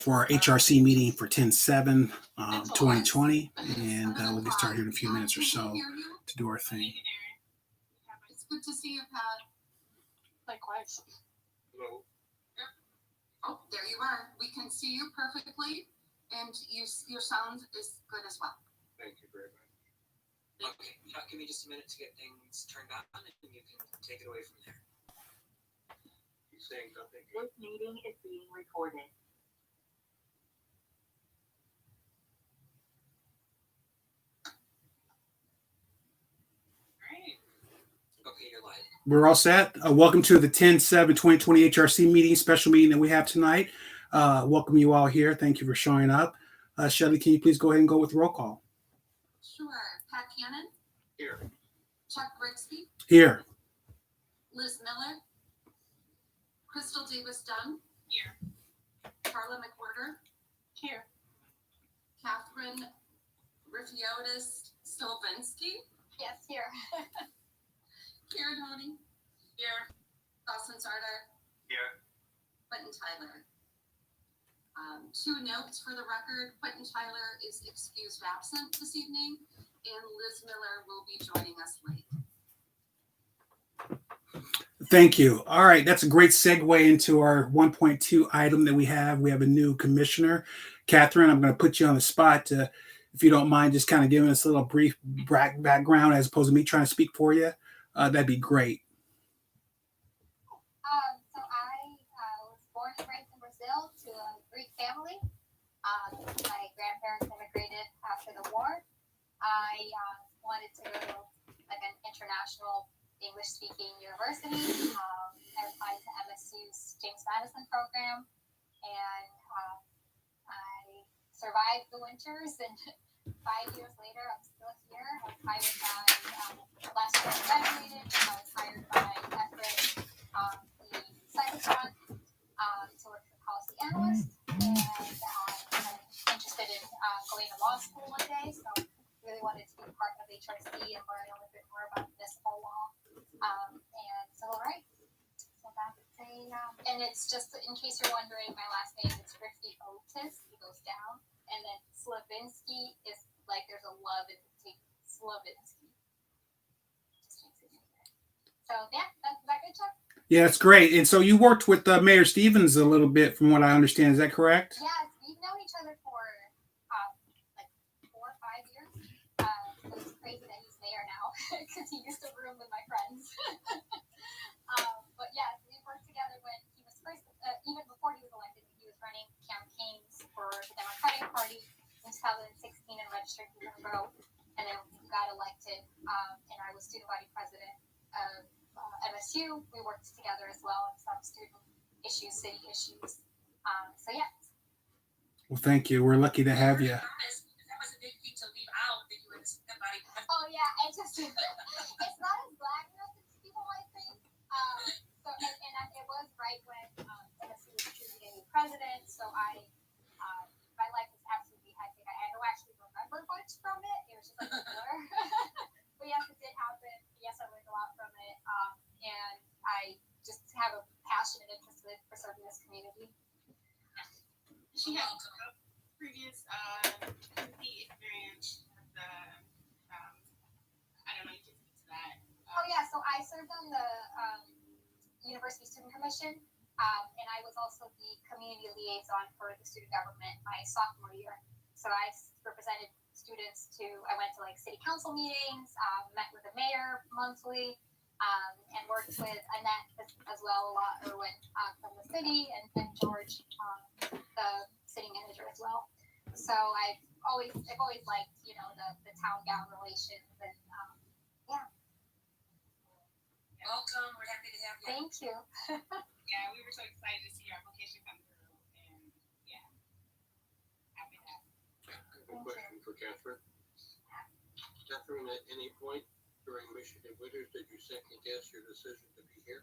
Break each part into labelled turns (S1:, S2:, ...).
S1: for our HRC meeting for 10/7, 2020, and we'll get started here in a few minutes or so to do our thing.
S2: It's good to see you, Pat. Likewise. Hello. Oh, there you are. We can see you perfectly, and your sound is good as well.
S3: Thank you very much. Okay, give me just a minute to get things turned on, and you can take it away from there.
S2: He's saying something.
S4: This meeting is being recorded.
S3: Okay, you're live.
S1: We're all set. Welcome to the 10/7/2020 HRC meeting, special meeting that we have tonight. Welcome you all here. Thank you for showing up. Shelly, can you please go ahead and go with roll call?
S2: Sure. Pat Cannon?
S3: Here.
S2: Chuck Grigsby?
S1: Here.
S2: Liz Miller? Crystal Davis-Dunn? Here. Carla McWhirter? Here. Catherine Rifiotis-Stolvinsky?
S5: Yes, here.
S2: Karen Honey? Here. Dawson Sarda?
S3: Here.
S2: Quentin Tyler. Two notes for the record. Quentin Tyler is excused absent this evening, and Liz Miller will be joining us late.
S1: Thank you. All right, that's a great segue into our 1.2 item that we have. We have a new commissioner. Catherine, I'm going to put you on the spot to, if you don't mind, just kind of giving us a little brief background as opposed to me trying to speak for you. That'd be great.
S5: So I was born and raised in Brazil to a Greek family. My grandparents immigrated after the war. I wanted to go to like an international English-speaking university. I applied to MSU's James Madison program, and I survived the winters. And 5 years later, I'm still here. I was hired by last year. I graduated. I was hired by Everett, the cyberfront, to work as a policy analyst, and I'm interested in going to law school one day. So really wanted to be part of HRC and learn a little bit more about municipal law and civil rights. So that's and it's just in case you're wondering, my last name is Grigsby Otis. It goes down, and then Slavinsky is like there's a love in Slavinsky. Just makes it easier. So yeah, that's that good, Chuck?
S1: Yeah, that's great. And so you worked with Mayor Stevens a little bit, from what I understand. Is that correct?
S5: Yes, we've known each other for like 4 or 5 years. So it's crazy that he's mayor now because he used to room with my friends. But yes, we worked together when he was first, even before he was elected, he was running campaigns for the Democratic Party in 2016 and registered to vote. And then we got elected, and I was student body president of MSU. We worked together as well on some student issues, city issues. So yeah.
S1: Well, thank you. We're lucky to have you.
S2: That was a big feat to leave out that you were somebody.
S5: Oh yeah, it's just it's not as glamorous as people might think. So and it was right when MSU was choosing a new president. So my life was absolutely hectic. I don't actually remember much from it. It was just like a blur. But yes, it did happen. Yes, I learned a lot from it. And I just have a passion and interest for serving this community.
S6: She has a previous community experience with the, I don't know, you can speak to that.
S5: Oh yeah, so I served on the University Student Commission, and I was also the community liaison for the student government my sophomore year. So I represented students I went to like city council meetings, met with the mayor monthly, and worked with Annette as well a lot, Erwin from the city, and George, the city manager as well. So I've always liked, the town gown relations, and yeah.
S2: Welcome. We're happy to have you.
S5: Thank you.
S6: Yeah, we were so excited to see your application come through, and yeah, happy to have you.
S3: I have a question for Catherine. Catherine, at any point during Michigan winters did you second guess your decision to be here?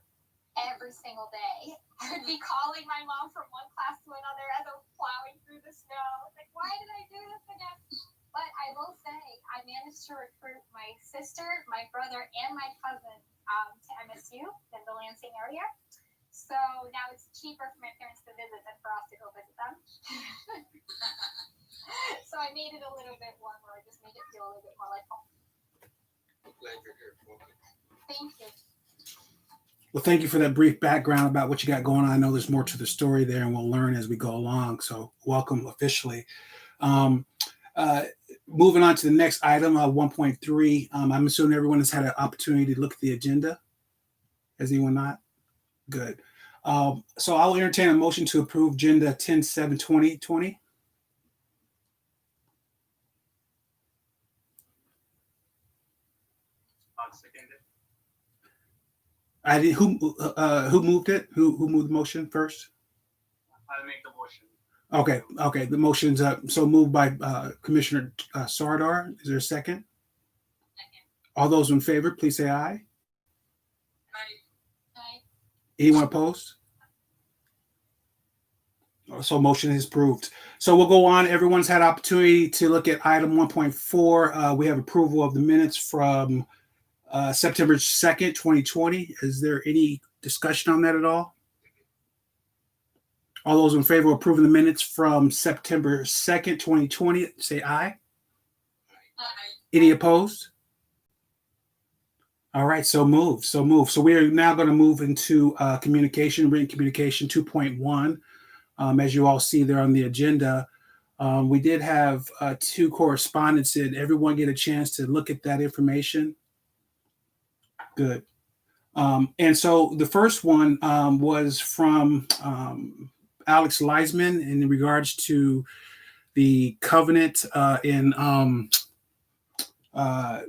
S5: Every single day. I would be calling my mom from one class to another as I'm plowing through the snow. Like, why did I do this again? But I will say, I managed to recruit my sister, my brother, and my cousin to MSU in the Lansing area. So now it's cheaper for my parents to visit than for us to go visit them. So I made it a little bit warmer. I just made it feel a little bit more like home.
S3: I'm glad you're here. Welcome.
S5: Thank you.
S1: Well, thank you for that brief background about what you got going on. I know there's more to the story there, and we'll learn as we go along. So welcome officially. Moving on to the next item, 1.3. I'm assuming everyone has had an opportunity to look at the agenda. Has anyone not? Good. So I'll entertain a motion to approve agenda 10/7/2020.
S7: I'll second it.
S1: I did. Who moved it? Who moved the motion first?
S7: I'll make the motion.
S1: Okay. The motion's so moved by Commissioner Sardar. Is there a second?
S6: Second.
S1: All those in favor, please say aye.
S6: Aye.
S1: Anyone opposed? So motion is approved. So we'll go on. Everyone's had opportunity to look at item 1.4. We have approval of the minutes from September 2nd, 2020. Is there any discussion on that at all? All those in favor of approving the minutes from September 2nd, 2020, say aye.
S6: Aye.
S1: Any opposed? All right, so move. So we are now going to move into written communication 2.1. As you all see there on the agenda, we did have two correspondents. Did everyone get a chance to look at that information? Good. And so the first one was from Alex Leisman in regards to the covenant in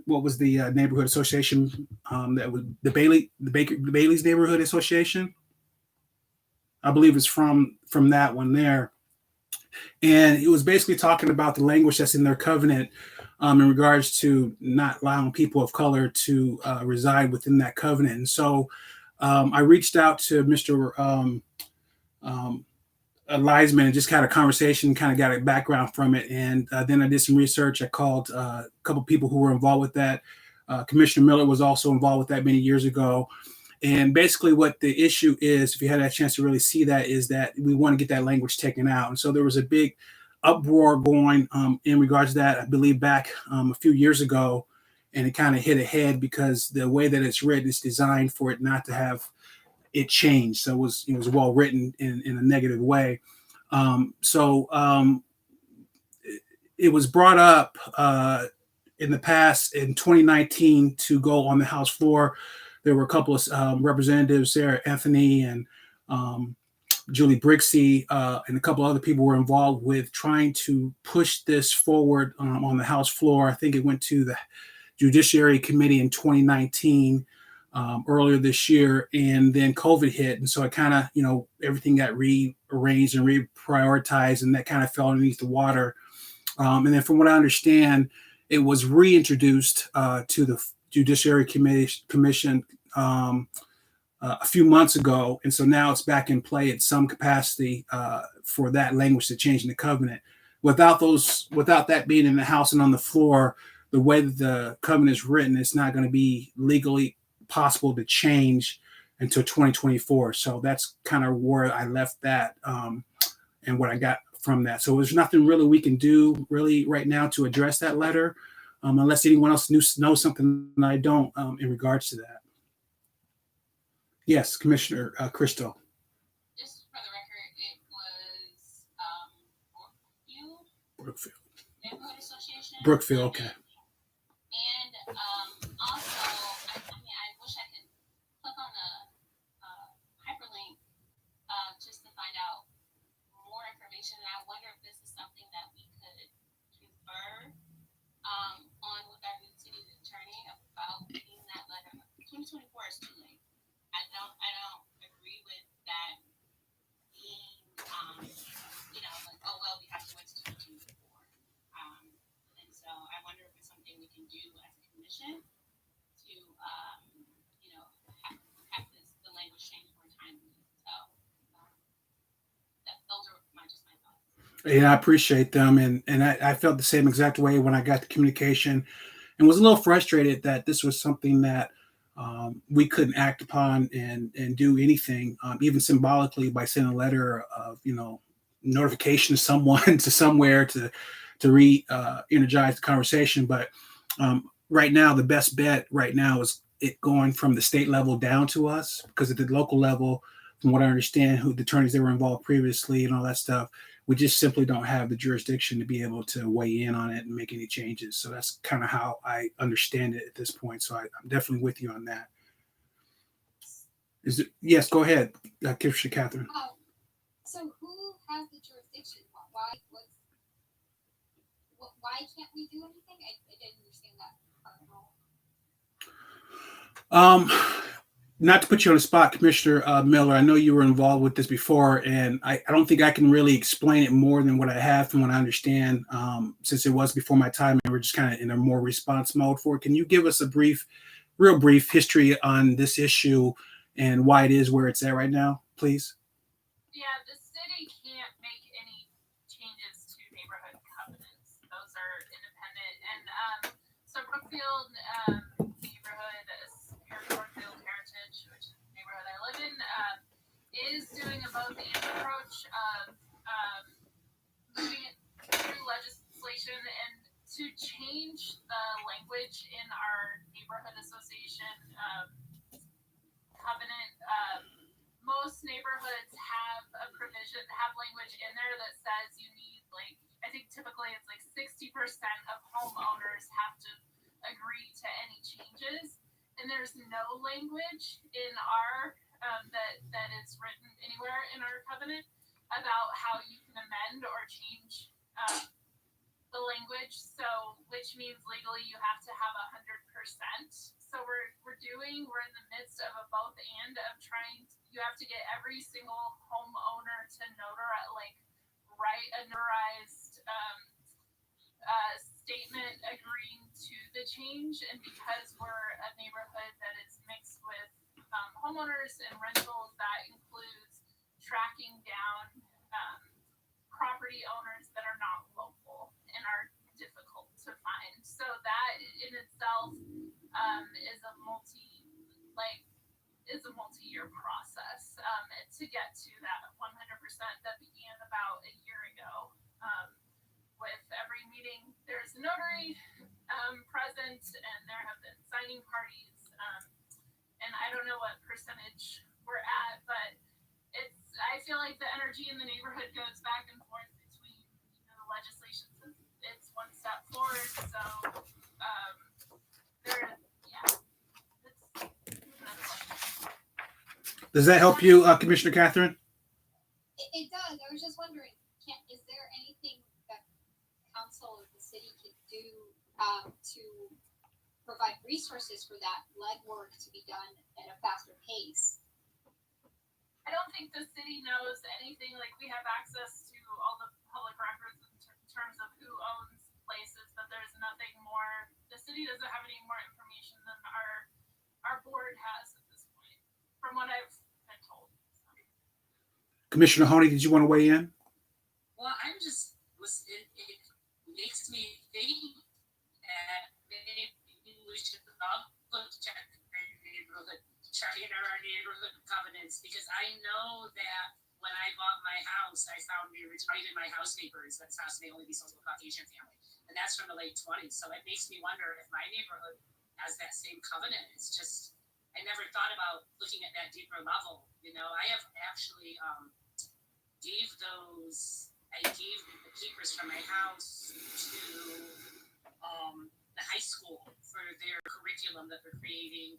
S1: what was the neighborhood association that was the Bailey's Neighborhood Association. I believe it's from that one there. And it was basically talking about the language that's in their covenant in regards to not allowing people of color to reside within that covenant. And so I reached out to Mr. Leisman and just had a conversation, kind of got a background from it. And then I did some research. I called a couple people who were involved with that. Commissioner Miller was also involved with that many years ago. And basically what the issue is, if you had a chance to really see that, is that we want to get that language taken out. And so there was a big uproar going in regards to that, I believe back a few years ago, and it kind of hit ahead because the way that it's written is designed for it not to have it changed. So it was well written in a negative way. It was brought up in the past in 2019 to go on the House floor. There were a couple of representatives there, Anthony and Julie Grigsby, and a couple other people were involved with trying to push this forward on the House floor. I think it went to the Judiciary Committee in 2019, earlier this year, and then COVID hit. And so it kind of, everything got rearranged and reprioritized, and that kind of fell underneath the water. And then from what I understand, it was reintroduced to the Judiciary Commission a few months ago, and so now it's back in play at some capacity for that language to change in the covenant. Without that being in the House and on the floor, the way that the covenant is written, it's not going to be legally possible to change until 2024. So that's kind of where I left that and what I got from that. So there's nothing really we can do really right now to address that letter. Unless anyone else knows something that I don't in regards to that. Yes, Commissioner Crystal.
S6: Just for the record, it was
S1: Brookfield.
S6: Neighborhood Association.
S1: Brookfield, okay.
S6: And also, I wish I could click on the hyperlink just to find out more information. And I wonder if this is something that we could confer on with our new city attorney about getting that letter. 2024 is too late. I don't agree with that being like, oh well, we have to wait till 2024. And so I wonder if it's something we can do as a commission to have the language change more timely. So those are my thoughts.
S1: Yeah, I appreciate them. And I felt the same exact way when I got the communication and was a little frustrated that this was something that we couldn't act upon and do anything, even symbolically by sending a letter of, notification to someone to somewhere to re-energize the conversation. But right now, the best bet right now is it going from the state level down to us, because at the local level, from what I understand, who the attorneys that were involved previously and all that stuff, we just simply don't have the jurisdiction to be able to weigh in on it and make any changes. So that's kind of how I understand it at this point. So I'm definitely with you on that. Is it? Yes, go ahead, Commissioner Catherine.
S5: So who has the jurisdiction? Why can't we do anything? I didn't understand that part at all.
S1: Not to put you on the spot, Commissioner Miller, I know you were involved with this before, and I don't think I can really explain it more than what I have from what I understand, since it was before my time and we're just kind of in a more response mode for it. Can you give us a real brief history on this issue and why it is where it's at right now, please?
S6: Yeah, the city can't make any changes to neighborhood covenants. Those are independent. And so Brookfield neighborhood, Brookfield Heritage, which is the neighborhood I live in, is doing a both and approach of moving it through legislation and to change the language in our neighborhood association covenant. Most neighborhoods have language in there that says you need, like, I think typically it's like 60% of homeowners have to agree to any changes, and there's no language in our that is written anywhere in our covenant about how you can amend or change the language. So, which means legally you have to have 100%. So we're in the midst of a both and of trying. You have to get every single homeowner to write a notarized statement agreeing to the change. And because we're a neighborhood that is mixed with homeowners and rentals, that includes tracking down property owners that are not local and are difficult to find. So that in itself is a multi-year process to get to that 100% that began about a year ago. With every meeting, there's a notary present, and there have been signing parties. And I don't know what percentage we're at, but I feel like the energy in the neighborhood goes back and forth between the legislation. It's one step forward, so
S1: Does that help you, Commissioner Catherine?
S5: It does. I was just wondering, is there anything that council or the city can do to provide resources for that legwork to be done at a faster pace?
S6: I don't think the city knows anything. Like, we have access to all the public records in terms of who owns places, but there's nothing more. The city doesn't have any more information than our board has at this point, from what I've been told.
S1: Commissioner Honey, did you want to weigh in?
S8: Well, it makes me think that maybe we should look check our neighborhood covenants, because I know that when I bought my house, I found me right in my house papers that house may only be sold to a Caucasian family, and that's from the late 20s. So it makes me wonder if my neighborhood has that same covenant. It's just, I never thought about looking at that deeper level. I have actually gave the papers from my house to the high school for their curriculum that they're creating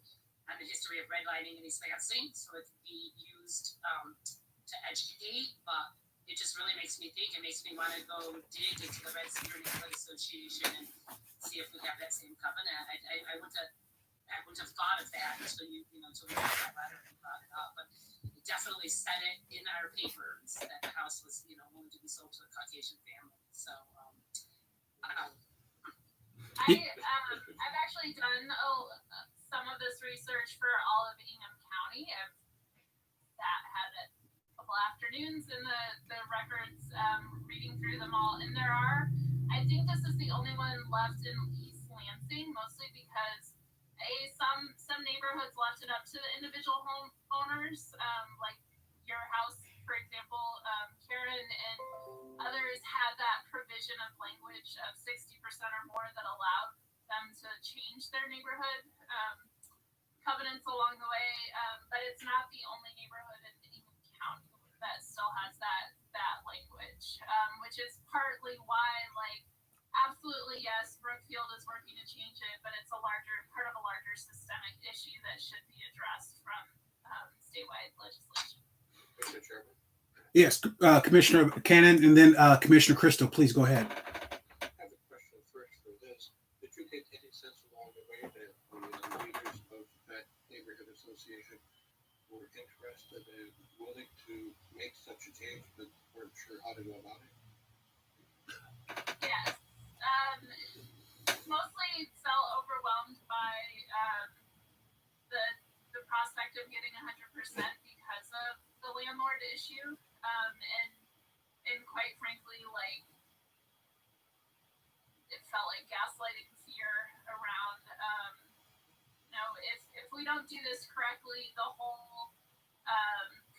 S8: on the history of redlining in East Lansing, so it can be used to educate. But it just really makes me think. It makes me want to go dig into the Red Cedar Neighborhood Association and see if we have that same covenant. I wouldn't have thought of that until until we got that letter and brought it up. But it definitely said it in our papers that the house was wanted to be sold to a Caucasian family. So
S6: I've actually done some of this research for all of Ingham County. I've had a couple afternoons in the records, reading through them all, and I think this is the only one left in East Lansing, mostly because some neighborhoods left it up to the individual homeowners, like your house, for example. Karen and others had that provision of language of 60% or more that allowed them to change their neighborhood covenants along the way, but it's not the only neighborhood in any county that still has that language, which is partly why, like, absolutely yes, Brookfield is working to change it, but it's part of a larger systemic issue that should be addressed from statewide legislation.
S3: Mr. Chairman,
S1: Yes, Commissioner Cannon, and then Commissioner Crystal, please go ahead.
S3: I have a question first for this. Did you get any sense along the way that the leaders of that neighborhood association were interested and willing to make such a change, but weren't sure how to go about it?
S6: Yes. Mostly felt overwhelmed by the prospect of getting 100% because of the landlord issue, and quite frankly, like, it felt like gaslighting fear around, if we don't do this correctly, the whole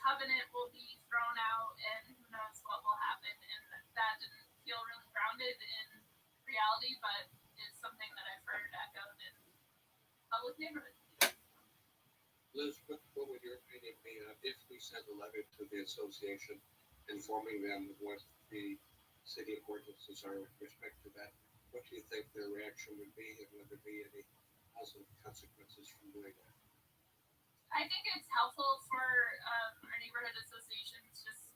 S6: covenant will be thrown out, and who knows what will happen. And that didn't feel really grounded in reality, but is something that I've heard echoed in public neighborhoods.
S3: Liz, what would your opinion be if we sent a letter to the association informing them what the city ordinances are with respect to that? What do you think their reaction would be, and would there be any positive consequences from doing that?
S6: I think it's helpful for our neighborhood associations, just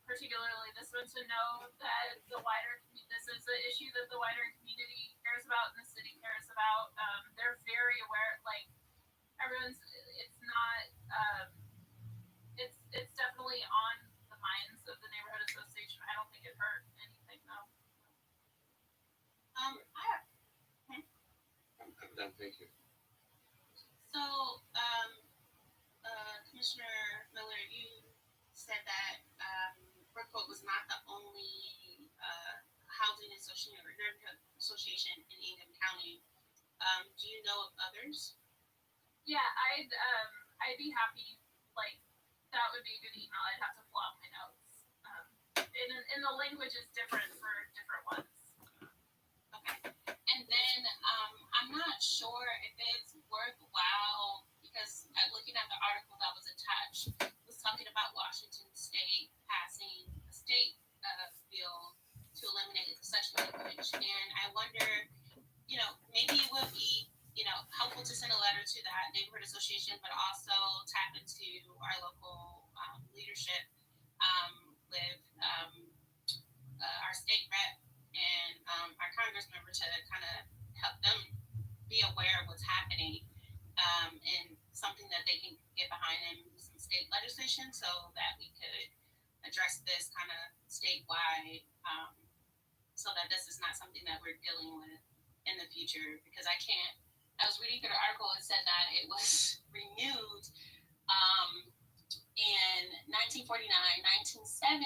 S6: particularly this one, to know that this is an issue that the wider community cares about and the city cares about. They're very aware, like, it's not, it's definitely on the minds of the neighborhood association. I don't think it hurt anything though.
S3: I'm done, thank you.
S9: So, Commissioner Miller, you said that Brookfield was not the only housing association or neighborhood association in Ingham County. Do you know of others?
S6: Yeah, I'd be happy. Like, that would be a good email. I'd have to pull out my notes. And the language is different for different ones.
S9: Okay. And then I'm not sure if it's worthwhile, because looking at the article that was attached, was talking about Washington State passing a state bill to eliminate such language. And I wonder, maybe it would be, helpful to send a letter to that neighborhood association, but also tap into our local leadership with our state rep and our Congress member to kind of help them be aware of what's happening, and something that they can get behind in some state legislation so that we could address this kind of statewide, so that this is not something that we're dealing with in the future. Because I was reading through the article, and said that it was renewed in 1949, 1974,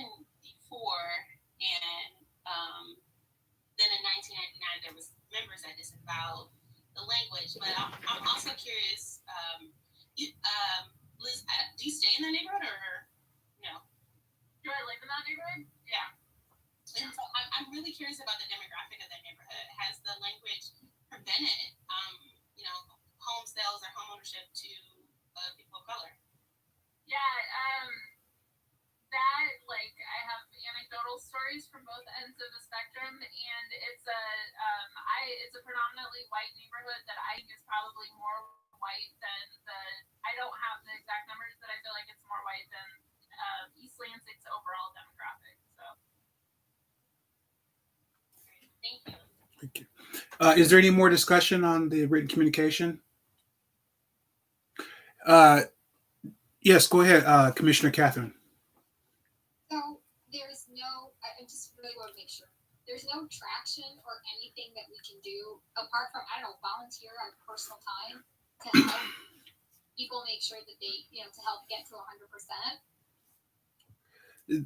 S9: and then in 1999 there was members that disavowed the language. But I'm also curious, Liz, do you stay in the neighborhood or no?
S6: Do I live in that neighborhood?
S9: Yeah. And so I'm really curious about the demographic of that neighborhood. Has the language prevented home sales or home ownership to people of color?
S6: Yeah, that, like, I have anecdotal stories from both ends of the spectrum, and it's a predominantly white neighborhood that I think is probably more white than I don't have the exact numbers, but I feel like it's more white than East Lansing's overall demographic. So,
S9: Thank you.
S1: Thank you. Is there any more discussion on the written communication? Yes, go ahead, Commissioner Catherine.
S5: So there's I just really want to make sure there's no traction or anything that we can do apart from, volunteer on personal time to help people make sure that they, to help get to 100%.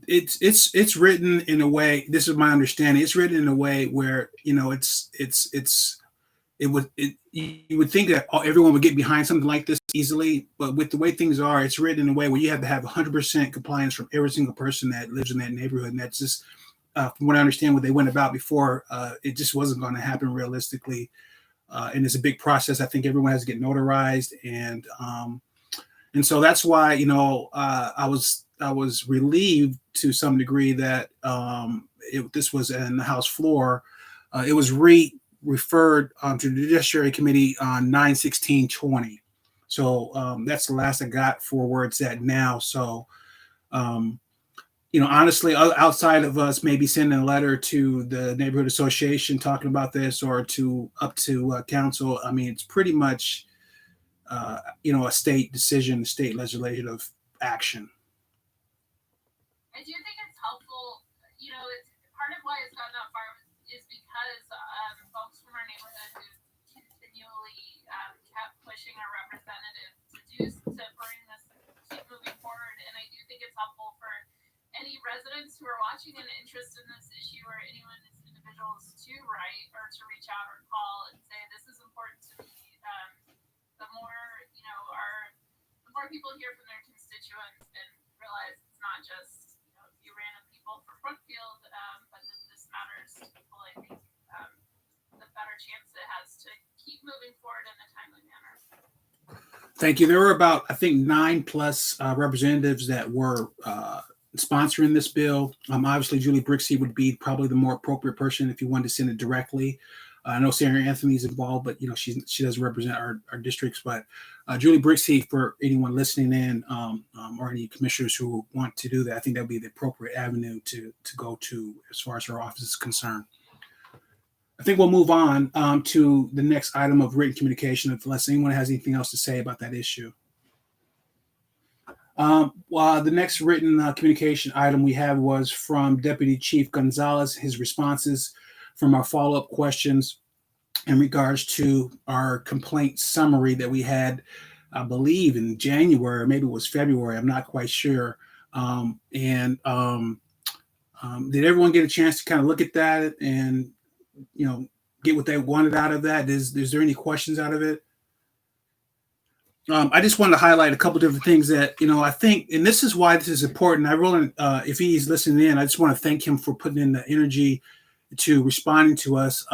S1: It's written in a way. This is my understanding. It's written in a way where it's you would think that everyone would get behind something like this easily, but with the way things are, it's written in a way where you have to have 100% compliance from every single person that lives in that neighborhood, and that's just from what I understand, what they went about before, it just wasn't going to happen realistically, and it's a big process. I think everyone has to get notarized, and so that's why I was relieved to some degree that this was in the House floor. It was referred to the Judiciary Committee on 9/16/20. So that's the last I got for where it's at now. So, honestly, outside of us maybe sending a letter to the neighborhood association talking about this or up to council, I mean, it's pretty much, a state decision, state legislative action.
S6: I do think it's helpful, it's part of why it's gotten that far is because folks from our neighborhood who continually kept pushing our representative to bring this, keep moving forward. And I do think it's helpful for any residents who are watching and interested in this issue, or anyone as individuals, to write or to reach out or call and say, this is important to me. The more, the more people hear from their constituents and realize it's not just a few random people from Brookfield, but that this matters to people, I think the better chance it has to keep moving forward in a timely manner.
S1: Thank you. There were about, I think, 9+ representatives that were sponsoring this bill. Obviously, Julie Grigsby would be probably the more appropriate person if you wanted to send it directly. I know Sarah Anthony's involved, but she doesn't represent our districts. But Julie Grigsby, for anyone listening in, or any commissioners who want to do that, I think that would be the appropriate avenue to go to as far as her office is concerned. I think we'll move on to the next item of written communication, unless anyone has anything else to say about that issue. Well, the next written communication item we have was from Deputy Chief Gonzalez, his responses from our follow-up questions in regards to our complaint summary that we had, I believe, in January, or maybe it was February. I'm not quite sure. Did everyone get a chance to kind of look at that and, get what they wanted out of that? Is there any questions out of it? I just wanted to highlight a couple different things that, I think, and this is why this is important. I really, if he's listening in, I just want to thank him for putting in the energy to responding to us.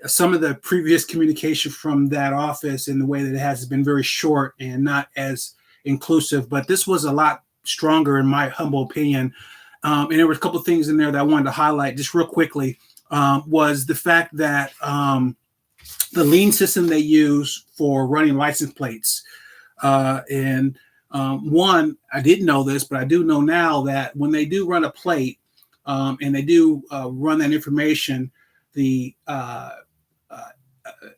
S1: Some of the previous communication from that office and the way that it has been very short and not as inclusive, but this was a lot stronger in my humble opinion. And there were a couple of things in there that I wanted to highlight just real quickly, was the fact that the lien system they use for running license plates. One, I didn't know this, but I do know now that when they do run a plate, and they do run that information, the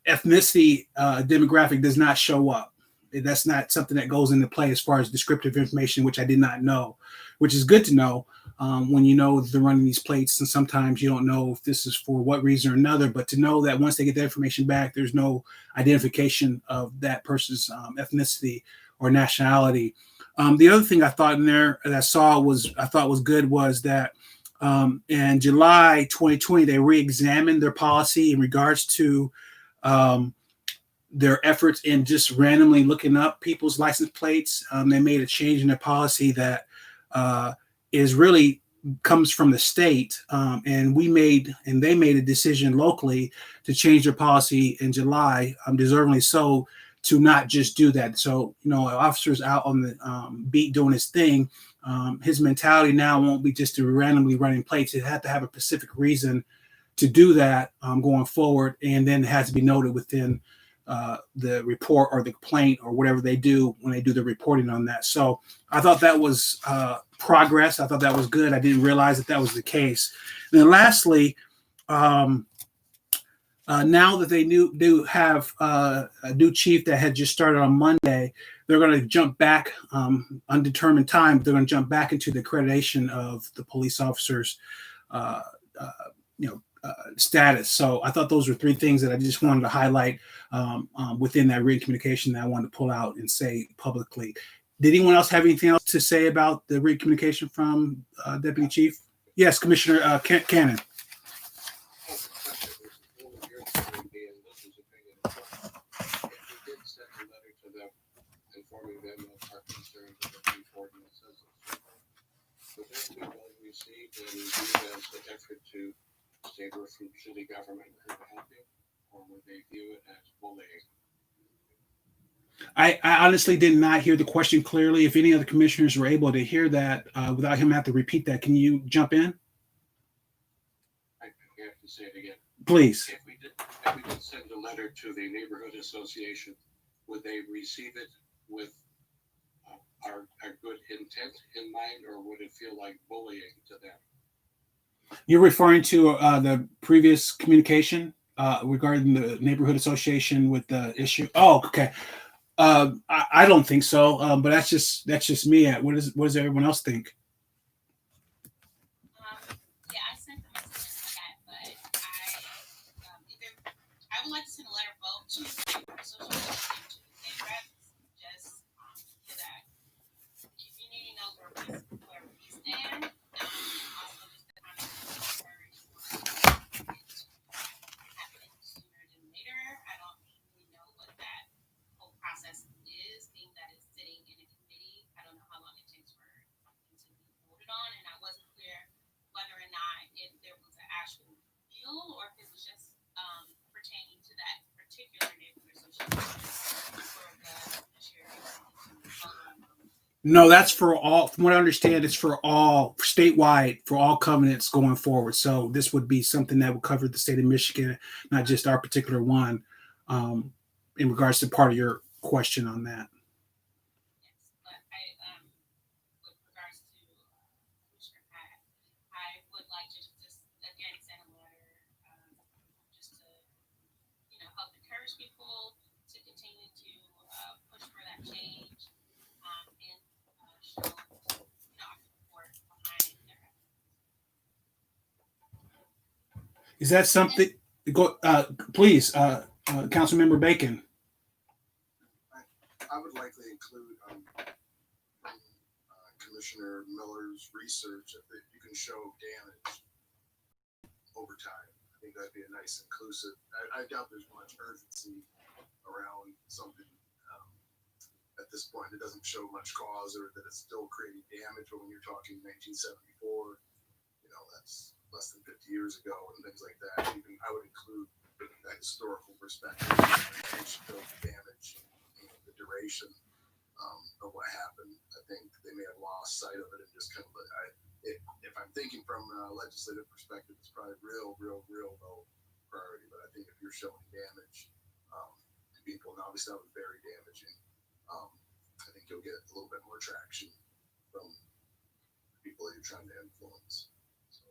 S1: ethnicity demographic does not show up. That's not something that goes into play as far as descriptive information, which I did not know, which is good to know when they're running these plates. And sometimes you don't know if this is for what reason or another, but to know that once they get the information back, there's no identification of that person's ethnicity or nationality. The other thing I thought in there that I thought was good was that in July 2020, they re-examined their policy in regards to their efforts in just randomly looking up people's license plates. They made a change in their policy that is really comes from the state, and they made a decision locally to change their policy in July, deservingly so, to not just do that. So, officers out on the beat doing his thing, his mentality now won't be just to randomly running plates. It had to have a specific reason to do that going forward, and then it has to be noted within the report or the complaint or whatever they do when they do the reporting on that. So I thought that was progress. I thought that was good. I didn't realize that was the case. And then lastly, now that they do have a new chief that had just started on Monday, they're going to jump back undetermined time. They're going to jump back into the accreditation of the police officers, status. So I thought those were three things that I just wanted to highlight within that written communication that I wanted to pull out and say publicly. Did anyone else have anything else to say about the written communication from Deputy Chief? Yes, Commissioner Cannon.
S3: This is neighbor from city government here to help you? Or would they view it as bullying?
S1: I honestly did not hear the question clearly. If any other commissioners were able to hear that without him having to repeat that, can you jump in?
S3: I have to say it again.
S1: Please.
S3: If we did send a letter to the neighborhood association, would they receive it with our good intent in mind, or would it feel like bullying to them?
S1: You're referring to the previous communication regarding the neighborhood association with the issue? Oh, okay. I don't think so, but that's just me. What does everyone else think?
S6: Yeah, I sent the message in the chat, but I would like to send a letter both to the association and to the state reps, just so that community knows where we stand. Also, just to kind of encourage happening sooner than later. I don't really know what that whole process is, being that it's sitting in a committee. I don't know how long it takes for something to be voted on, and I wasn't clear whether or not if there was an actual bill or if it was just pertaining to that particular neighborhood association for the sheriff.
S1: No, that's for all. From what I understand, it's for all statewide, for all covenants going forward. So this would be something that would cover the state of Michigan, not just our particular one. In regards to part of your question on that.
S6: Yes, but with regards to Commissioner Pat, I would like to just again send a letter, just to help encourage people to continue to push for that change, and show our support behind their efforts.
S1: Is that something? Go, please, Councilmember Bacon.
S10: I would likely include Commissioner Miller's research that you can show damage over time. I think that'd be a nice inclusive. I doubt there's much urgency around something at this point. It doesn't show much cause or that it's still creating damage. But when you're talking 1974, that's less than 50 years ago and things like that. Even I would include that historical perspective, the damage, the duration of what happened. I think they may have lost sight of it and just kind of. If I'm thinking from a legislative perspective, it's probably real low priority. But I think if you're showing damage to people, and obviously that was very damaging, I think you'll get a little bit more traction from people that you're trying to influence. So,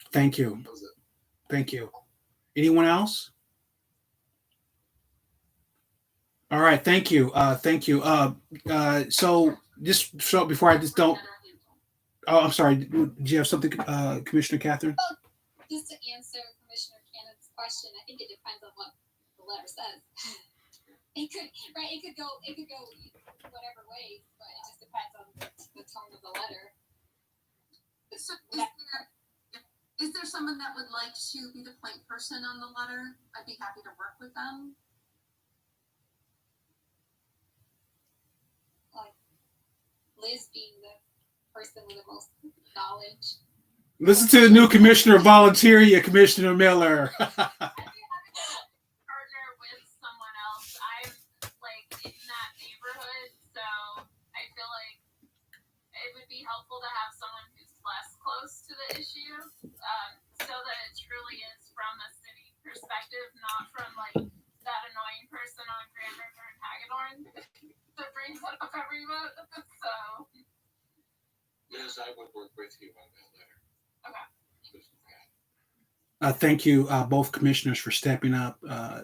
S1: Thank you.
S10: that was it.
S1: Thank you. Anyone else? All right. Thank you. Thank you. So just so before I just don't. Oh, I'm sorry. Do you have something, Commissioner Catherine?
S5: Well, just to answer Commissioner Cannon's question, I think it depends on what the letter says. It could go whatever way, but it just depends on the tone of the letter.
S2: So is there someone that would like to be the point person on the letter? I'd be happy to work with them.
S5: Like Liz being the person with the most knowledge.
S1: Listen to the new commissioner volunteer you, Commissioner Miller.
S6: Partner with someone else. I'm in that neighborhood, so I feel like it would be helpful to have someone who's less close to the issue, so that it truly is from a city perspective, not from that annoying person on Grand River and Hagedorn that brings up every vote. So,
S3: Liz, I would work with you on that letter.
S6: okay.
S1: Thank you, both commissioners, for stepping up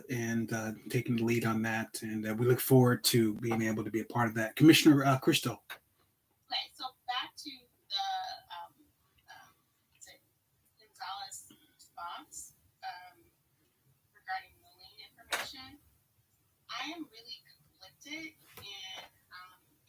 S1: and taking the lead on that. And we look forward to being able to be a part of that. Commissioner Crystal.
S6: Okay, so back to the Gonzalez response regarding the lien information. I am really conflicted, and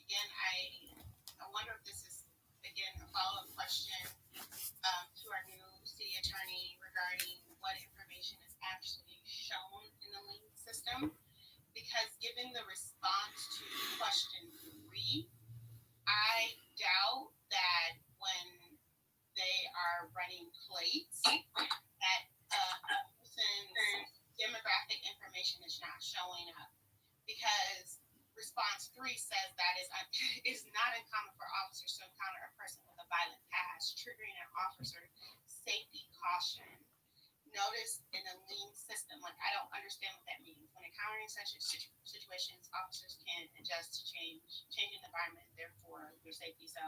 S6: again, I wonder if this is a follow-up question to our new city attorney regarding what information is actually shown in the lien system, because given the response to question 3, I doubt
S9: plates that a person's demographic information is not showing up, because response 3 says that is not uncommon for officers to encounter a person with a violent past, triggering an officer safety caution. Notice in a lean system, like I don't understand what that means. When encountering such situations, officers can adjust to changing the environment, therefore their safety. So,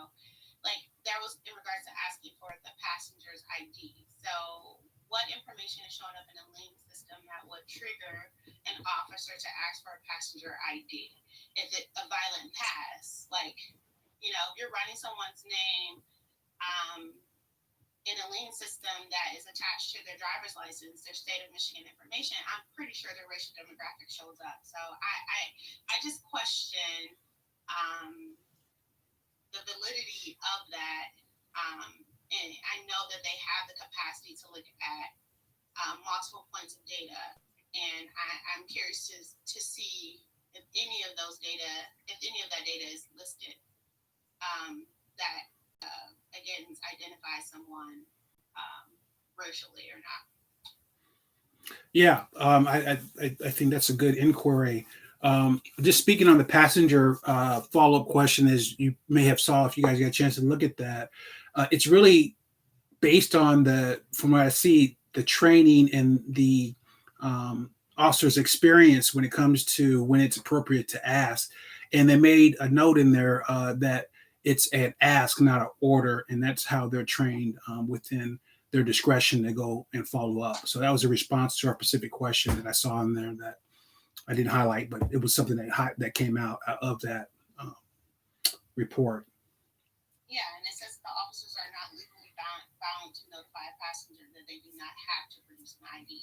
S9: like that was in regards to asking for the passenger's ID. So, what information is showing up in a lean system that would trigger an officer to ask for a passenger ID? If it's a violent past, like you're writing someone's name in a lien system that is attached to their driver's license, their state of Michigan information, I'm pretty sure their racial demographic shows up. So I just question the validity of that. And I know that they have the capacity to look at multiple points of data. And I'm curious to see if any of that data is listed that again identify someone racially or not.
S1: Yeah, I think that's a good inquiry. Just speaking on the passenger follow-up question, as you may have saw if you guys got a chance to look at that, it's really based on from what I see, the training and the officer's experience when it comes to when it's appropriate to ask. And they made a note in there that it's an ask, not an order, and that's how they're trained within their discretion to go and follow up. So that was a response to our specific question that I saw in there that I didn't highlight, but it was something that came out of that report.
S9: Yeah, and it says the officers are not legally bound to notify a passenger that they do not have to produce an ID.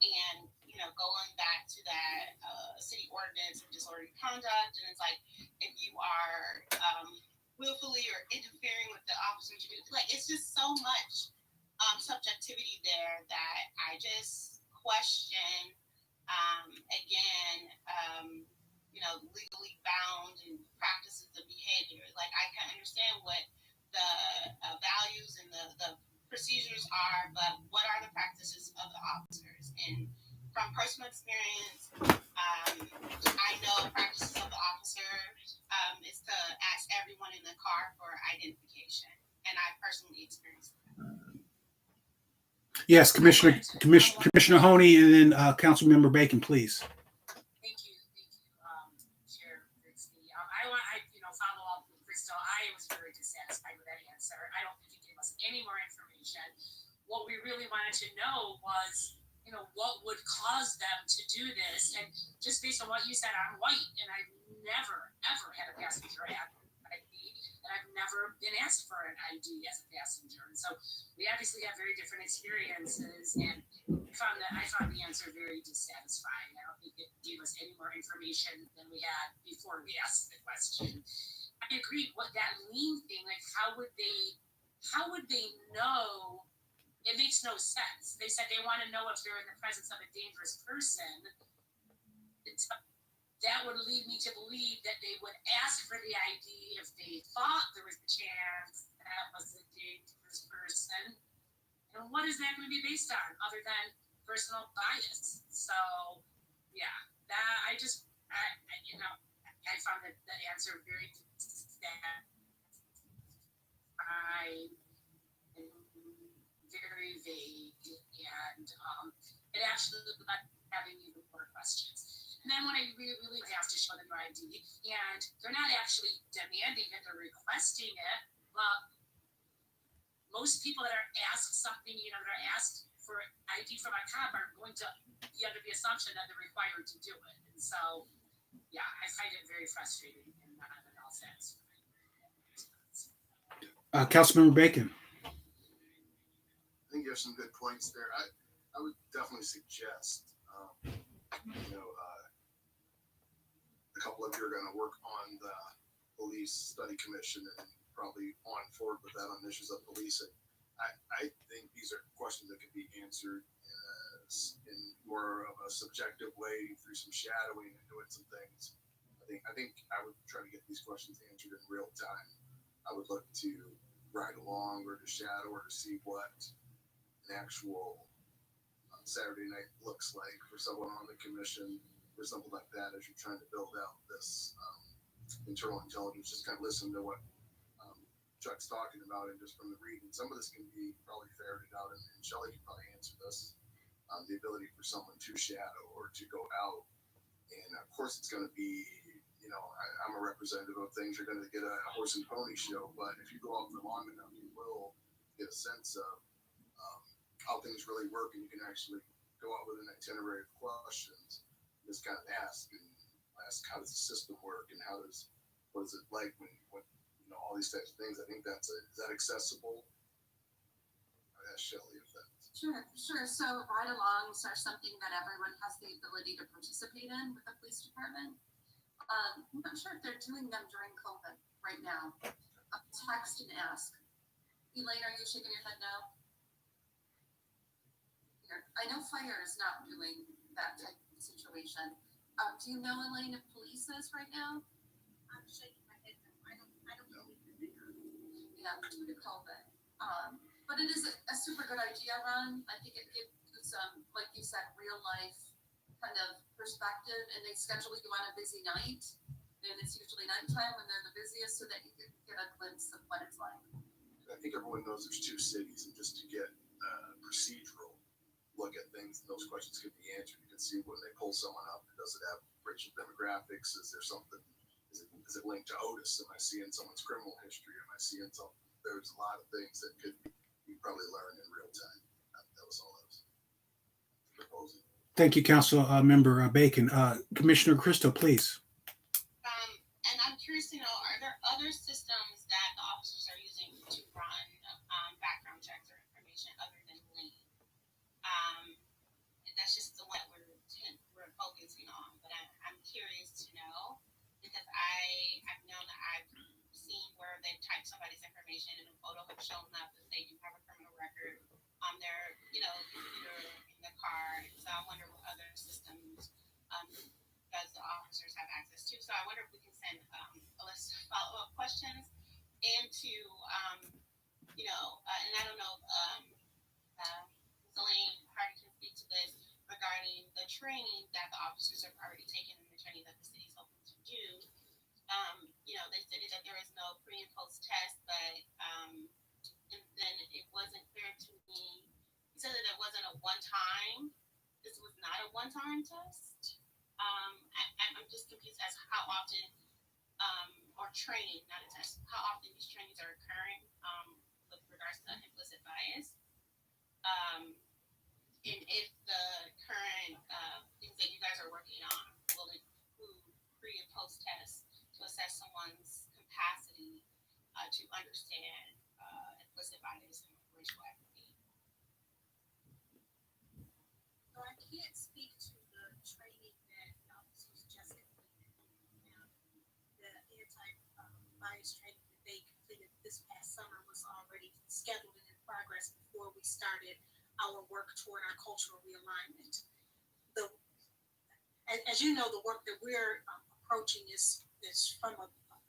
S9: And going back to that city ordinance of disorderly conduct, and it's like if you are willfully or interfering with the officer's duty, like it's just so much subjectivity there that I just question. Legally bound and practices of behavior. Like I can understand what the values and the procedures are, but what are the practices of the officers? And from personal experience, I know practices of the officers is to ask everyone in the car for identification, and I personally experienced that.
S1: Yes, Commissioner Honey, and then Councilmember Bacon, please.
S8: Thank you, Chair Grigsby. I follow up with Crystal. I was very dissatisfied with that answer. I don't think it gave us any more information. What we really wanted to know was, what would cause them to do this? And just based on what you said, I'm white, and I've never, ever had a passenger ID, and I've never been asked for an ID as a passenger. And so we obviously have very different experiences, and I found the answer very dissatisfying. I don't think it gave us any more information than we had before we asked the question. I agree. What that lean thing, like how would they know? It makes no sense. They said they want to know if they're in the presence of a dangerous person. That would lead me to believe that they would ask for the ID if they thought there was a chance that was a dangerous person. And what is that going to be based on other than personal bias? So, yeah, I found that the answer very sad. Very vague, and it actually led having even more questions. And then when I really have to show them your ID, and they're not actually demanding it, they're requesting it. Well, most people that are asked something, they're asked for ID from a cop are going to be under the assumption that they're required to do it. And so, yeah, I find it very frustrating and not at all satisfying.
S1: Councilmember Bacon.
S10: I think you have some good points there. I would definitely suggest, a couple of you are going to work on the police study commission and probably on forward with that on issues of policing. I think these are questions that can be answered in more of a subjective way through some shadowing and doing some things. I think I would try to get these questions answered in real time. I would look to ride along or to shadow or to see what an actual Saturday night looks like for someone on the commission or something like that as you're trying to build out this internal intelligence. Just kind of listen to what Chuck's talking about, and just from the reading, some of this can be probably ferreted out, and Shelley can probably answer this. The ability for someone to shadow or to go out, and of course it's going to be, you know, I'm a representative of things. You're going to get a horse and pony show, but if you go out for long enough, you will get a sense of how things really work, and you can actually go out with an itinerary of questions. Just kind of ask how does the system work, and what is it like when you know, all these types of things. I think is that accessible? I asked Shelley if that's
S2: Sure. So ride-alongs are something that everyone has the ability to participate in with the police department. I'm not sure if they're doing them during COVID right now. Text and ask. Elaine, are you shaking your head no? Here. I know fire is not doing that type of situation. Do you know, Elaine, if police is right now?
S6: I'm shaking my head no. I don't know if they are.
S2: Yeah, due to COVID. But it is a super good idea, Ron. I think it gives some, like you said, real life kind of perspective, and they schedule you on a busy night, and it's usually nighttime when they're the busiest, so that you can get a glimpse of what it's like.
S10: I think everyone knows there's two cities, and just to get procedural look at things, and those questions can be answered. You can see when they pull someone up, does it have racial demographics? Is there something? Is it linked to Otis? Am I seeing someone's criminal history? Am I seeing something? There's a lot of things that could be probably learn in real time. That was all I was proposing.
S1: Thank you, Council Member Bacon. Commissioner Christo, please.
S9: And I'm curious to know, are there other systems that the officers are using to run background checks or information other than Lean? That's just the one we're focusing on. But I'm curious to know, because I've known that I've seen where they've typed somebody's information and a photo has shown up that they do have a criminal record on their, computer in the car. And so I wonder what other systems does the officers have access to. So I wonder if we can send a list of follow-up questions, and to, and I don't know, Elaine Hardy can speak to this regarding the training that the officers have already taken and the training that the city's hoping to do. They stated that there is no pre and post test, but and then it wasn't clear to me. He said that it wasn't a one-time. This was not a one-time test. I'm just confused as to how often, or training, not a test, how often these trainings are occurring with regards to implicit bias. And if the current things that you guys are working on will include pre and post tests to assess someone's capacity to understand implicit bias and racial equity.
S8: So I can't speak to the training that Officers just completed. The anti-bias training that they completed this past summer was already scheduled and in progress before we started our work toward our cultural realignment. As you know, the work that we're approaching is from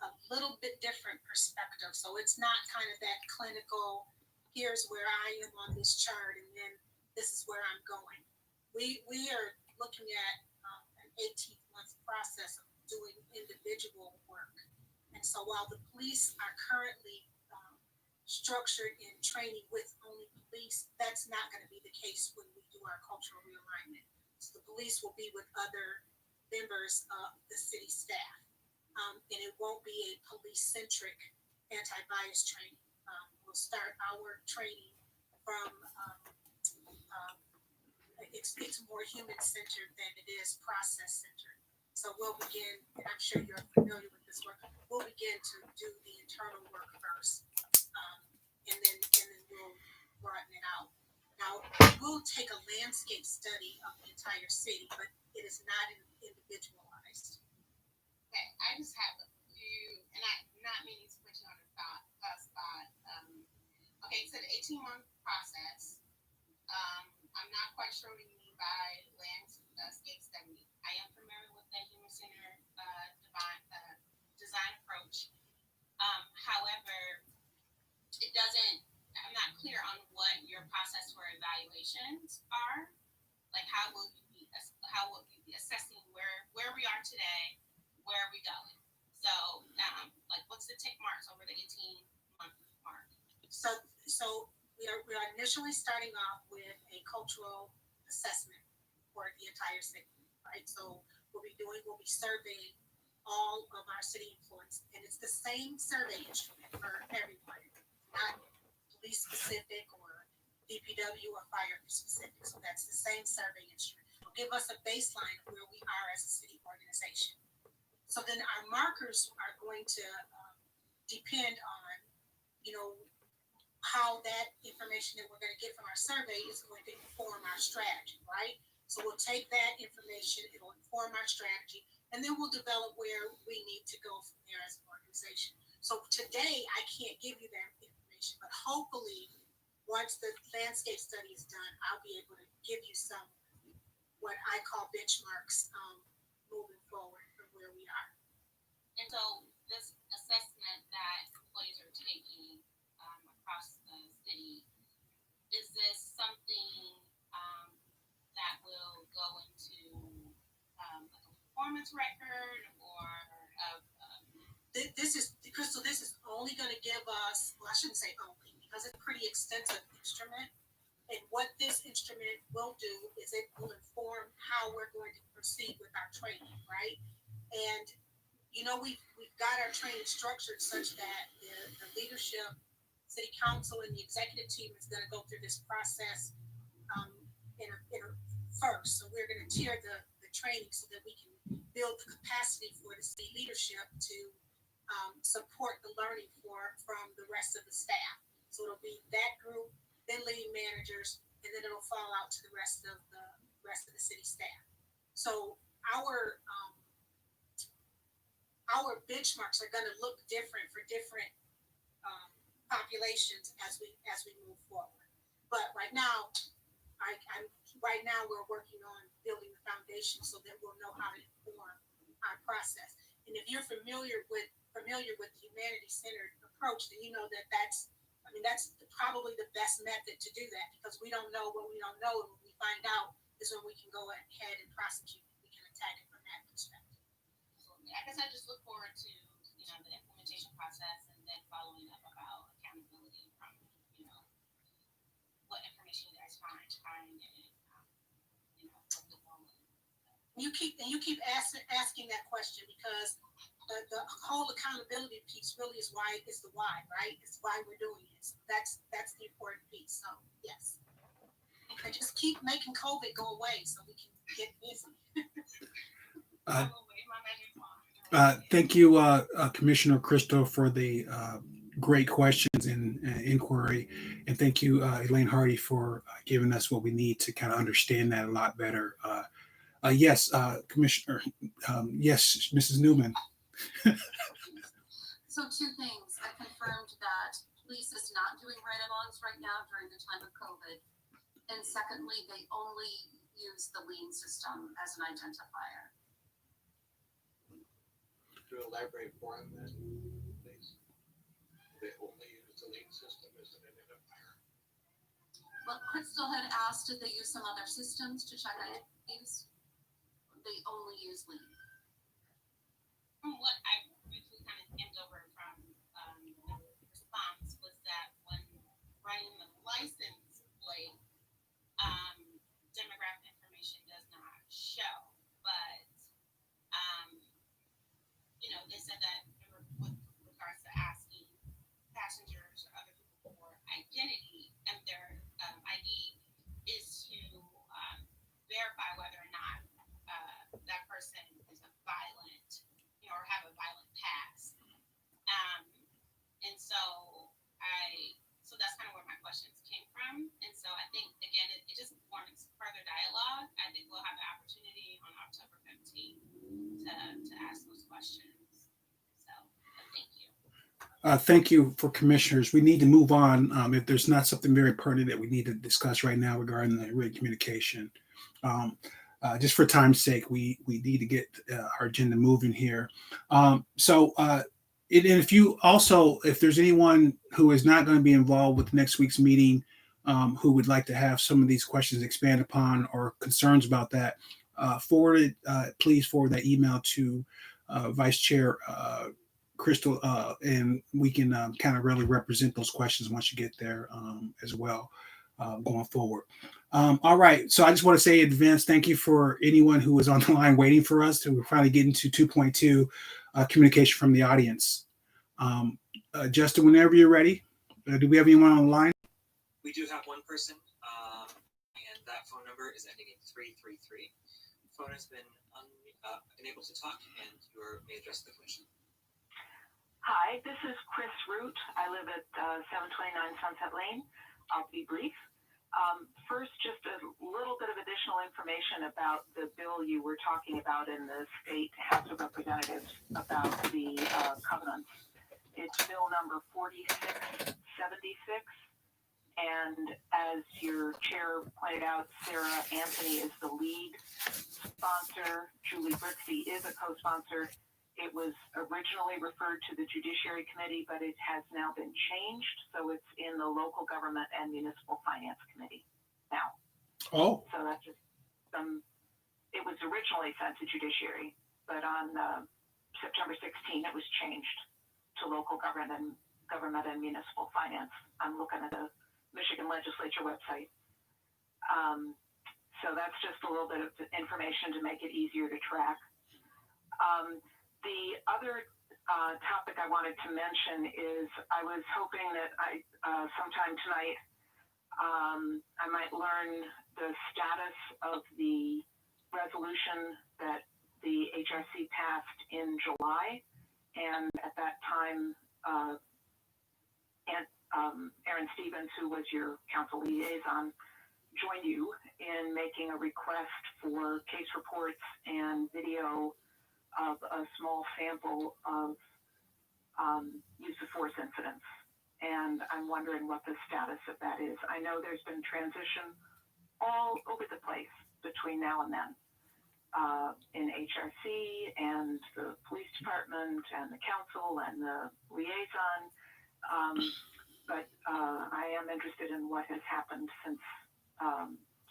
S8: a little bit different perspective. So it's not kind of that clinical, here's where I am on this chart, and then this is where I'm going. We are looking at an 18-month process of doing individual work. And so while the police are currently structured in training with only police, that's not going to be the case when we do our cultural realignment. So the police will be with other members of the city staff. And it won't be a police-centric anti-bias training. We'll start our training from, it's more human-centered than it is process-centered. So we'll begin, and I'm sure you're familiar with this work, we'll begin to do the internal work first, and then we'll broaden it out. Now, we'll take a landscape study of the entire city, but it is not individualized.
S9: Okay, I just have a few, and I'm not meaning to put you on a spot. Okay, so the 18-month process, I'm not quite sure what you mean by landscape study. I am familiar with the human-centered design approach. However, it evaluations are? Like, how will you be assessing where we are today, where are we going? So, like, what's the tick marks over the 18-month mark?
S11: So we are initially starting off with a cultural assessment for the entire city, right? So we'll be surveying all of our city employees, and it's the same survey instrument for everyone, not police specific or DPW or fire specific. So that's the same survey instrument. It'll give us a baseline of where we are as a city organization. So then our markers are going to depend on, how that information that we're going to get from our survey is going to inform our strategy, right? So we'll take that information, it'll inform our strategy, and then we'll develop where we need to go from there as an organization. So today, I can't give you that information, but hopefully, once the landscape study is done, I'll be able to give you some, what I call benchmarks, moving forward from where we are.
S9: And so this assessment that employees are taking across the city, is this something that will go into like a performance record or
S11: this is only going to give us, well, I shouldn't say only, because it's a pretty extensive instrument. And what this instrument will do is it will inform how we're going to proceed with our training, right? And we've got our training structured such that the leadership, city council, and the executive team is going to go through this process in a first. So we're going to tier the training so that we can build the capacity for the city leadership to support the learning from the rest of the staff. So it'll be that group, then leading managers, and then it'll fall out to the rest of the city staff. So our benchmarks are going to look different for different populations as we move forward. But right now, we're working on building the foundation so that we'll know how to inform our process. And if you're familiar with the humanity-centered approach, then you know that's probably the best method to do that, because we don't know what we don't know, and when we find out is when we can go ahead and prosecute. We can attack it from that perspective.
S9: I guess I just look forward to the implementation process and then following up about accountability from what information you guys find and what the goal is.
S11: You keep asking that question because the whole accountability piece really is why it's the why, right? It's why we're doing it. So that's the important piece. So yes, and just keep making COVID go away so we can get busy.
S1: Thank you, Commissioner Christo, for the great questions and inquiry. And thank you, Elaine Hardy, for giving us what we need to kind of understand that a lot better. Yes, Commissioner. Yes, Mrs. Newman.
S2: So two things. I confirmed that police is not doing ride-alongs right now during the time of COVID. And secondly, they only use the lien system as an identifier.
S3: To elaborate more on that, please. They only use the lien system as an identifier.
S2: Well, Crystal had asked if they use some other systems to check IDs. They only use lien.
S9: From what I briefly kind of skimmed over from the response was that when running the license plate, demographic information does not show, but they said that with regards to asking passengers or other people for identity, and their ID is to verify whether or not that person is a violent, or have a violent past. And so that's kind of where my questions came from. And so I think, again, it just warrants further dialogue. I think we'll have the opportunity on October 15th to ask those questions. So thank you.
S1: Thank you for commissioners. We need to move on. If there's not something very pertinent that we need to discuss right now regarding the written communication. Just for time's sake, we need to get our agenda moving here. If there's anyone who is not going to be involved with next week's meeting, who would like to have some of these questions expanded upon or concerns about that, please forward that email to Vice Chair Crystal, and we can kind of really represent those questions once you get there as well going forward. All right, so I just want to say in advance, thank you for anyone who was on the line waiting for us to finally get into 2.2 communication from the audience. Justin, whenever you're ready, do we have anyone on the line?
S12: We do have one person, and that phone number is ending in 333. Phone has been unable to talk, and you may address the question.
S4: Hi, this is Chris Root. I live at 729 Sunset Lane. I'll be brief. First, just a little bit of additional information about the bill you were talking about in the State House of Representatives about the covenants. It's bill number 4676. And as your chair pointed out, Sarah Anthony is the lead sponsor. Julie Grigsby is a co-sponsor. It was originally referred to the Judiciary Committee, but it has now been changed. So it's in the Local Government and Municipal Finance Committee now.
S1: Oh.
S4: So that's just it was originally sent to Judiciary, but on September 16, it was changed to Local Government and Municipal Finance. I'm looking at the Michigan Legislature website. So that's just a little bit of information to make it easier to track. The other topic I wanted to mention is I was hoping that sometime tonight I might learn the status of the resolution that the HRC passed in July, and at that time, Aaron Stevens, who was your council liaison, joined you in making a request for case reports and video of a small sample of use of force incidents. And I'm wondering what the status of that is. I know there's been transition all over the place between now and then in HRC and the police department and the council and the liaison. But I am interested in what has happened since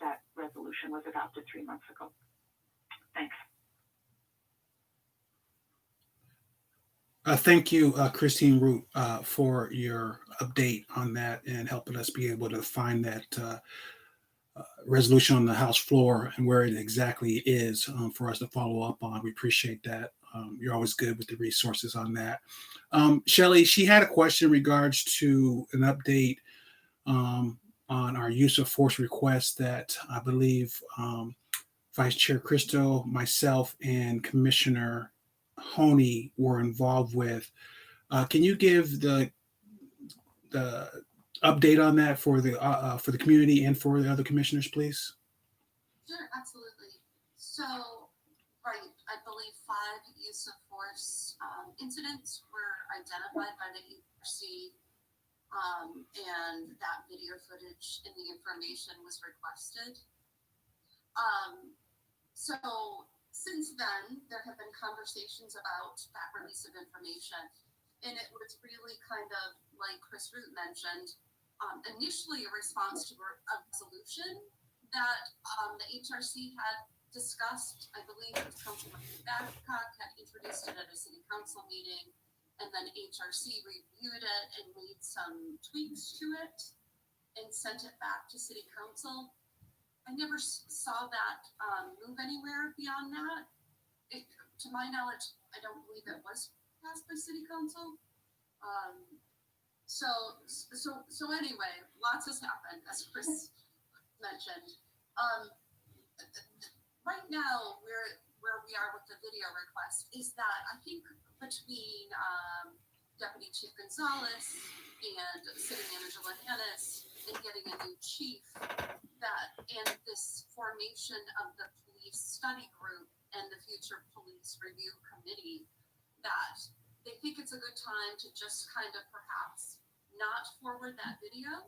S4: that resolution was adopted 3 months ago. Thanks.
S1: Thank you, Christine Root, for your update on that and helping us be able to find that resolution on the House floor and where it exactly is for us to follow up on. We appreciate that. You're always good with the resources on that. Shelley, she had a question in regards to an update on our use of force request that I believe Vice Chair Christo, myself, and Commissioner Honey were involved with. Can you give the update on that for the community and for the other commissioners, please?
S2: Sure, absolutely. So, right, I believe 5 use of force incidents were identified by the ERC, and that video footage and the information was requested. So since then, there have been conversations about that release of information, and it was really kind of like Chris Root mentioned, initially a response to a resolution that the HRC had discussed. I believe Councilman Babcock had introduced it at a city council meeting, and then HRC reviewed it and made some tweaks to it and sent it back to city council. I never saw that move anywhere beyond that. To my knowledge, I don't believe it was passed by city council. So anyway, lots has happened, as Chris mentioned. Right now, where we are with the video request is that I think between Deputy Chief Gonzalez and City Manager Lahannis and getting a new chief, and this formation of the police study group and the future police review committee, that they think it's a good time to just kind of perhaps not forward that video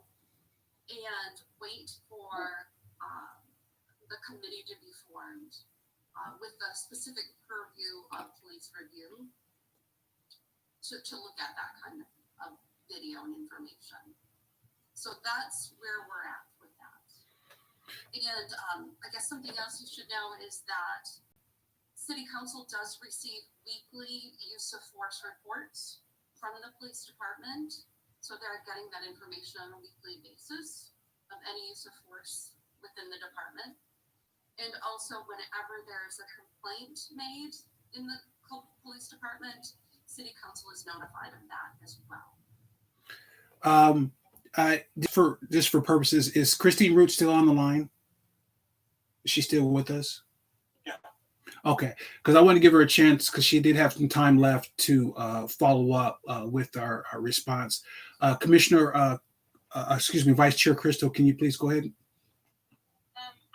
S2: and wait for the committee to be formed with the specific purview of police review to look at that kind of video and information. So that's where we're at with that. And I guess something else you should know is that City Council does receive weekly use of force reports from the police department. So they're getting that information on a weekly basis of any use of force within the department. And also whenever there's a complaint made in the police department, City Council is notified of that as well.
S1: Just for purposes, is Christine Root still on the line? Is she still with us?
S7: Yeah.
S1: Okay, because I want to give her a chance because she did have some time left to follow up with our response. Commissioner, Vice Chair Crystal, can you please go ahead?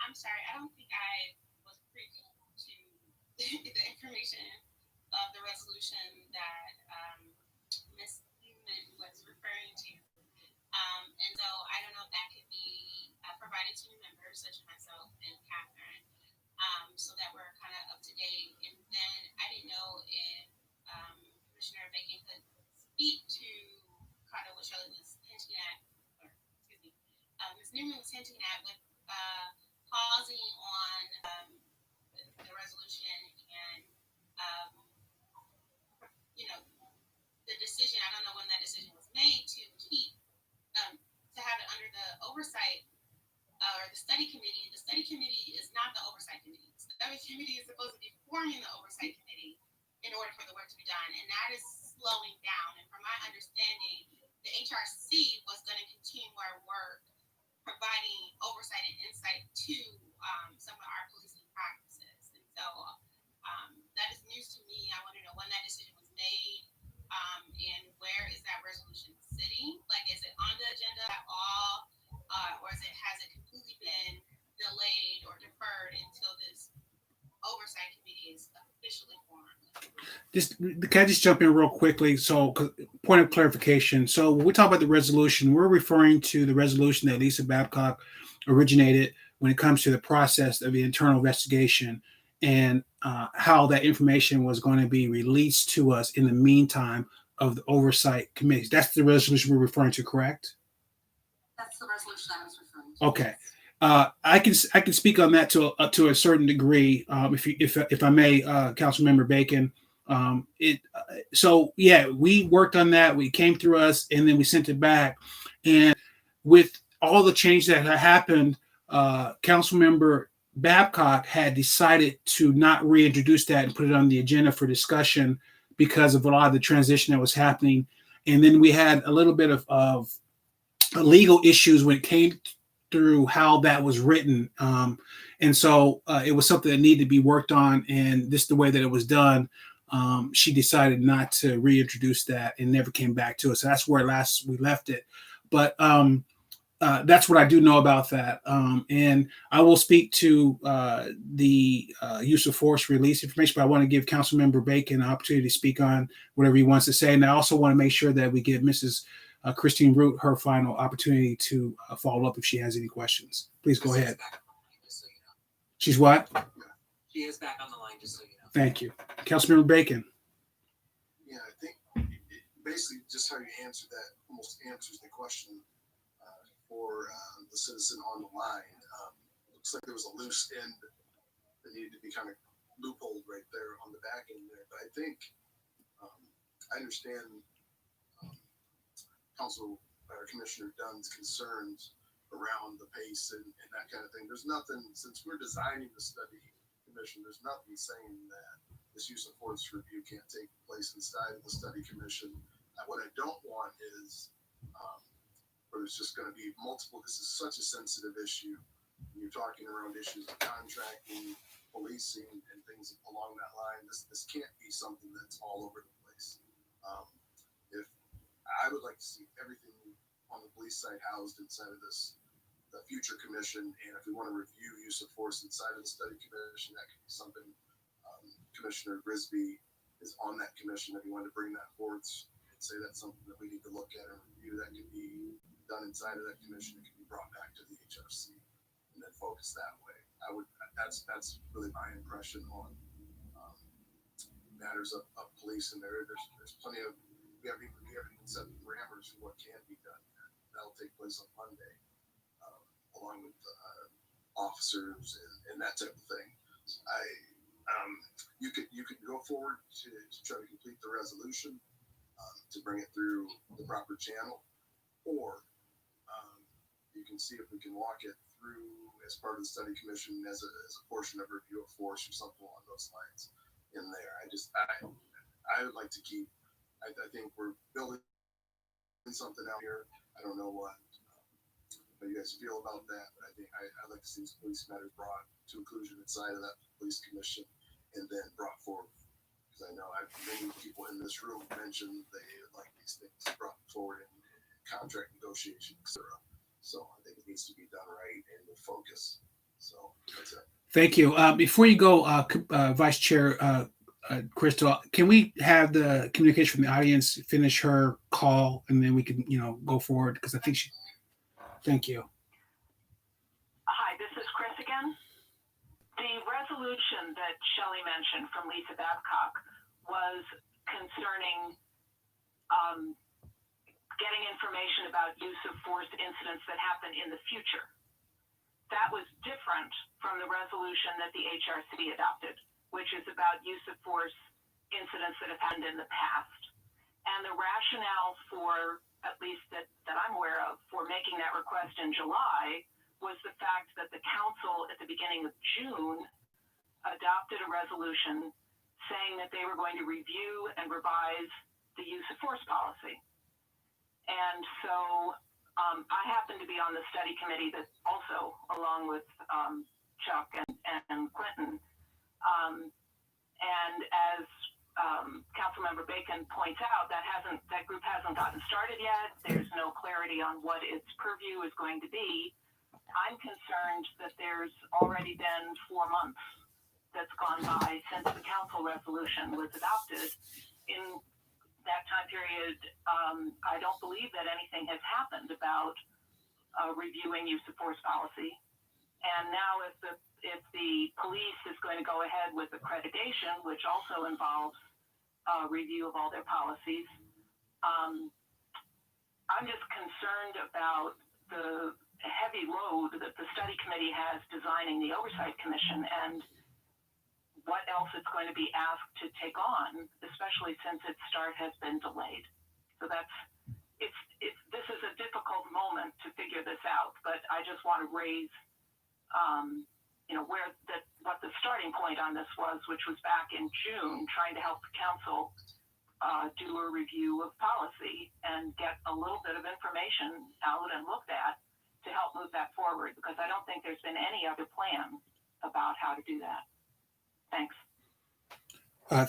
S6: I'm sorry, I don't think I was privy to the information of the resolution that Ms. Newman was referring to. And so I don't know if that could be provided to new members such as myself and Catherine, so that we're kind of up to date. And then I didn't know if Commissioner Bacon could speak to kind of what Shirley was hinting at, or excuse me, Ms. Newman was hinting at with pausing on the resolution and the decision. I don't know when that decision was made to keep to have it under the oversight or the study committee. The study committee is not the oversight committee. The study committee is supposed to be forming the oversight committee in order for the work to be done, and that is slowing down. And from my understanding, the HRC was going to continue our work providing oversight and insight to some of our policing practices. And so that is news to me. I want to know when that decision was made, and where is that resolution sitting? Like, is it on the agenda at all, or has it completely been delayed or deferred until this oversight committee is officially formed?
S1: Can I just jump in real quickly? So, point of clarification. So, when we talk about the resolution, we're referring to the resolution that Lisa Babcock originated when it comes to the process of the internal investigation and how that information was going to be released to us in the meantime of the oversight committees. That's the resolution we're referring to, correct?
S2: That's the resolution I was referring to.
S1: Okay. I can speak on that to a certain degree, if I may, Councilmember Bacon. So yeah, we worked on that. We came through us, and then we sent it back. And with all the change that had happened, Councilmember Babcock had decided to not reintroduce that and put it on the agenda for discussion because of a lot of the transition that was happening. And then we had a little bit of legal issues when it came through how that was written. And so it was something that needed to be worked on. And this is the way that it was done. She decided not to reintroduce that and never came back to us. So that's where last we left it. But that's what I do know about that. And I will speak to the use of force release information, but I want to give Councilmember Bacon an opportunity to speak on whatever he wants to say. And I also want to make sure that we give Mrs. Christine Root her final opportunity to follow up if she has any questions. Please go ahead. She's what?
S12: She is back on the line, just so you know.
S1: Thank you. Councilmember Bacon.
S10: Yeah, I think basically just how you answer that almost answers the question for the citizen on the line. Looks like there was a loose end that needed to be kind of loopholed right there on the back end there. But I think I understand Council Commissioner Dunn's concerns around the pace and that kind of thing. There's nothing, since we're designing the study commission, there's nothing saying that this use of force review can't take place inside of the study commission. What I don't want is where there's just going to be multiple, this is such a sensitive issue. You're talking around issues of contracting, policing, and things along that line. This can't be something that's all over the place. If I would like to see everything on the police side housed inside of the future commission, and if we want to review use of force inside of the study commission, that could be something. Commissioner Grigsby is on that commission. If you want to bring that forward and say that's something that we need to look at and review, that could be done inside of that commission. It can be brought back to the HRC and then focus that way. That's really my impression on matters of police. And there's plenty of we haven't even set the parameters for what can be done. that'll take place on Monday, along with officers and that type of thing. You could go forward to try to complete the resolution, to bring it through the proper channel, or you can see if we can walk it through as part of the study commission as a portion of review of force or something along those lines in there. I would like to keep, I think we're building something out here. I don't know what you guys feel about that, but I think I'd like to see some police matters brought to inclusion inside of that police commission and then brought forward. Because I know many people in this room mentioned they like these things brought forward in contract negotiation, etc. So I think it needs to be done right and with focus. So that's it.
S1: Thank you. Before you go, Vice Chair Crystal, can we have the communication from the audience finish her call, and then we can, go forward? Because I think she. Thank you.
S4: Hi, this is Chris again. The resolution that Shelley mentioned from Lisa Babcock was concerning getting information about use of force incidents that happen in the future. That was different from the resolution that the HRC adopted, which is about use of force incidents that have happened in the past. And the rationale for, at least that I'm aware of, for making that request in July was the fact that the council at the beginning of June adopted a resolution saying that they were going to review and revise the use of force policy. And so I happen to be on the study committee that also, along with Chuck and Clinton. And as Councilmember Bacon points out, that group hasn't gotten started yet. There's no clarity on what its purview is going to be. I'm concerned that there's already been 4 months that's gone by since the council resolution was adopted. In that time period, I don't believe that anything has happened about reviewing use of force policy. And now if the police is going to go ahead with accreditation, which also involves review of all their policies, I'm just concerned about the heavy load that the study committee has designing the oversight commission and what else it's going to be asked to take on, especially since its start has been delayed. So this is a difficult moment to figure this out, but I just want to raise, what the starting point on this was, which was back in June, trying to help the council do a review of policy and get a little bit of information out and looked at to help move that forward, because I don't think there's been any other plan about how to do that. Thanks.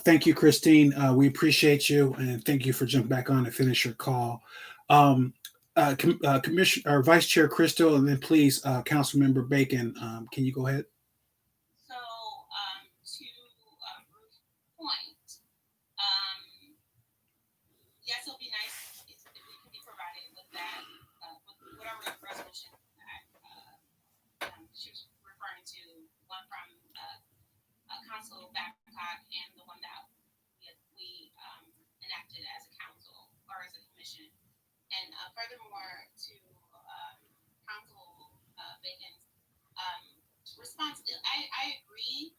S1: Thank you, Christine. We appreciate you, and thank you for jumping back on to finish your call. Commissioner or Vice Chair Crystal, and then please, Councilmember Bacon, can you go ahead?
S6: So, to Ruth's point, yes, it'll be nice if we could be provided with that, with whatever resolution that she was referring to, one from Council Babcock and the one that we enacted as a council or as a commission. And furthermore, to Council Bacon's response, I agree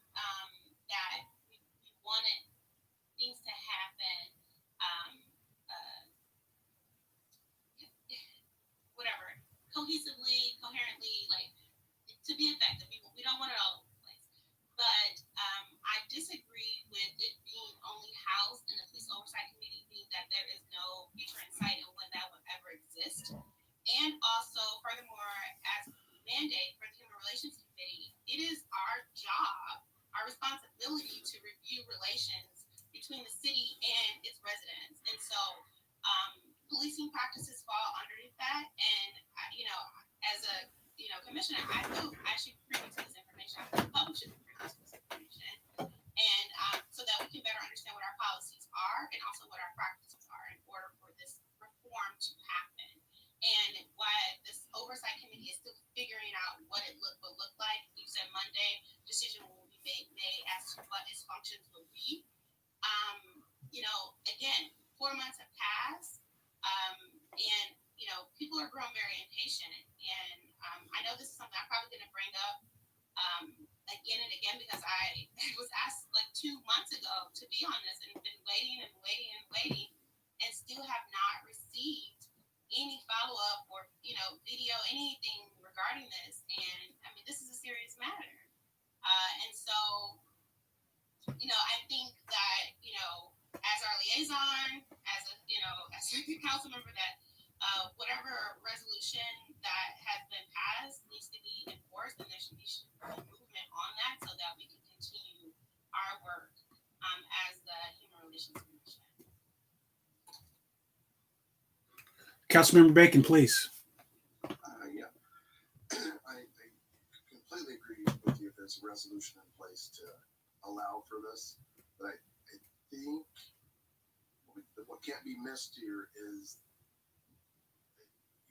S6: that we wanted things to happen, cohesively, coherently, like to be effective. We don't want it all over the place. But I disagree with it being only housed in the police oversight committee, meaning that there is no future insight on when that would ever exist. And also, furthermore, as mandate for the Human Relations Committee, it is our job, our responsibility to review relations between the city and its residents. And so policing practices fall underneath that. And, as a commissioner, I feel actually privy to this information. I feel the public should be privy to this information. And so that we can better understand what our policies are and also what our practices are in order for this reform to happen. And while this oversight committee is still figuring out what it will look like, you said Monday, decision will be made as to what its functions will be. Again, 4 months have passed, and people are growing very to be on this and been waiting and waiting and waiting and still have not received any follow-up or, you know, video, anything regarding this. And I mean, this is a serious matter. And so, you know, I think that, you know, as our liaison, as a, you know, as a council member, that whatever resolution that has been passed needs to be enforced, and there should be movement on that so that we can continue our work as the Human Relations Commission.
S1: Councilmember Bacon, please.
S10: Yeah, I completely agree with you. If there's a resolution in place to allow for this, but I think what can't be missed here is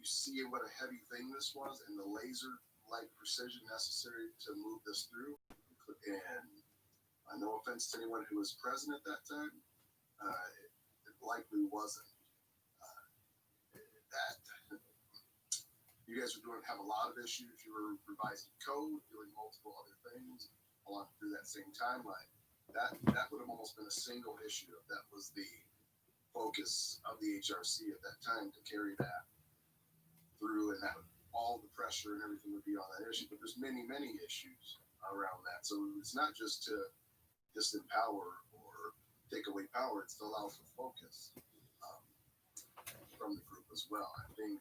S10: you see what a heavy thing this was and the laser-like precision necessary to move this through. And no offense to anyone who was present at that time, it likely wasn't. That you guys were have a lot of issues. You were revising code, doing multiple other things along through that same timeline. That would have almost been a single issue if that was the focus of the HRC at that time, to carry that through, and that all the pressure and everything would be on that issue. But there's many issues around that. So it's not just to disempower or take away power, it's to allow for focus from the group as well. I think,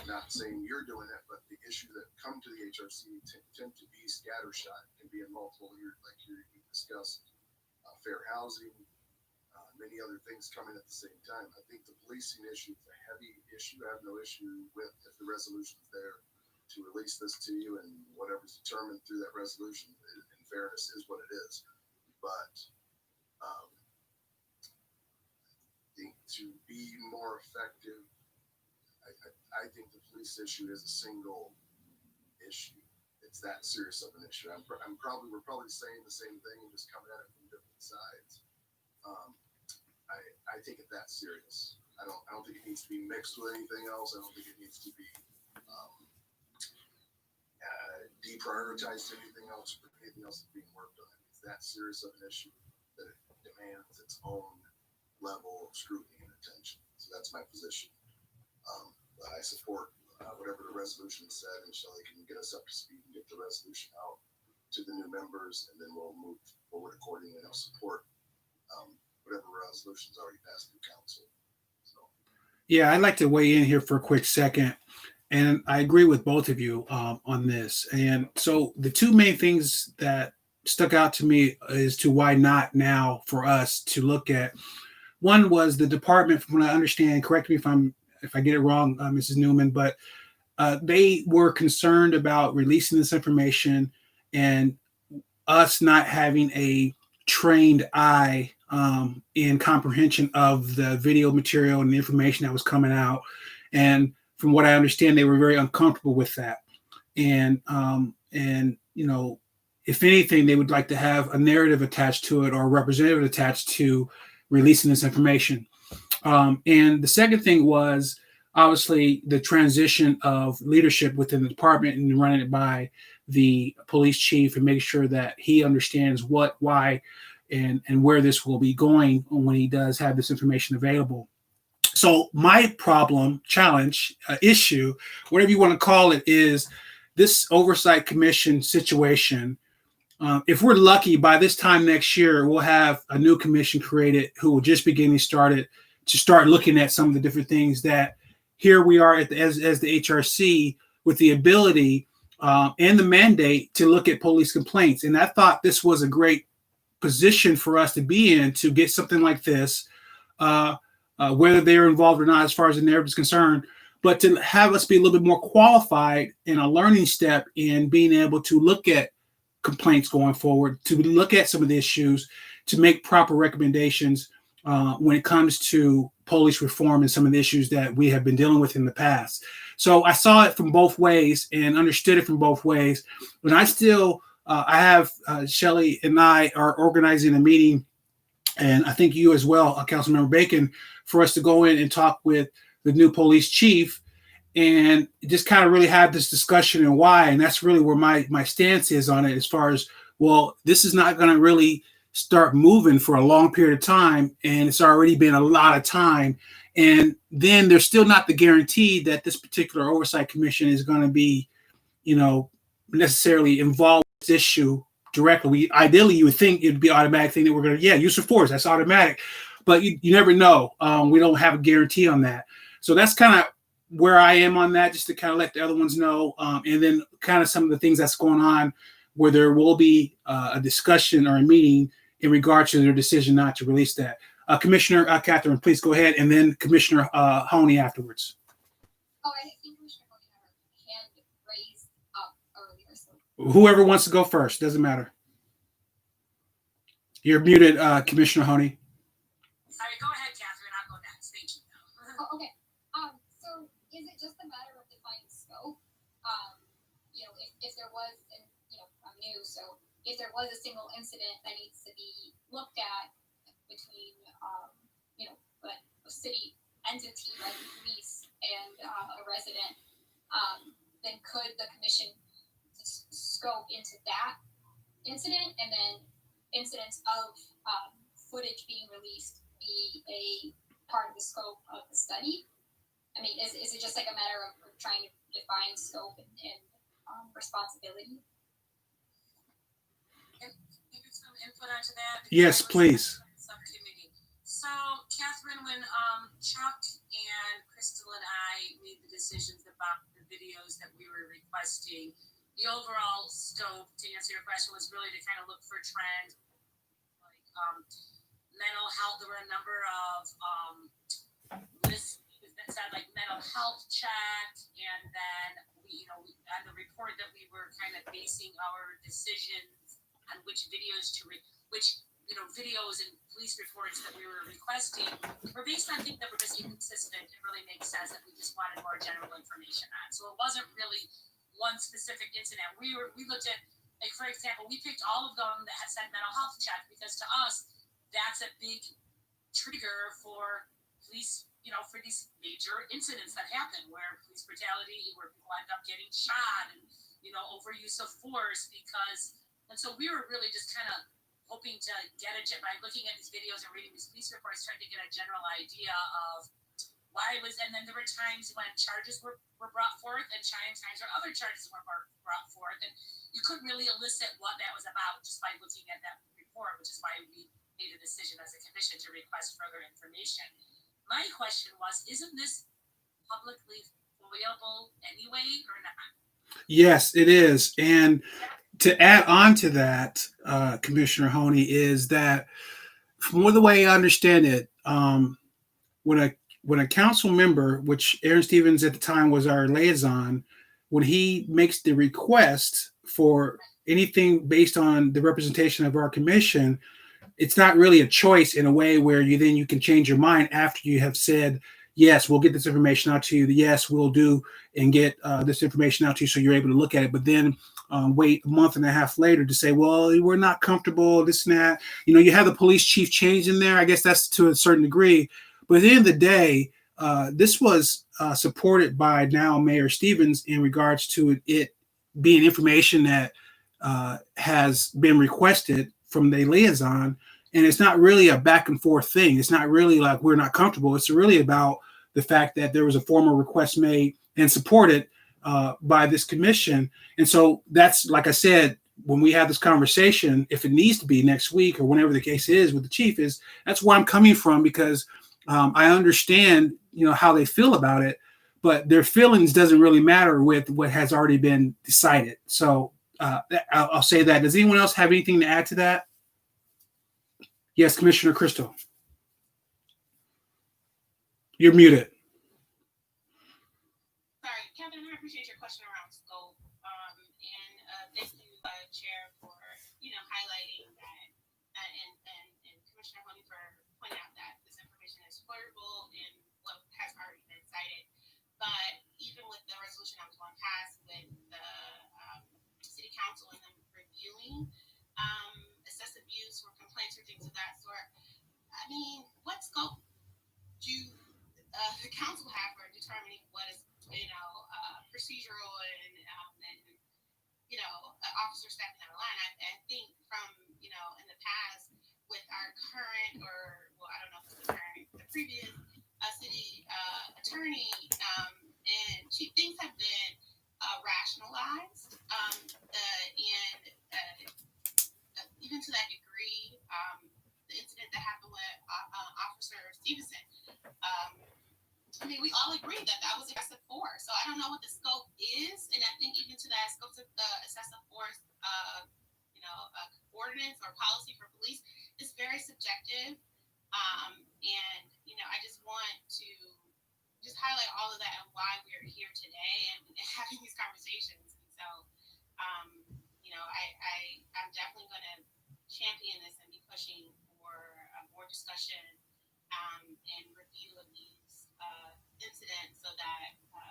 S10: not saying you're doing it, but the issues that come to the HRC tend to be scattershot, can be in multiple areas, like you discussed, fair housing, many other things coming at the same time. I think the policing issue is a heavy issue. I have no issue with if the resolution is there to release this to you, and whatever's determined through that resolution, in fairness, is what it is. But to be more effective, I think the police issue is a single issue. It's that serious of an issue. We're probably saying the same thing and just coming at it from different sides. I take it that serious. I don't think it needs to be mixed with anything else. I don't think it needs to be deprioritized to anything else, or anything else that's being worked on. It's that serious of an issue that it demands its own level of scrutiny and attention. So that's my position. But I support whatever the resolution said, and Shelley can get us up to speed and get the resolution out to the new members, and then we'll move forward accordingly. And I'll support whatever resolution's already passed through council. So.
S1: Yeah, I'd like to weigh in here for a quick second. And I agree with both of you on this. And so the two main things that stuck out to me as to why not now for us to look at. One was the department, from what I understand, correct me if I get it wrong, Mrs. Newman, but they were concerned about releasing this information and us not having a trained eye in comprehension of the video material and the information that was coming out. And from what I understand, they were very uncomfortable with that. And you know, if anything, they would like to have a narrative attached to it or a representative attached to releasing this information. And the second thing was obviously the transition of leadership within the department and running it by the police chief and making sure that he understands what, why, and where this will be going when he does have this information available. So my problem, challenge, issue, whatever you want to call it, is this oversight commission situation. If we're lucky, by this time next year, we'll have a new commission created who will just be getting started to start looking at some of the different things that here we are as the HRC with the ability and the mandate to look at police complaints. And I thought this was a great position for us to be in to get something like this, whether they're involved or not, as far as the narrative is concerned, but to have us be a little bit more qualified in a learning step in being able to look at complaints going forward, to look at some of the issues, to make proper recommendations when it comes to police reform and some of the issues that we have been dealing with in the past. So I saw it from both ways and understood it from both ways. But I still, I have Shelley and I are organizing a meeting, and I think you as well, Councilmember Bacon, for us to go in and talk with the new police chief and just kind of really have this discussion and why. And that's really where my stance is on it, as far as, well, this is not going to really start moving for a long period of time, and it's already been a lot of time, and then there's still not the guarantee that this particular oversight commission is going to be, necessarily involved with this issue directly. Ideally, you would think it'd be automatic thing that we're going to, use of force, that's automatic, but you never know. We don't have a guarantee on that. So that's kind of where I am on that, just to kind of let the other ones know. And then kind of some of the things that's going on where there will be a discussion or a meeting in regard to their decision not to release that. Commissioner Catherine, please go ahead. And then Commissioner Honey afterwards.
S5: Oh, I think Commissioner Honey had her hand raised up earlier. So.
S1: Whoever wants to go first, doesn't matter. You're muted, Commissioner Honey.
S8: Sorry, go ahead, Catherine. I'll go next. Thank you.
S5: Oh, okay. So is it just a matter of defining scope? If there was, and I'm new, so if there was a single incident that needs to be looked at between, a city entity like police and a resident, then could the commission scope into that incident, and then incidents of footage being released be a part of the scope of the study? I mean, is it just like a matter of trying to define scope and responsibility?
S8: Can you give some input onto that?
S1: Yes, please.
S8: Subcommittee. So, Catherine, when Chuck and Crystal and I made the decisions about the videos that we were requesting, the overall scope, to answer your question, was really to kind of look for trends, like mental health. There were a number of lists that said like mental health check, and then we on the report that we were kind of basing our decisions on which videos videos and police reports that we were requesting were based on things that were just inconsistent. It really makes sense that we just wanted more general information on. So it wasn't really one specific incident. We looked at, like, for example, we picked all of them that had said mental health check because to us that's a big trigger for police, for these major incidents that happen where police brutality, where people end up getting shot, and overuse of force. And so we were really just kind of hoping to get by looking at these videos and reading these police reports, trying to get a general idea of why it was. And then there were times when charges were brought forth, and times where other charges were brought forth, and you couldn't really elicit what that was about just by looking at that report, which is why we made a decision as a commission to request further information. My question was, isn't this publicly foyable anyway or not?
S1: Yes, it is. And to add on to that, Commissioner Honey, is that from the way I understand it, when a council member, which Aaron Stevens at the time was our liaison, when he makes the request for anything based on the representation of our commission, it's not really a choice in a way where you can change your mind after you have said, yes, we'll get this information out to you. Yes, we'll do and get this information out to you so you're able to look at it. But then wait a month and a half later to say, well, we're not comfortable, this and that. You have the police chief change in there. I guess that's to a certain degree. But at the end of the day, this was supported by now Mayor Stevens in regards to it being information that has been requested from the liaison. And it's not really a back and forth thing. It's not really like we're not comfortable. It's really about the fact that there was a formal request made and supported by this commission. And so that's, like I said, when we have this conversation, if it needs to be next week or whenever the case is with the chief, that's where I'm coming from, because I understand, how they feel about it, but their feelings doesn't really matter with what has already been decided. So I'll say that. Does anyone else have anything to add to that? Yes, Commissioner Crystal. You're muted.
S6: Sorry, Catherine, I appreciate your question around scope. And thank you, Chair, for highlighting that, and Commissioner Honey for pointing out that this information is portable in what has already been cited. But even with the resolution that was going past with the City Council and them reviewing excessive use or complaints or things of that sort, I mean, what scope do the council have for determining what is, procedural and officer stepping out of line? I think from, in the past,
S9: with our current, or well, I don't know if it's the current, the previous city attorney, and things have been rationalized, and even to that degree, the incident that happened with Officer Stevenson. I mean, we all agree that that was excessive force. So I don't know what the scope is, and I think even to that scope of excessive force, ordinance or policy for police is very subjective. And I just want to just highlight all of that and why we're here today and having these conversations. And so, I'm definitely going to champion this and be pushing for more discussion and review of these incidents so that the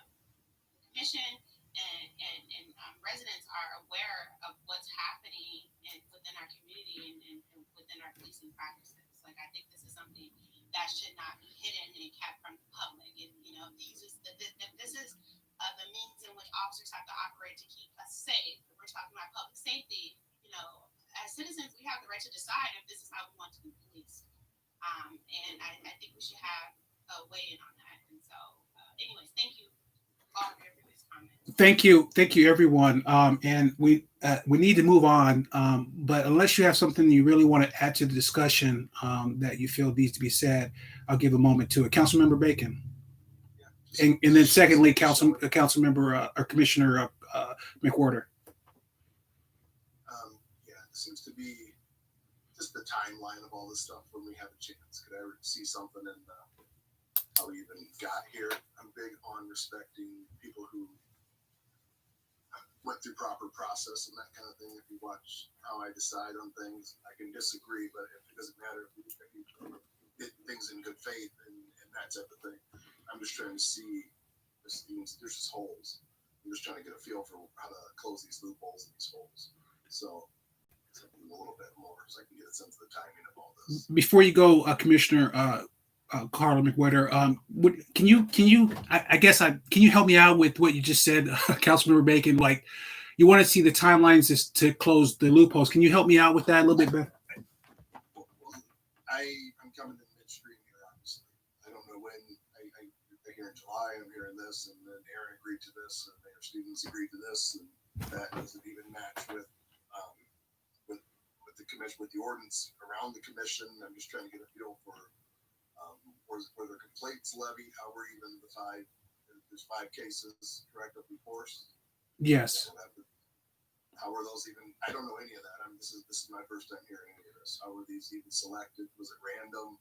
S9: commission and residents are aware of what's happening within our community and within our policing practices. Like, I think this is something that should not be hidden and kept from the public. And this is the means in which officers have to operate to keep us safe. If we're talking about public safety, as citizens, we have the right to decide if this is how we want to be policed. And I think we should have a weigh in on that. And so, anyways, thank you all for everybody's comments.
S1: Thank you, everyone. And we need to move on. But unless you have something you really want to add to the discussion that you feel needs to be said, I'll give a moment to it. Councilmember Bacon, and then secondly, Councilmember or Commissioner McWhorter.
S10: It seems to be just the timeline of all this stuff when we have a chance. Could I ever see something in how we even got here? I'm big on respecting people who went through proper process and that kind of thing. If you watch how I decide on things, I can disagree, but it doesn't matter if you did things in good faith and that type of thing. I'm just trying to see there's just holes. I'm just trying to get a feel for how to close these loopholes and these holes. So a little bit more so I can get a sense of the timing of all this.
S1: Before you go, Commissioner Carla McWhorter, can you help me out with what you just said, Councilmember Bacon? Like, you want to see the timelines to close the loopholes. Can you help me out with that a little bit better?
S10: Well, I'm coming in midstream here, obviously. I don't know when. I hear in July I'm hearing this, and then Aaron agreed to this, and Mayor Stevens agreed to this, and that doesn't even match with the commission, with the ordinance around the commission. I'm just trying to get a feel for were there complaints levied? How were even there's 5 cases correct of force?
S1: Yes.
S10: How were those even? I don't know any of that. This is my first time hearing any of this. How were these even selected? Was it random?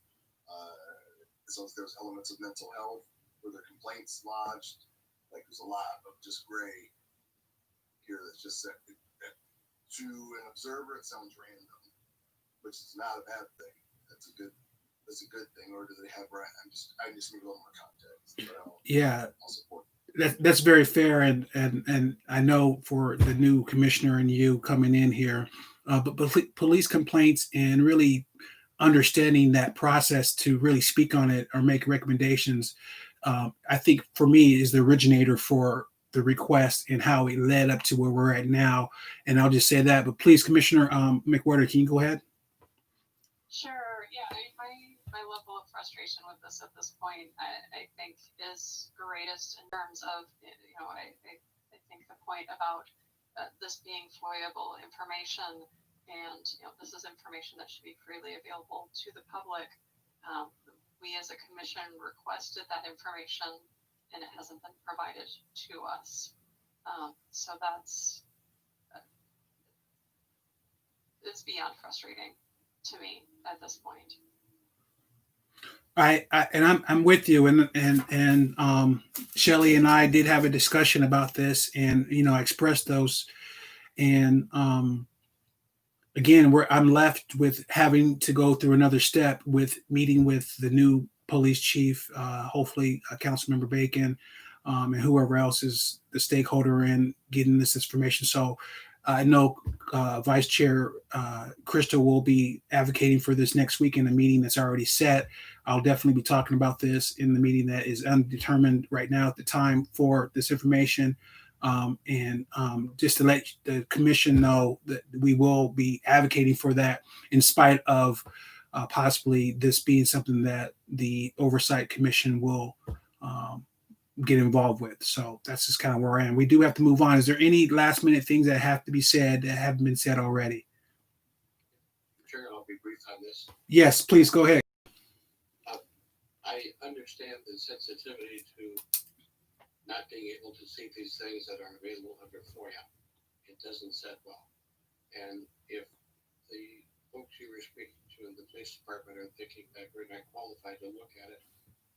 S10: So there's elements of mental health. Were there complaints lodged? Like, there's a lot of just gray here that's just that to an observer it sounds random, which is not a bad thing. That's a good thing. Or do they have I just need a little more context. But I'll support
S1: that's very fair, and I know for the new commissioner and you coming in here, but police complaints and really understanding that process to really speak on it or make recommendations, I think for me is the originator for the request and how it led up to where we're at now. And I'll just say that, but please, Commissioner McWhorter, can you go ahead?
S13: Sure. Yeah. My level of frustration with this at this point, I think is greatest in terms of, I think the point about this being FOIA-able information, and, this is information that should be freely available to the public. We as a commission requested that information, and it hasn't been provided to us. So it's beyond frustrating to me at this point.
S1: I'm with you, and Shelley and I did have a discussion about this, and I expressed those, and again, I'm left with having to go through another step with meeting with the new police chief, hopefully Councilmember Bacon, and whoever else is the stakeholder in getting this information. So I know Vice Chair Crystal will be advocating for this next week in a meeting that's already set. I'll definitely be talking about this in the meeting that is undetermined right now at the time for this information. And just to let the commission know that we will be advocating for that in spite of possibly this being something that the Oversight Commission will get involved with. So that's just kind of where I am. We do have to move on. Is there any last minute things that have to be said that haven't been said already?
S3: Chair, I'll be brief on this.
S1: Yes, please go ahead.
S3: I understand the sensitivity to not being able to see these things that are available under FOIA. It doesn't set well. And if the folks you were speaking to in the police department are thinking that we're not qualified to look at it,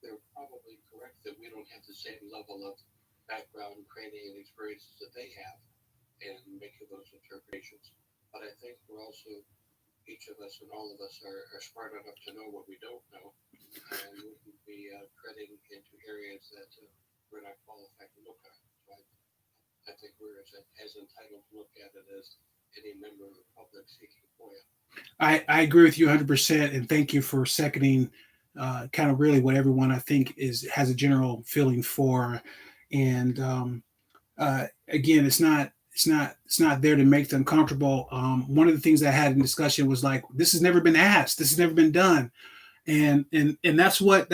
S3: they're probably correct that we don't have the same level of background, training, and experiences that they have in making those interpretations. But I think we're also, each of us and all of us are smart enough to know what we don't know, and we can be treading into areas that we're not qualified to look at. So I think we're as entitled to look at it as any member of the public seeking FOIA. I
S1: agree with you 100%, and thank you for seconding kind of really what everyone I think has a general feeling for. And again, it's not there to make them comfortable. One of the things I had in discussion was like, this has never been asked, this has never been done, and that's what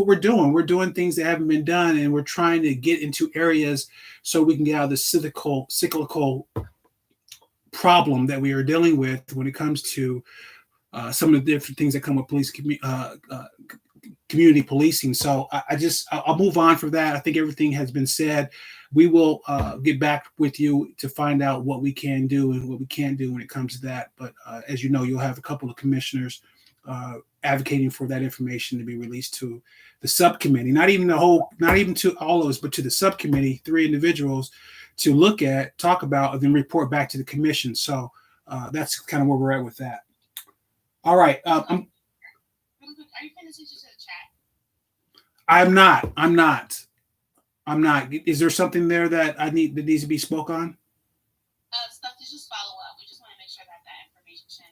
S1: we're doing. We're doing things that haven't been done, and we're trying to get into areas so we can get out of the cyclical problem that we are dealing with when it comes to some of the different things that come with community policing. So I'll move on from that. I think everything has been said. We will get back with you to find out what we can do and what we can't do when it comes to that. But as you know, you'll have a couple of commissioners advocating for that information to be released to the subcommittee, not even to all of us, but to the subcommittee, 3 individuals to look at, talk about, and then report back to the commission. So that's kind of where we're at with that. All right.
S9: Are you paying attention to the chat?
S1: I'm not. Is there something there that needs to be spoke on?
S9: Stuff to just follow up. We just want to make sure that information,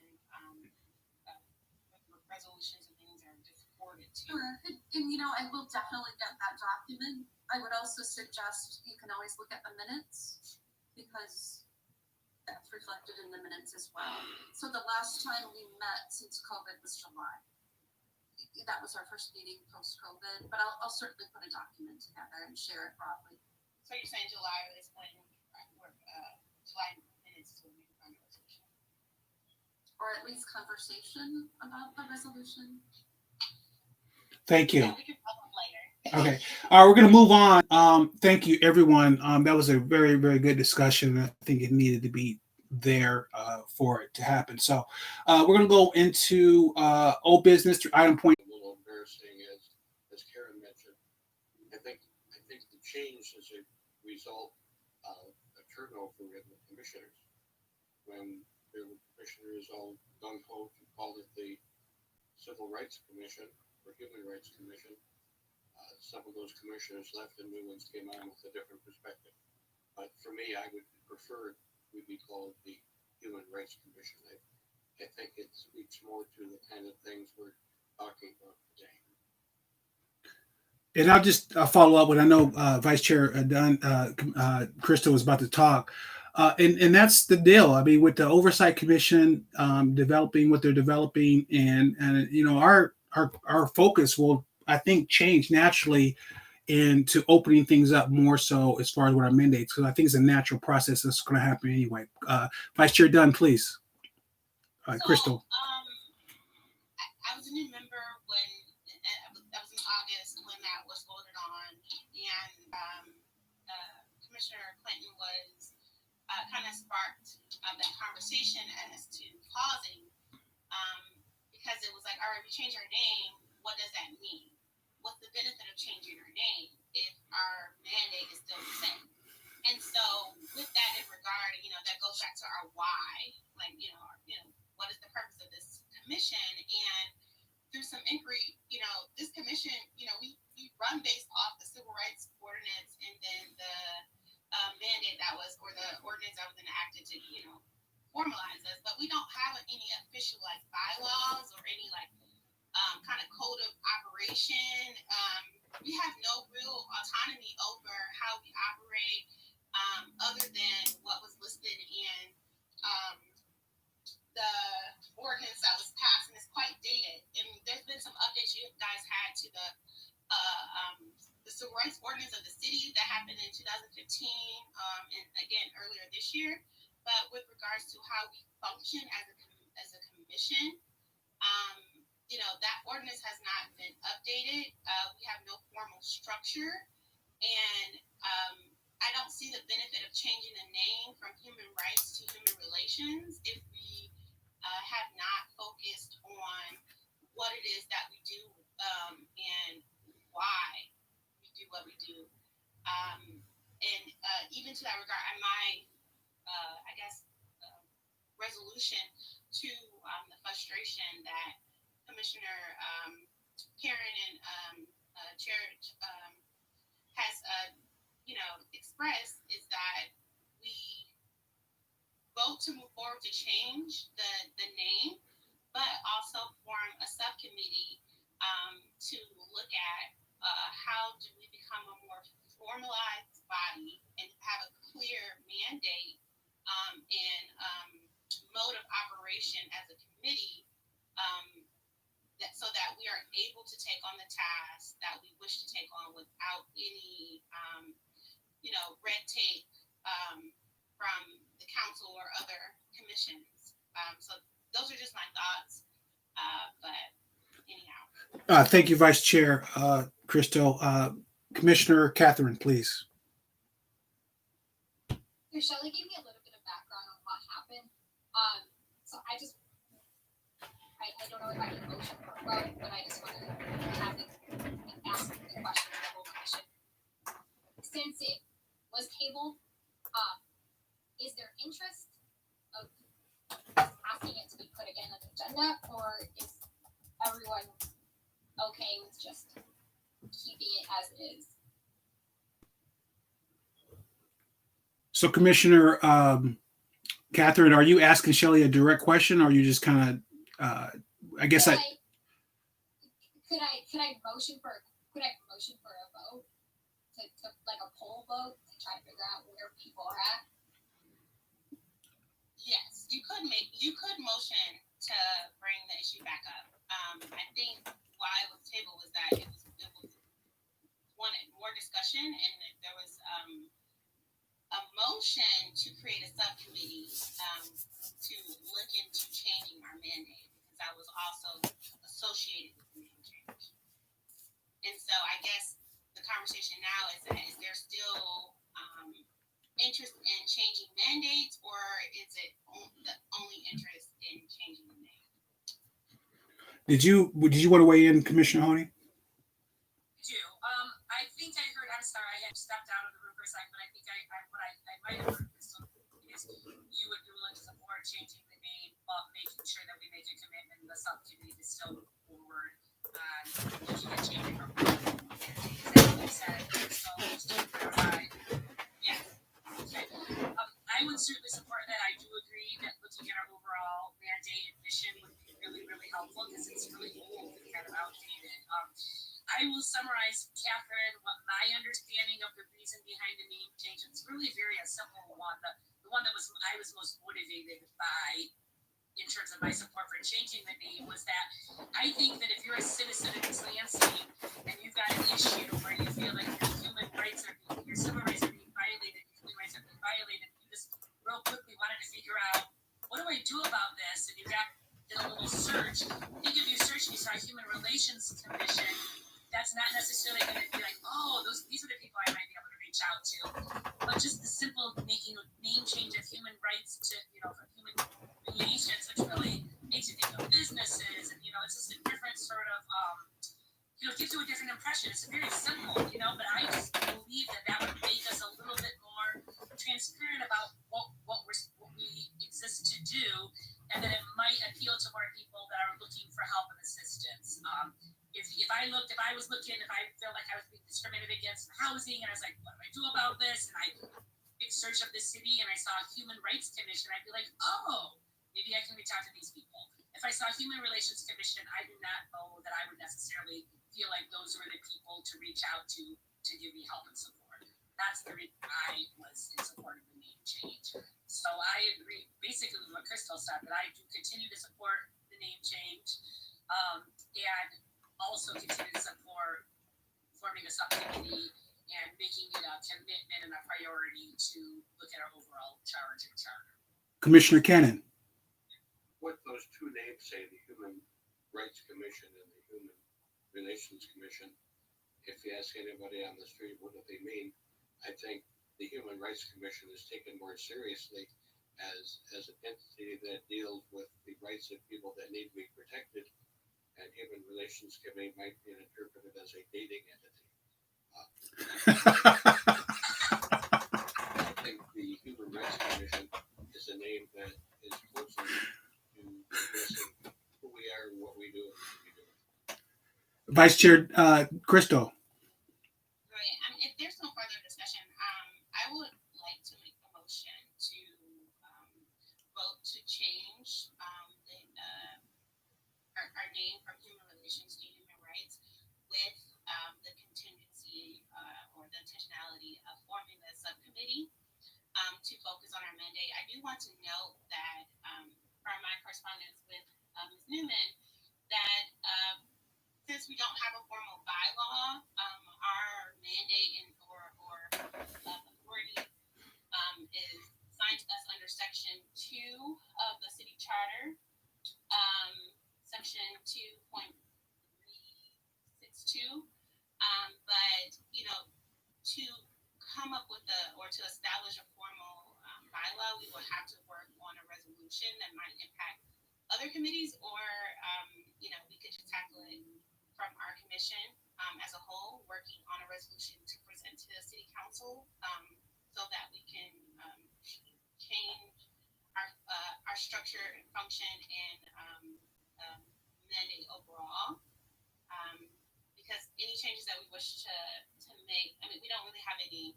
S9: resolutions and things are just forwarded to.
S2: Sure. And I will definitely get that document. I would also suggest you can always look at the minutes, because that's reflected in the minutes as well. So the last time we met since COVID was July. That was our first meeting post-COVID, but I'll certainly put a document together and share it broadly.
S9: So you're saying July is when July minutes is when we can find a resolution?
S2: Or at least conversation about the resolution.
S1: Thank you.
S9: Yeah, we can follow up later.
S1: Okay. All right, we're going to move on. Thank you, everyone. That was a very, very good discussion. I think it needed to be there for it to happen. So we're going to go into old business through item point.
S3: A little embarrassing, as Karen mentioned. I think the change is a result of a turnover in the commissioners. When there were commissioners all gung-ho to call it the Civil Rights Commission or Human Rights Commission, some of those commissioners left and new ones came on with a different perspective. But for me, I would prefer we be called the Human Rights Commission. I think it speaks more to the kind of things we're talking about today.
S1: And I'll just follow up with, I know Vice Chair Crystal was about to talk. And that's the deal. I mean, with the Oversight Commission developing what they're developing, and our focus will, I think, change naturally into opening things up more so as far as what our mandates, because I think it's a natural process that's going to happen anyway. Vice Chair Dunn, please. Crystal.
S9: I was a new member when that was in August when that was voted on, and Commissioner Clinton was kind of sparked that conversation as to pausing, because it was like, all right, we changed our name. What does that mean? What's the benefit of changing our name if our mandate is still the same? And so with that in regard, that goes back to our why, like, what is the purpose of this commission? And through some inquiry, this commission, we run based off the civil rights ordinance and then the mandate that was, or the ordinance that was enacted to, formalize us, but we don't have any official bylaws or any kind of code of operation. We have no real autonomy over how we operate, other than what was listed in the ordinance that was passed, and it's quite but with regards to how we function as a commission, that ordinance has not been updated. We have no formal structure, and I don't see the benefit of changing the name from human rights to human relations if we have not focused on what it is that we do and why we do what we do. And even to that regard, my resolution to the frustration that Commissioner Karen and Chair has expressed is that we vote to move forward to change the name, but also form a subcommittee to look at how do we become a more formalized body and have a clear mandate and mode of operation as a committee, so that we are able to take on the tasks that we wish to take on without any red tape from the council or other commissions. So those are just my thoughts, but anyhow.
S1: Thank you, Vice Chair Crystal. Commissioner Catherine, please.
S5: So Shelley gave me a little bit of background on what happened. So I don't know if I can motion for a vote, but I just want to have it and ask the question to the whole commission. Since it was tabled, is there interest of asking it to be put again on the agenda, or is everyone okay with just keeping it as it is?
S1: So, Commissioner Catherine, are you asking Shelley a direct question, or are you just kind of,
S5: Could I motion for a vote to like a poll vote to try to figure out where people are at?
S9: Yes, you could motion to bring the issue back up. I think why it was tabled was that it was wanted more discussion, and there was a motion to create a subcommittee to look into changing our mandate, because that was also associated with name change. And so I guess the conversation now is there still interest in changing mandates, or is it the only interest in changing the name?
S1: Did you want to weigh in, Commissioner Honey?
S8: I think I heard, I'm sorry, I had stepped out of the room for a second, but I think I might have heard this. Is you would be willing to support changing the name, but making sure that we make a commitment in the subcommittee to still move forward on making a change from what you said. So just to clarify. Yeah. Okay. I would certainly support that. I do agree that looking at our overall mandate and mission would be really, really helpful, because it's really old and kind of outdated. I will summarize, Catherine, what my understanding of the reason behind the name change. It's really a simple one. The one that I was most motivated by in terms of my support for changing the name was that I think that if you're a citizen of East Lansing and you've got an issue where you feel like your human rights your civil rights are being violated, your human rights are being violated, you just real quickly wanted to figure out, what do I do about this? And you did a little search. Think if you search and you saw humanrelationscommission, that's not necessarily going to be like, oh, these are the people I might be able to reach out to. But just the simple making a name change of human rights to, from human relations, which really makes you think of businesses, and, it's just a different sort of, gives you a different impression. It's very simple, but I just believe that would make us a little bit more transparent about what we exist to do, and that it might appeal to more people that are looking for help and assistance. If I felt like I was being discriminated against in housing, and I was like, what do I do about this? And I did search of the city and I saw a Human Rights Commission, I'd be like, oh, maybe I can reach out to these people. If I saw Human Relations Commission, I do not know that I would necessarily feel like those were the people to reach out to give me help and support. That's the reason I was in support of the name change. So I agree basically with what Crystal said, that I do continue to support the name change, and also continue to support forming a subcommittee and making it a commitment and a priority to look at our overall charge and charter.
S1: Commissioner Cannon.
S3: What those two names say, the Human Rights Commission and the Human Relations Commission, if you ask anybody on the street what do they mean, I think the Human Rights Commission is taken more seriously as an entity that deals with the rights of people that need to be protected, and Human Relations Committee might be interpreted as a dating entity. I think the Human Rights Commission is a name that is closer to addressing who we are, what we do, and what we do.
S1: Vice Chair Crystal.
S9: Right. If there's no further discussion, I would like to make a motion to vote to change our name from Human Relations to Human Rights with the contingency or the intentionality of forming the subcommittee to focus on our mandate. I do want to note that from my correspondence with Ms. Newman, that since we don't have a formal bylaw, our mandate or authority is assigned to us under Section 2 of the City Charter, Section 2.362. But to come up with to establish a formal bylaw, we will have to work on a resolution that might impact other committees, or we could just tackle it from our commission as a whole, working on a resolution to present to the city council so that we can change our structure and function and mandate overall. Because any changes that we wish to make, we don't really have any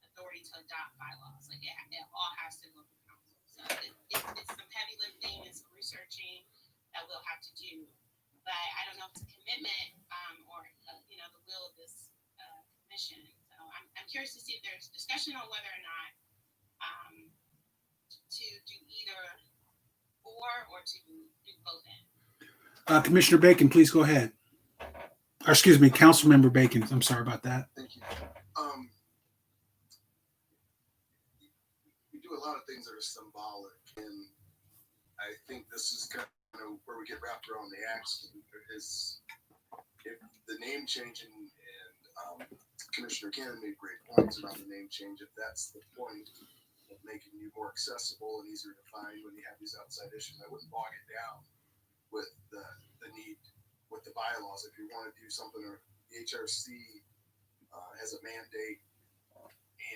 S9: authority to adopt bylaws. Like it all has to go through council. So it's some heavy lifting and some researching that we'll have to do. But I don't know if it's a commitment or the will of this commission. So I'm curious to see if there's discussion on whether or not to do either or to do both in.
S1: Commissioner Bacon, please go ahead. Or excuse me, Councilmember Bacon. I'm sorry about that.
S10: Thank you. We do a lot of things that are symbolic, and I think this is kind of where we get wrapped around the axle. Is if the name change and Commissioner Cannon made great points about the name change. If that's the point of making you more accessible and easier to find when you have these outside issues, I wouldn't bog it down with the need with the bylaws. If you want to do something, or the HRC has a mandate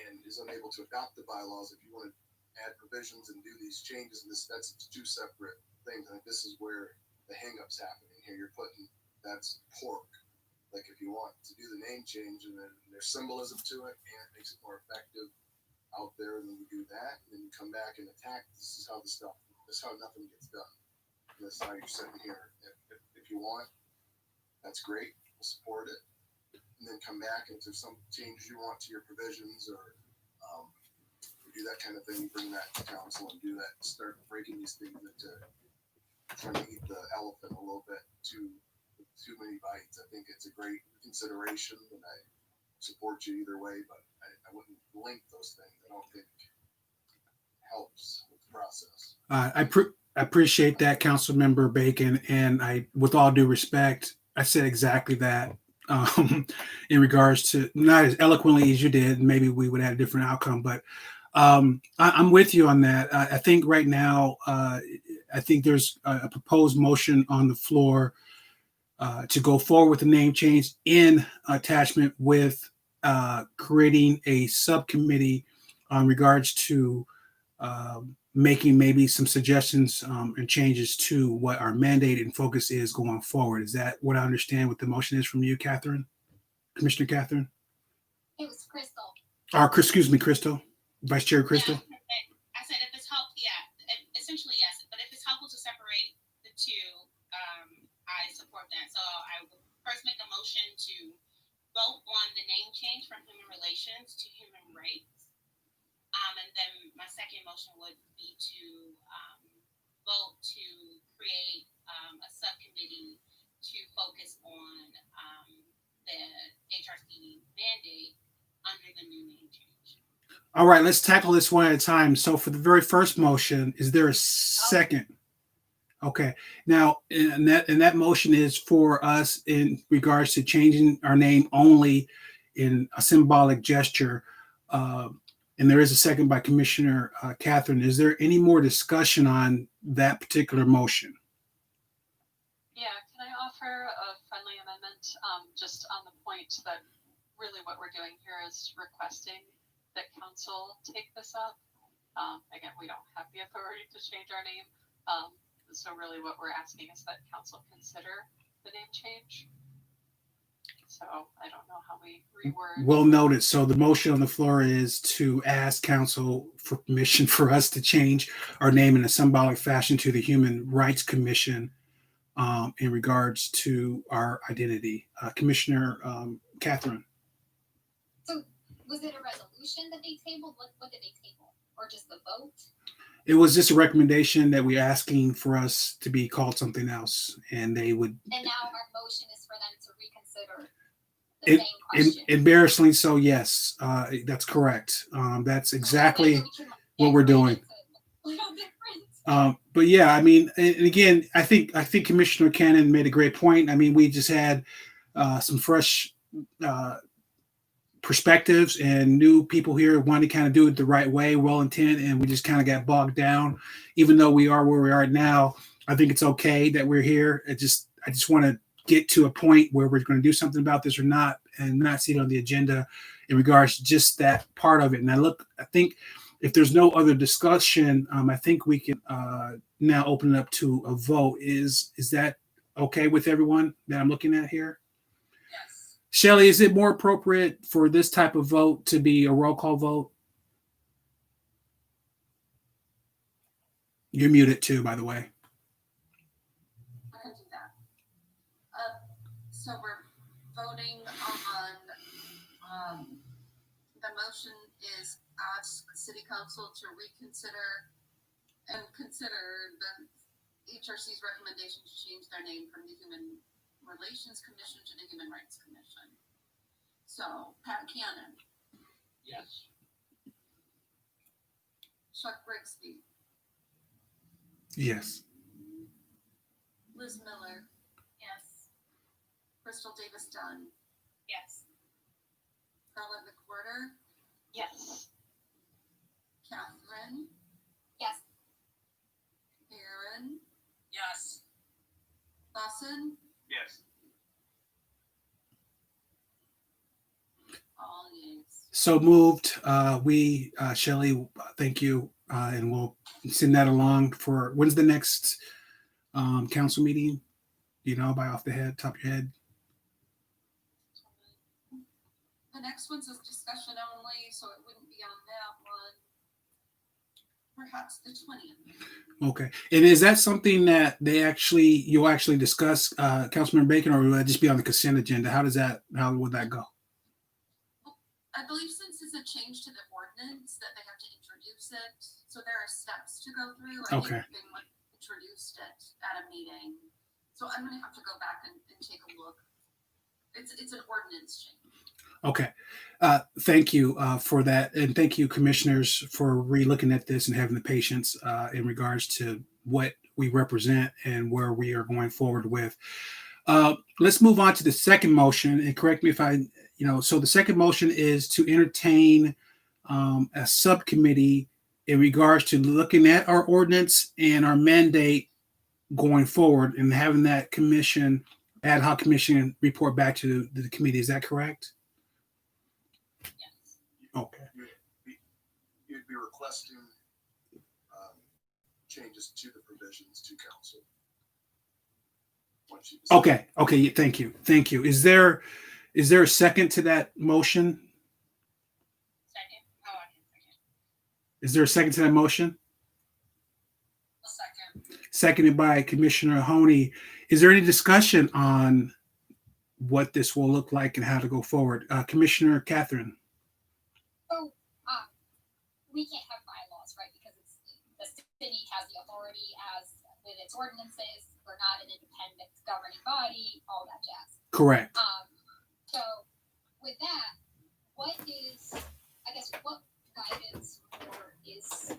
S10: and is unable to adopt the bylaws, if you want to add provisions and do these changes, and that's two separate things. I think this is where the hang-up's happening here. You're putting, that's pork. Like if you want to do the name change and then there's symbolism to it and it makes it more effective out there, and then you do that, and then you come back and attack. This is how nothing gets done. And this is how you're sitting here. If you want, that's great. We'll support it. And then come back, and if there's some changes you want to your provisions or do that kind of thing, bring that to council and do that. Start breaking these things into trying to eat the elephant a little bit too many bites. I think it's a great consideration, and I support you either way, but I wouldn't link those things. I don't think helps with the process.
S1: I appreciate that, Councilmember Bacon, and with all due respect, I said exactly that in regards to, not as eloquently as you did. Maybe we would have a different outcome, but I'm with you on that. I think right now, I think there's a proposed motion on the floor to go forward with the name change in attachment with creating a subcommittee in regards to making maybe some suggestions and changes to what our mandate and focus is going forward. Is that what I understand what the motion is from you, Catherine? Commissioner Catherine?
S5: It was Crystal.
S1: Excuse me, Crystal. Vice Chair Crystal?
S9: Yeah, I said if it's helpful, essentially yes. But if it's helpful to separate the two, I support that. So I would first make a motion to vote on the name change from Human Relations to Human Rights. And then my second motion would be to vote to create a subcommittee to focus on the HRC mandate under the new name change.
S1: All right, let's tackle this one at a time. So for the very first motion, is there a second? Okay. Now, and that motion is for us in regards to changing our name only in a symbolic gesture. And there is a second by Commissioner Catherine. Is there any more discussion on that particular motion?
S13: Yeah, can I offer a friendly amendment just on the point that really what we're doing here is requesting that council take this up. Again, we don't have the authority to change our name. So really what we're asking is that council consider the name change. So I don't know how we reword.
S1: Well noted. So the motion on the floor is to ask council for permission for us to change our name in a symbolic fashion to the Human Rights Commission in regards to our identity. Commissioner Catherine.
S5: So was it a resolution that they tabled? What did they table? Or just the vote?
S1: It was just a recommendation that we're asking for us to be called something else, and they would.
S5: And now our motion is for them to reconsider the same question.
S1: Embarrassingly so, yes, that's correct. That's exactly what we're doing. But yeah, I mean, and again, I think Commissioner Cannon made a great point. I mean, we just had some fresh perspectives and new people here wanting to kind of do it the right way, well intent, and we just kind of got bogged down. Even though we are where we are now, I think it's okay that we're here. I just want to get to a point where we're going to do something about this or not, and not see it on the agenda in regards to just that part of it. And I think if there's no other discussion, I think we can now open it up to a vote. Is that okay with everyone that I'm looking at here?
S8: Yes.
S1: Shelley, is it more appropriate for this type of vote to be a roll call vote? You're muted too, by the way.
S2: I can do that. So we're voting on the motion is ask City Council to reconsider and consider the HRC's recommendation to change their name from the Human Relations Commission to the Human Rights Commission. So Pat Cannon,
S3: Yes.
S2: Chuck Grigsby,
S1: Yes.
S2: Liz Miller,
S6: Yes.
S2: Crystal Davis Dunn,
S6: Yes.
S2: Carla McWhorter,
S13: Yes.
S2: Catherine,
S5: Yes.
S2: Aaron,
S8: Yes.
S2: Lawson,
S7: Yes.
S2: all yeas.
S1: So moved. Shelley, thank you. And we'll send that along for, when's the next council meeting? Do you know by off the top of your head?
S2: The next one's a discussion only, so it wouldn't be on that one. Perhaps the 20th.
S1: Okay. And is that something that you'll actually discuss, Councilman Bacon, or will that just be on the consent agenda? How would that go?
S2: I believe since it's a change to the ordinance that they have to introduce it, so there are steps to go through. I
S1: Okay.
S2: think they introduced it at a meeting. So I'm gonna have to go back and take a look. It's an ordinance change.
S1: Okay. Thank you for that. And thank you, commissioners, for re-looking at this and having the patience in regards to what we represent and where we are going forward with. Let's move on to the second motion, and correct me if so the second motion is to entertain a subcommittee in regards to looking at our ordinance and our mandate going forward and having that ad hoc commission report back to the committee. Is that correct?
S6: Yes.
S1: Okay.
S10: You'd be requesting changes to the provisions to council.
S1: Okay. Thank you. Is there a second to that motion?
S6: Second. Oh, I can second.
S1: Is there a second to that motion?
S8: A second.
S1: Seconded by Commissioner Honey. Is there any discussion on what this will look like and how to go forward? Commissioner Catherine.
S5: So, we can't have bylaws, right? Because the city has the authority as with its ordinances. We're not an independent governing body, all that jazz.
S1: Correct.
S5: So with that, what guidance or is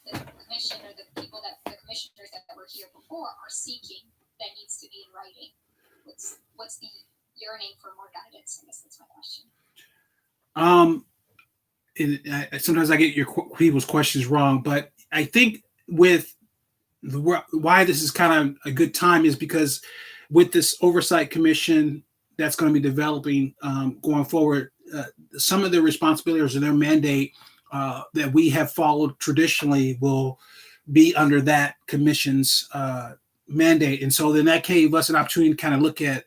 S5: the commission or the people that the commissioners that were here before are seeking that needs to be in writing? What's the yearning for more guidance? I guess that's my question.
S1: Sometimes I get your people's questions wrong, but I think with why this is kind of a good time is because with this oversight commission that's going to be developing going forward, some of their responsibilities or their mandate that we have followed traditionally will be under that commission's mandate. And so then that gave us an opportunity to kind of look at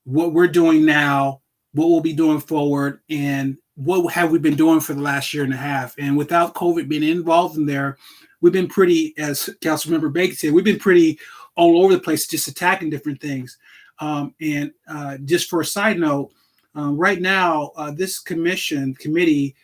S1: what we're doing now, what we'll be doing forward, and what have we been doing for the last year and a half. And without COVID being involved in there, we've been pretty, as Councilmember Bacon said, we've been pretty all over the place, just attacking different things. And just for a side note, right now, this committee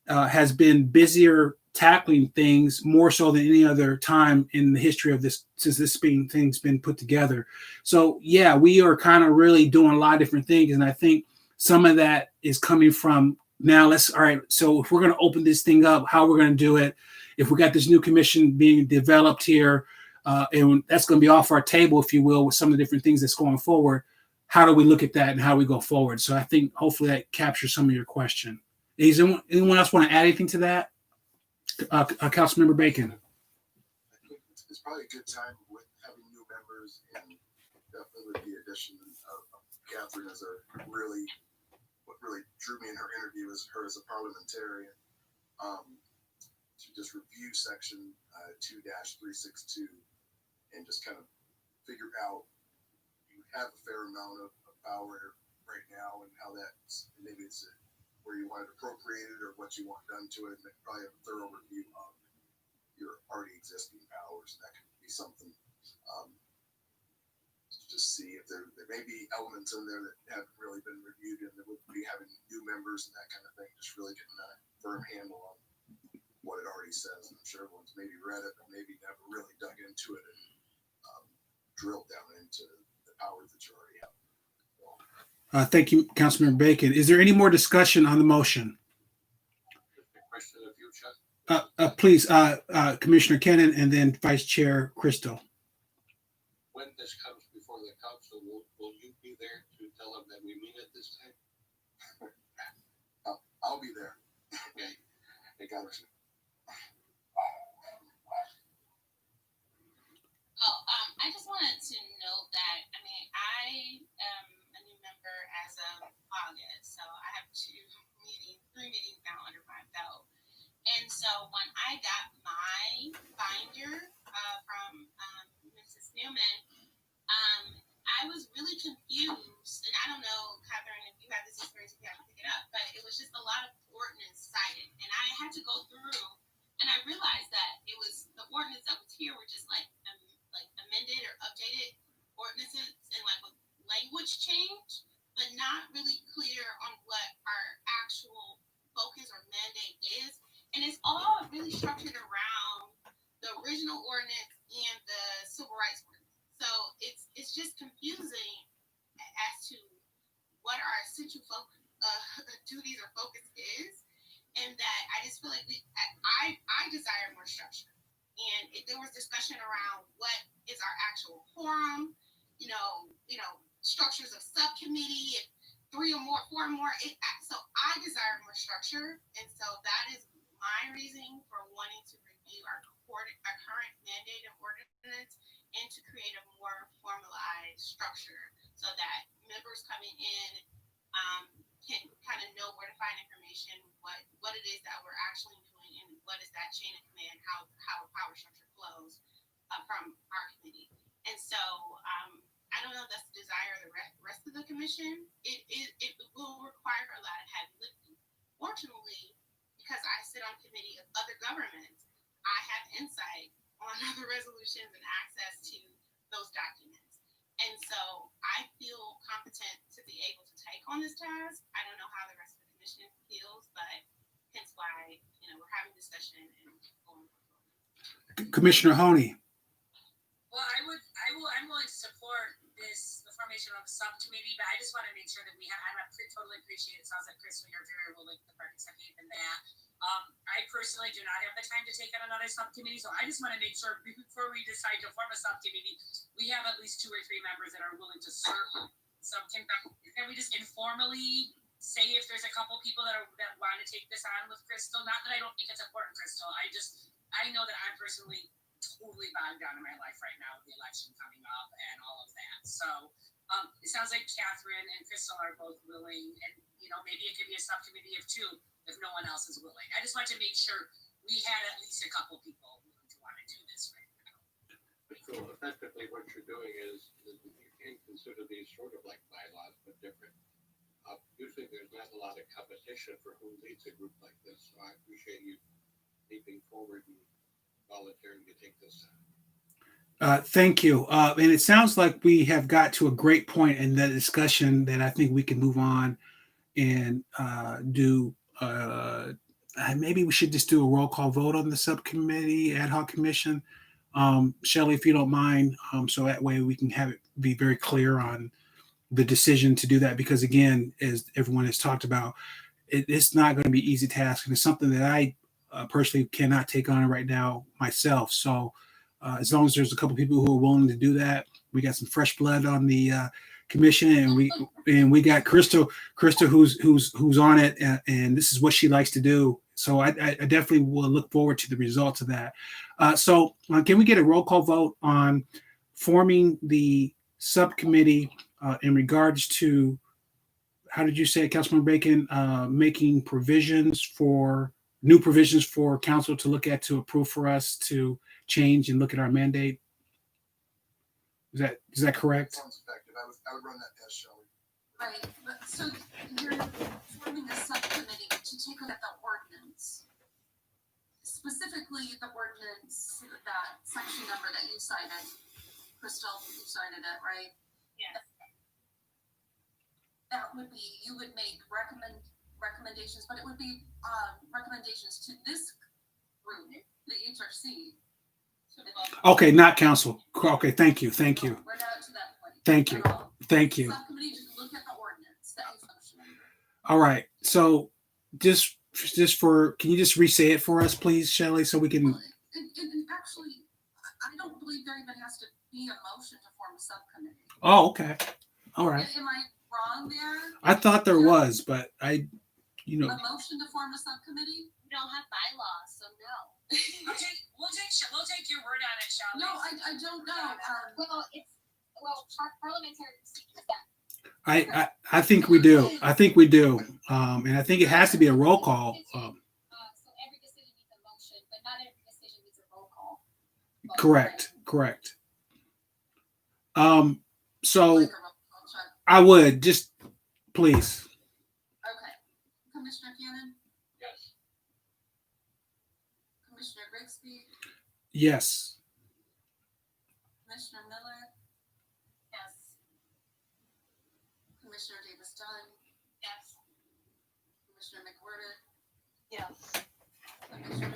S1: has been busier tackling things more so than any other time in the history of this, since this thing's been put together. So yeah, we are kind of really doing a lot of different things. And I think some of that is coming from now, all right, so if we're going to open this thing up, how we're going to do it, if we got this new commission being developed here, and that's going to be off our table, if you will, with some of the different things that's going forward, how do we look at that and how we go forward? So I think hopefully that captures some of your question. Does anyone else want to add anything to that? Councilmember Bacon.
S10: I think it's probably a good time with having new members, and definitely with the addition of Catherine as what really drew me in her interview is her as a parliamentarian, to just review section 2-362 and just kind of figure out you have a fair amount of power right now and how that's maybe it's where you want it appropriated or what you want done to it, and probably have a thorough review of your already existing powers. And that could be something to just see if there may be elements in there that haven't really been reviewed, and that would be having new members and that kind of thing, just really getting a firm handle on what it already says. And I'm sure everyone's maybe read it, but maybe never really dug into it and drilled down into the powers that you already have.
S1: Thank you, Councilmember Bacon. Is there any more discussion on the motion?
S3: Question of you, Chuck.
S1: Please, Commissioner Kennan and then Vice Chair Crystal.
S3: When this comes before the council, will you be there to tell them that we mean it this time?
S10: I'll be there.
S3: Okay. I got it.
S9: Oh, I just wanted to note that, I mean, I am a new member as of August, so I have 3 meetings now under my belt. And so when I got my binder from Mrs. Newman, I was really confused, and I don't know, Catherine, if you had this experience, if you have to pick it up, but it was just a lot of ordinance cited, and I had to go through, and I realized that it was the ordinance that was here were just like amended or updated ordinances and like with language change, but not really clear on what our actual focus or mandate is. And it's all really structured around the original ordinance and the civil rights ordinance. So it's just confusing as to what our essential duties or focus is, and that I just feel like I desire more structure. And if there was discussion around what is our actual quorum, structures of subcommittee, and 3 or more, 4 or more. So I desire more structure, and so that is my reasoning for wanting to review our current mandate of ordinance and to create a more formalized structure so that members coming in can kind of know where to find information, what it is that we're actually doing, and what is that chain of command, how a power structure flows from our committee. And so I don't know if that's the desire of the rest of the commission. It will require a lot of heavy lifting. Fortunately, because I sit on committee of other governments, I have insight on other resolutions and access to those documents. And so I feel competent to be able to take on this task. I don't know how the rest of the commission feels, but hence why, we're having discussion and going forward.
S1: Commissioner Honey.
S8: Well, I'm willing to support the formation of a subcommittee, but I just want to make sure that I totally appreciate it. Sounds like Chris, you're very willing to participate in that. I personally do not have the time to take on another subcommittee, so I just want to make sure before we decide to form a subcommittee, we have at least 2 or 3 members that are willing to serve. So can we just informally say if there's a couple people that want to take this on with Crystal? Not that I don't think it's important, Crystal. I know that I'm personally totally bogged down in my life right now with the election coming up and all of that. So it sounds like Catherine and Crystal are both willing, and maybe it could be a subcommittee of 2 if no one else is willing. I just want to make sure we had at least a couple people willing to want to do this right now.
S3: So effectively what you're doing is you can consider these sort of like bylaws, but different. Usually there's not a lot of competition for who leads a group like this. So I appreciate you leaping forward and volunteering to take this on.
S1: Thank you. And it sounds like we have got to a great point in the discussion that I think we can move on and do. Maybe we should just do a roll call vote on the subcommittee ad hoc commission. Shelley, if you don't mind, so that way we can have it be very clear on the decision to do that, because again, as everyone has talked about, it's not going to be an easy task, and it's something that I personally cannot take on right now myself. So as long as there's a couple people who are willing to do that, we got some fresh blood on the commission, and we got Crystal who's on it, and this is what she likes to do. So I definitely will look forward to the results of that. So can we get a roll call vote on forming the subcommittee in regards to, how did you say, Councilman Bacon, making new provisions for council to look at, to approve for us to change and look at our mandate? Is that correct?
S10: Sounds effective. I would run that past Shelley.
S2: Right, but so you're forming a subcommittee to take a look at the ordinance. Specifically the ordinance, that section number that you cited. Crystal, you cited it, right?
S6: Yes.
S2: That would be, you would make recommendations, but it would be recommendations to this group, the HRC.
S1: Okay, not council. Okay, thank you.
S2: We're not to that point.
S1: Thank you.
S2: at all.
S1: Thank you.
S2: Subcommittee to look at the ordinance that you functioning.
S1: All right. So just can you just re-say it for us, please, Shelley, so we can.
S2: And actually, I don't believe there even has to be a motion to form a subcommittee.
S1: Oh, okay. All right.
S2: Am I wrong there?
S1: I thought there was, but I.
S2: A motion to form a subcommittee?
S6: We don't have bylaws, so no.
S8: We'll take your word on it, Shelley.
S2: No, I don't know.
S5: Parliamentary procedures, yeah.
S1: I think we do. And I think it has to be a roll call.
S5: So every decision needs a motion, but not every decision needs a roll call.
S1: Correct. So
S2: Like a roll call check.
S1: I would just please.
S2: Okay. Commissioner Cannon?
S3: Yes.
S2: Commissioner Grigsby?
S1: Yes.
S2: Commissioner Miller?
S6: Yes.
S2: Commissioner Davis Dunn?
S6: Yes.
S2: Commissioner McWhorter?
S13: Yes.
S2: Commissioner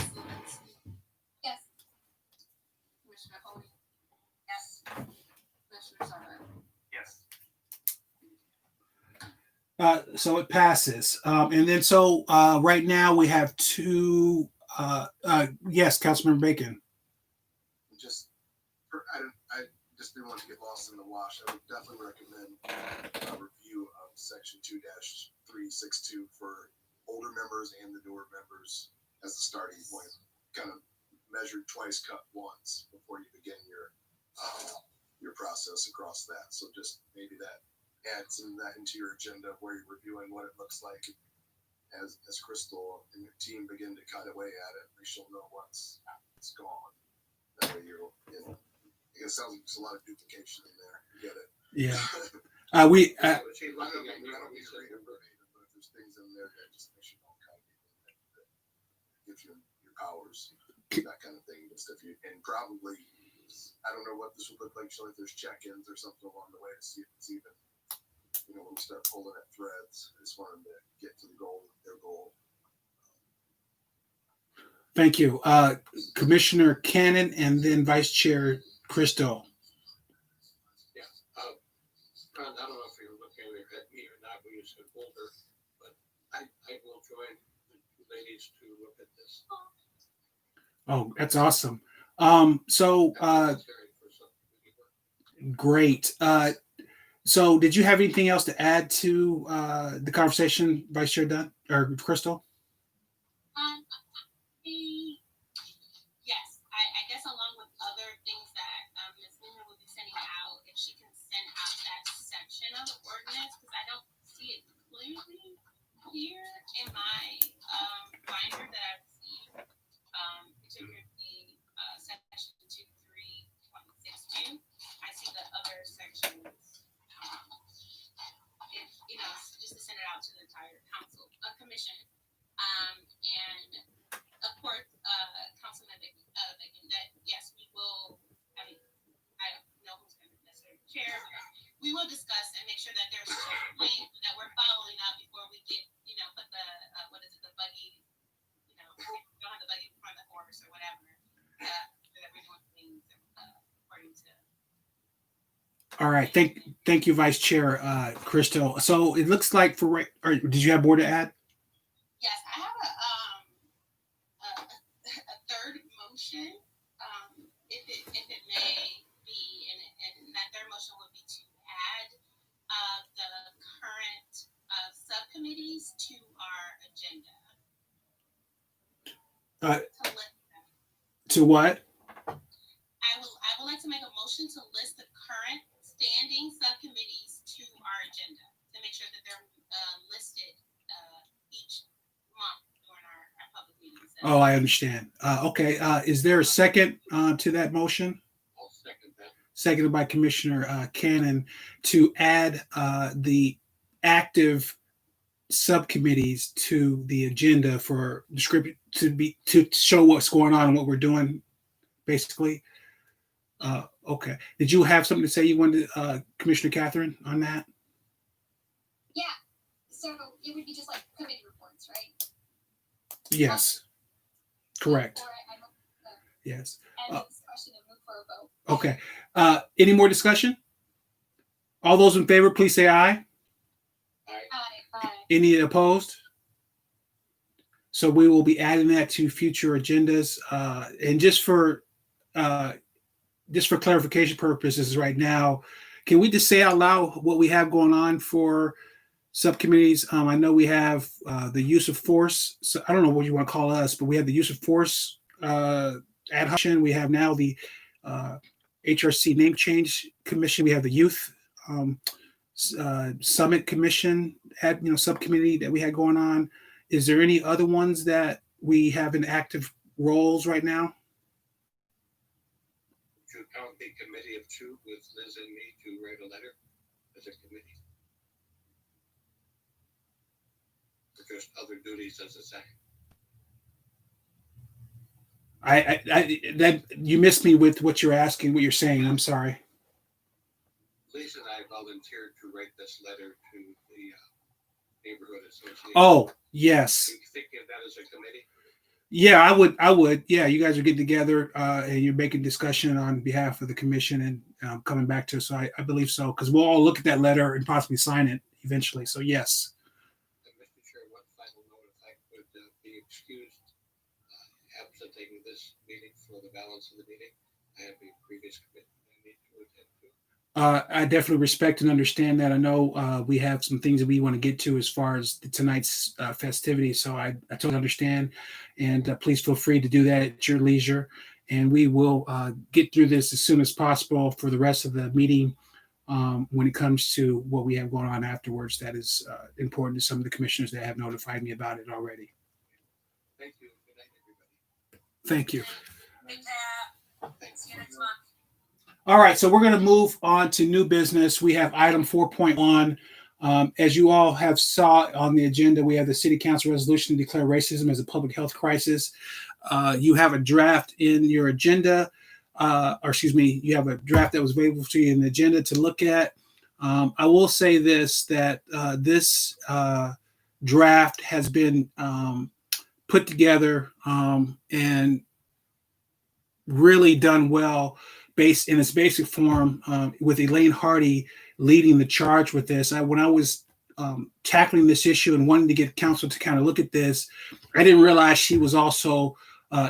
S2: Stevens?
S5: Yes.
S2: Commissioner Honey?
S6: Yes.
S2: Commissioner Sarver?
S7: Yes.
S1: So it passes. And then right now we have 2. Yes, Councilmember Bacon.
S10: I just didn't want to get lost in the wash. I would definitely recommend a review of section 2-362 for older members and the newer members as a starting point. Kind of measured twice, cut once before you begin your process across that. So just maybe that adds that into your agenda where you're reviewing what it looks like as Crystal and your team begin to cut away at it. We shall know what's gone. That way it sounds like there's a lot of duplication in there. You get it?
S1: Yeah.
S10: I don't mean to be creative, but if there's things in there that just makes you know kind of that gives you your powers, that kind of thing. Just if you, and probably, I don't know what this would look like. If there's check-ins or something along the way to see if it's even, when we start pulling at threads. I just wanted to get to their goal.
S1: Thank you. Commissioner Cannon and then Vice Chair Crystal.
S3: Yeah. Ron, I don't know if you're looking at me or not when you said older, but I will join the
S1: Oh, that's awesome. So great. So did you have anything else to add to the conversation, Vice Chair Dunn or Crystal?
S9: Yes, I guess along with other things that Ms. Luna will be sending out, if she can send out that section of the ordinance, because I don't see it clearly here in my binder that I've seen, particularly section 2.3.62. I see the other sections. If just to send it out to the entire council, commission, and of course, Councilman Bacon, that yes, we will. I mean, I don't know who's going to necessarily chair. We will discuss and make sure that there's a plan that we're following up before we get, put the the buggy, don't have the buggy in front of the horse or whatever. That we're doing things according to.
S1: All right, thank you, Vice Chair Crystal. So it looks like or did you have more to add?
S9: Yes, I have a third motion. If it may be, and that third motion would be to add the current subcommittees to our agenda.
S1: To what?
S9: I would like to make a motion to list the current standing subcommittees to our agenda to make sure that they're listed each month during our public meetings.
S1: Oh, I understand. Okay. Is there a second to that motion?
S3: I'll second that.
S1: Seconded by Commissioner Cannon to add the active subcommittees to the agenda for description to show what's going on and what we're doing, basically. Okay. Did you have something to say? You wanted, Commissioner Catherine, on that?
S5: Yeah. So it would be just like committee reports, right?
S1: Yes. Correct.
S5: Or
S1: Yes.
S5: end the discussion and move for a vote.
S1: Okay. Any more discussion? All those in favor, please say aye.
S5: Aye.
S1: Any opposed? So we will be adding that to future agendas. And just for clarification purposes right now, can we just say out loud what we have going on for subcommittees? I know we have the use of force. So I don't know what you want to call us, but we have the use of force ad hoc. We have now the HRC name change commission. We have the youth summit commission subcommittee that we had going on. Is there any other ones that we have in active roles right now?
S3: Would you count the committee of two with Liz and me to write a letter as a committee? Or just other duties as a second?
S1: That you missed me with what you're asking, what you're saying. I'm sorry.
S3: Liz and I volunteered to write this letter to the neighborhood association.
S1: Oh, yes.
S3: Do you think of that as a committee?
S1: Yeah, I would. Yeah, you guys are getting together and you're making discussion on behalf of the commission and coming back to us. So I believe so, because we'll all look at that letter and possibly sign it eventually. So yes.
S3: And Mr. Chair, one final note, if I could be excused absenting this meeting for the balance of the meeting. I have a previous commitment I need to attend to.
S1: I definitely respect and understand that. I know we have some things that we want to get to as far as tonight's festivities. So I totally understand. And please feel free to do that at your leisure. And we will get through this as soon as possible for the rest of the meeting when it comes to what we have going on afterwards. That is important to some of the commissioners that have notified me about it already.
S3: Thank you. Good night, everybody.
S1: Thank you.
S3: Thanks.
S8: See you next month.
S1: All right, so we're going to move on to new business. We have item 4.1. As you all have saw on the agenda, we have the City Council resolution to declare racism as a public health crisis. You have a draft in your agenda, you have a draft that was available to you in the agenda to look at. I will say this, that this draft has been put together and really done well, based in its basic form, with Elaine Hardy leading the charge with this. When I was tackling this issue and wanting to get council to kind of look at this, I didn't realize she was also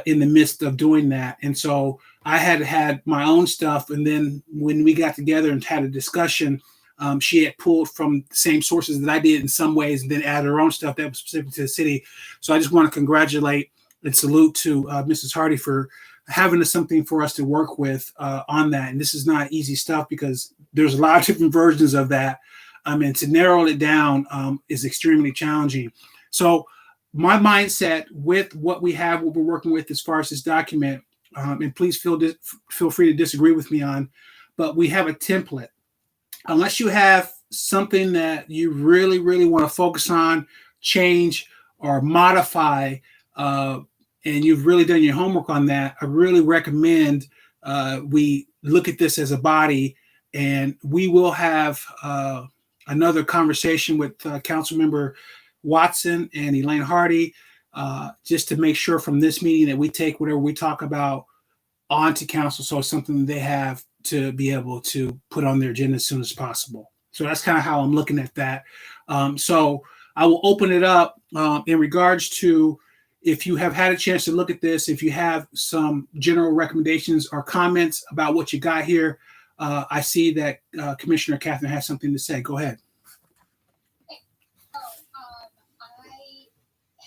S1: in the midst of doing that. And so I had my own stuff. And then when we got together and had a discussion, she had pulled from the same sources that I did in some ways, and then added her own stuff that was specific to the city. So I just want to congratulate and salute to Mrs. Hardy for having something for us to work with on that. And this is not easy stuff because there's a lot of different versions of that. And to narrow it down is extremely challenging. So my mindset with what we have, what we're working with as far as this document, and please feel free to disagree with me on, but we have a template. Unless you have something that you really, really want to focus on, change, or modify, and you've really done your homework on that, I really recommend we look at this as a body, and we will have another conversation with Councilmember Watson and Elaine Hardy, just to make sure from this meeting that we take whatever we talk about onto council, so it's something they have to be able to put on their agenda as soon as possible. So that's kind of how I'm looking at that. So I will open it up in regards to, if you have had a chance to look at this, if you have some general recommendations or comments about what you got here. I see that Commissioner Catherine has something to say. Go ahead.
S5: I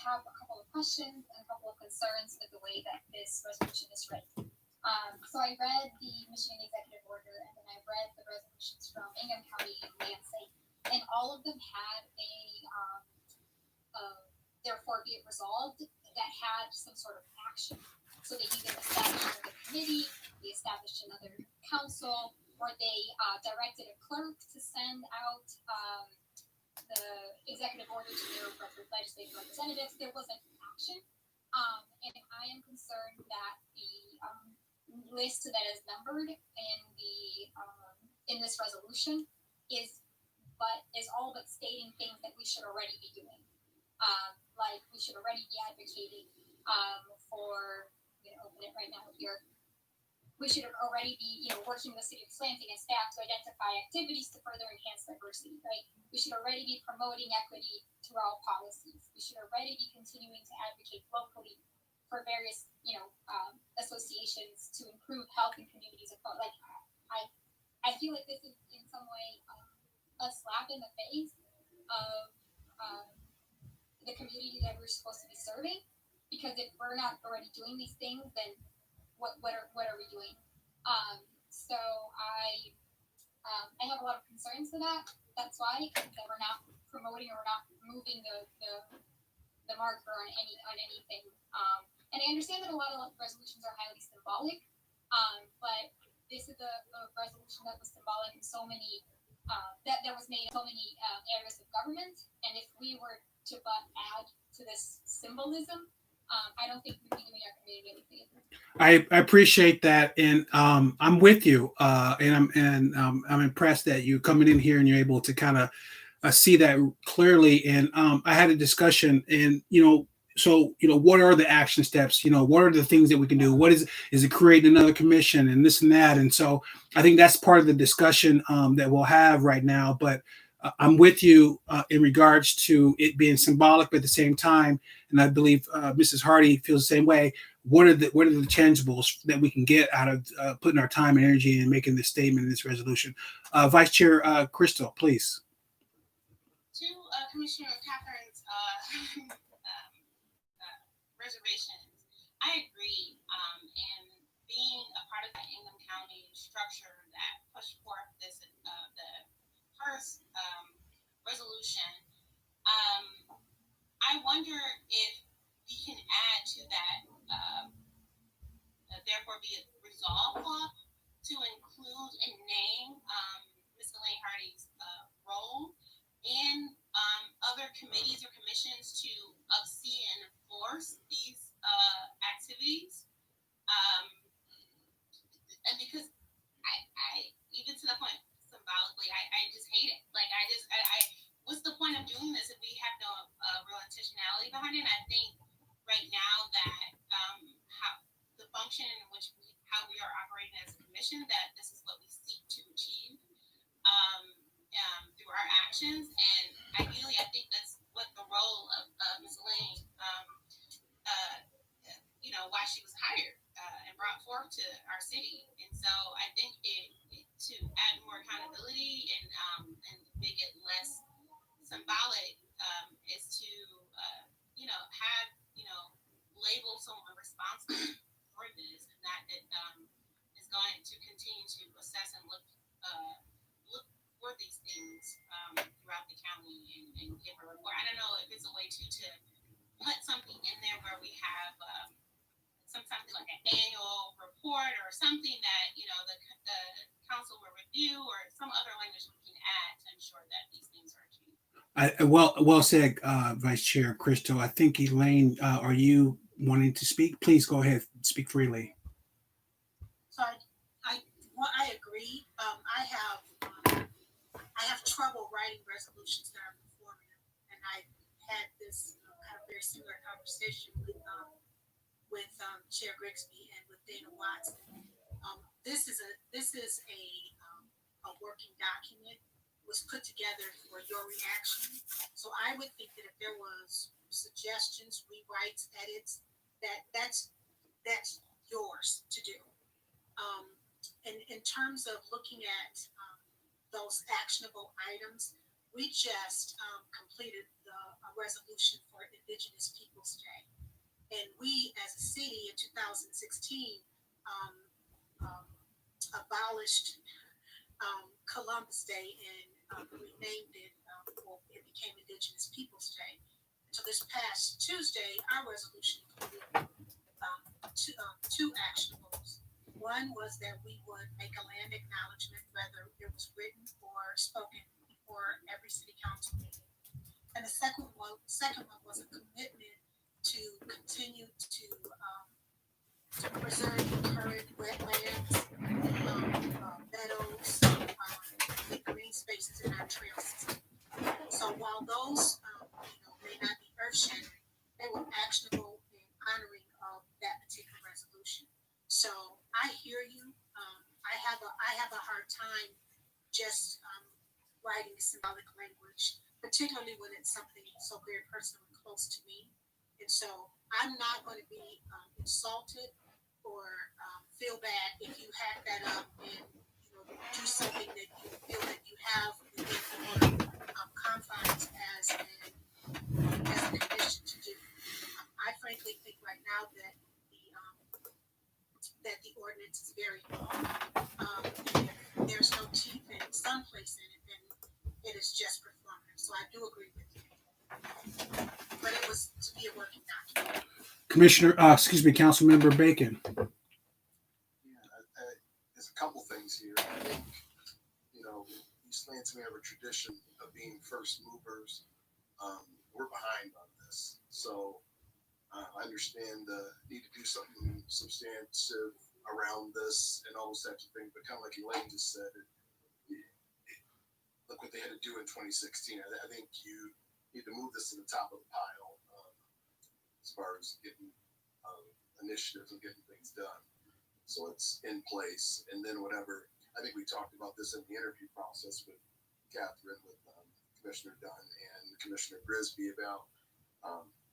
S5: have a couple of questions and a couple of concerns with the way that this resolution is written. So I read the Michigan Executive Order, and then I read the resolutions from Ingham County and Lansing, and all of them had therefore be it resolved that had some sort of action. So they either established another committee, they established another council, or they directed a clerk to send out the executive order to their legislative representatives. There wasn't action. And I am concerned that the list that is numbered in this resolution is all but stating things that we should already be doing. Like we should already be advocating for, open it right now here. We should already be, working with the City of East Lansing and staff to identify activities to further enhance diversity, right? We should already be promoting equity through all policies. We should already be continuing to advocate locally for various, associations to improve health in communities. Like, I feel like this is in some way a slap in the face of the community that we're supposed to be serving. Because if we're not already doing these things, then what are we doing? So I have a lot of concerns with that. That's why that we're not promoting or we're not moving the marker on anything. And I understand that a lot of resolutions are highly symbolic, but this is a resolution that was symbolic in so many that was made in so many areas of government. And if we were to add to this symbolism, I don't think we'd be doing our community any favor.
S1: I appreciate that, and I'm with you, and I'm impressed that you're coming in here and you're able to kind of see that clearly. And I had a discussion, and what are the action steps? What are the things that we can do? What is it creating another commission and this and that? And so I think that's part of the discussion that we'll have right now. But I'm with you in regards to it being symbolic, but at the same time, and I believe Mrs. Hardy feels the same way. What are the tangibles that we can get out of putting our time and energy in making this statement in this resolution? Vice Chair Crystal, please.
S9: To Commissioner Catherine's reservations, I agree. And being a part of the Ingham County structure that pushed forth this the first resolution, I wonder if we can add to that, therefore be a resolve clause to include and name Ms. Elaine Hardy's role in other committees or commissions to upsee and enforce these activities. And because I even to the point symbolically, I just hate it. Like I what's the point of doing this if we have no real intentionality behind it? And I think right now that how the function in which how we are operating as a commission, that this is what we seek to achieve through our actions. And ideally, I think that's what the role of Ms. Elaine, why to our city. And so I think to add more accountability and make it less symbolic is to have label someone responsible for this, and that it is going to continue to assess and look for these things throughout the county and give a report. I don't know if it's a way to put something in there where we have something like an annual report or something that the council will review, or some other language we can add to ensure that these things are achieved.
S1: Well said, Vice Chair Christo. I think Elaine, are you wanting to speak? Please go ahead, speak freely.
S11: So I agree. I have trouble writing resolutions that are informative, and I had this kind of very similar conversation with Chair Grigsby and with Dana Watson. This is a working document, was put together for your reaction. So I would think that if there was suggestions, rewrites, edits, that's yours to do. And in terms of looking at those actionable items, we just completed a resolution for Indigenous Peoples Day. And we, as a city in 2016, abolished Columbus Day and renamed it, it became Indigenous Peoples Day. So this past Tuesday, our resolution included two actionables. One was that we would make a land acknowledgement, whether it was written or spoken, before every city council meeting. And the second one was a commitment to continue to preserve and encourage wetlands, meadows, and green spaces in our trail system. So while those may not be earth-shattering, they were actionable in honoring of that particular resolution. So I hear you. I have a hard time just writing symbolic language, particularly when it's something so very personal and close to me. And so I'm not going to be insulted or feel bad if you hack that up and do something that you feel that you have within your confines as a condition to do. I frankly think right now that the ordinance is very long. If there's no teeth and someplace in it, then it is just performative. So I do agree with you. But it was to be a working document.
S1: Councilmember Bacon.
S10: There's a couple things here. I think, East Lansing, we have a tradition of being first movers. We're behind on this. So I understand the need to do something substantive around this and all those types of things. But kind of like Elaine just said, look what they had to do in 2016. I think you need to move this to the top of the pile as far as getting initiatives and getting things done. So it's in place. And then whatever, I think we talked about this in the interview process with Catherine, with Commissioner Dunn and Commissioner Grigsby about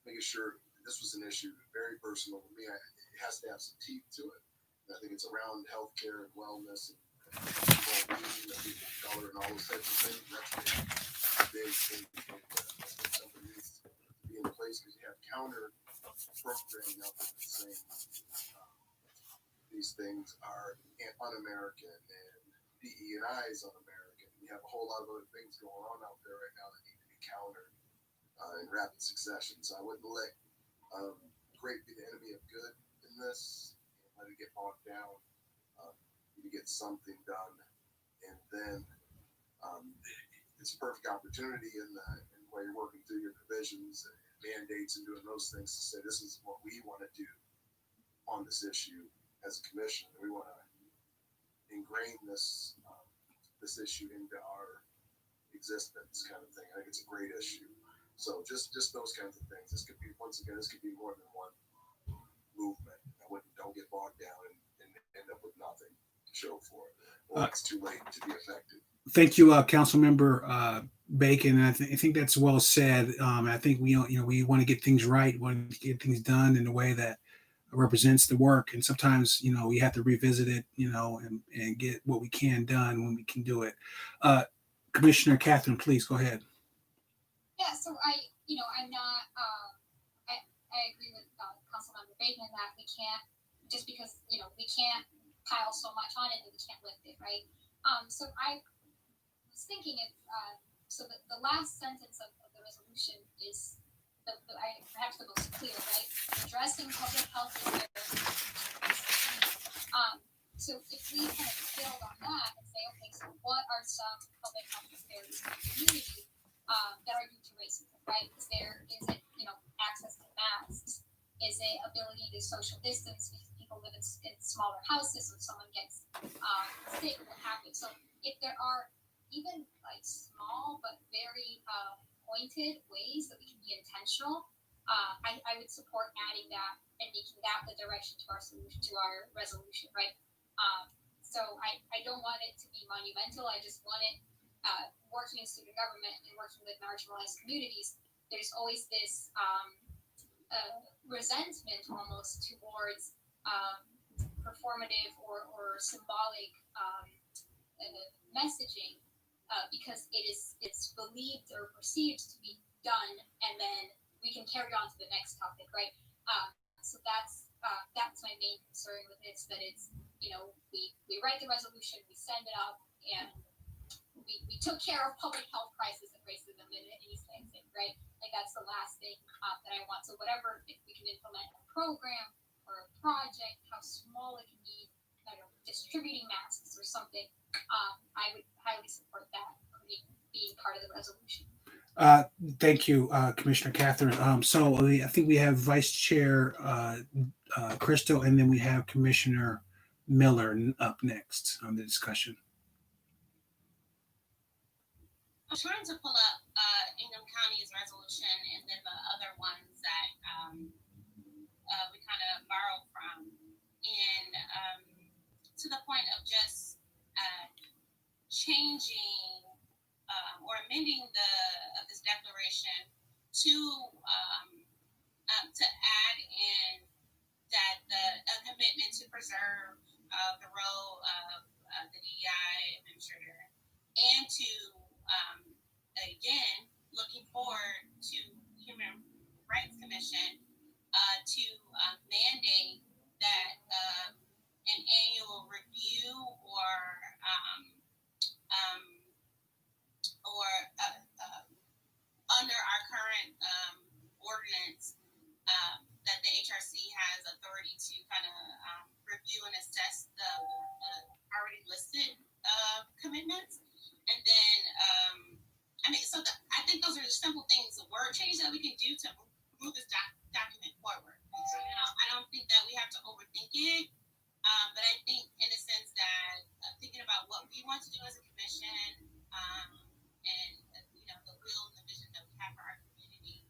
S10: making sure this was an issue very personal to me. It has to have some teeth to it. And I think it's around healthcare and wellness and well-being of people of color and all those types of things. That's a big thing. Something needs to be in place because you have counter programming out there saying these things are un-American and DE&I is un-American. You have a whole lot of other things going on out there right now that need to be countered in rapid succession. So I wouldn't let great be the enemy of good in this and let it get bogged down. You get something done, and then it's a perfect opportunity in while you're working through your provisions and mandates and doing those things to say this is what we want to do on this issue as a commission. We want to ingrain this issue into our existence, kind of thing. I think it's a great issue. So just those kinds of things. This could be more than one movement. Don't get bogged down and end up with nothing to show for it. Well, it's too late to be effective.
S1: Thank you, Councilmember Bacon. And I think that's well said. I think we want to get things right, want to get things done in a way that represents the work. And sometimes, we have to revisit it, and get what we can done when we can do it. Commissioner Catherine, please go ahead.
S5: Yeah, so I'm not, I agree with Councilmember Bateman that we can't, just because, we can't pile so much on it that we can't lift it, right? So I was thinking if, so the last sentence of the resolution is perhaps the most clear, right? Addressing public health disparities. So if we kind of build on that and say, okay, so what are some public health disparities in the community that are due to racism, right? Is it, access to masks? Is it ability to social distance because people live in smaller houses, so if someone gets sick, what happens? So if there are even like small but very pointed ways that we can be intentional, I would support adding that and making that the direction to our solution, to our resolution, right? So I don't want it to be monumental. I just want it working in student government and working with marginalized communities. There's always this resentment almost towards performative or symbolic messaging because it's believed or perceived to be done, and then we can carry on to the next topic, right? So that's my main concern with this, that it's, we write the resolution, we send it up, and we took care of public health crisis and racism in East Lansing, right? Like that's the last thing that I want. So whatever, if we can implement a program or a project, how small it can be, distributing masks or something, I would highly support that being part of the resolution.
S1: Thank you, Commissioner Catherine. So I think we have Vice Chair Crystal, and then we have Commissioner Miller up next on the discussion.
S9: I'm trying to pull up Ingham County's resolution and then the other ones that we kind of borrowed from, and to the point of just changing or amending this declaration to add in that a commitment to preserve the role of the DEI administrator, and to again looking forward to humanrightscommission to mandate that an annual review or under our current ordinance, that the HRC has authority to kind of review and assess the already listed commitments. And then, I think those are just simple things, a word change that we can do to move this document forward. I don't think that we have to overthink it, but I think in a sense that thinking about what we want to do as a commission, and the will and the vision that we have for our community,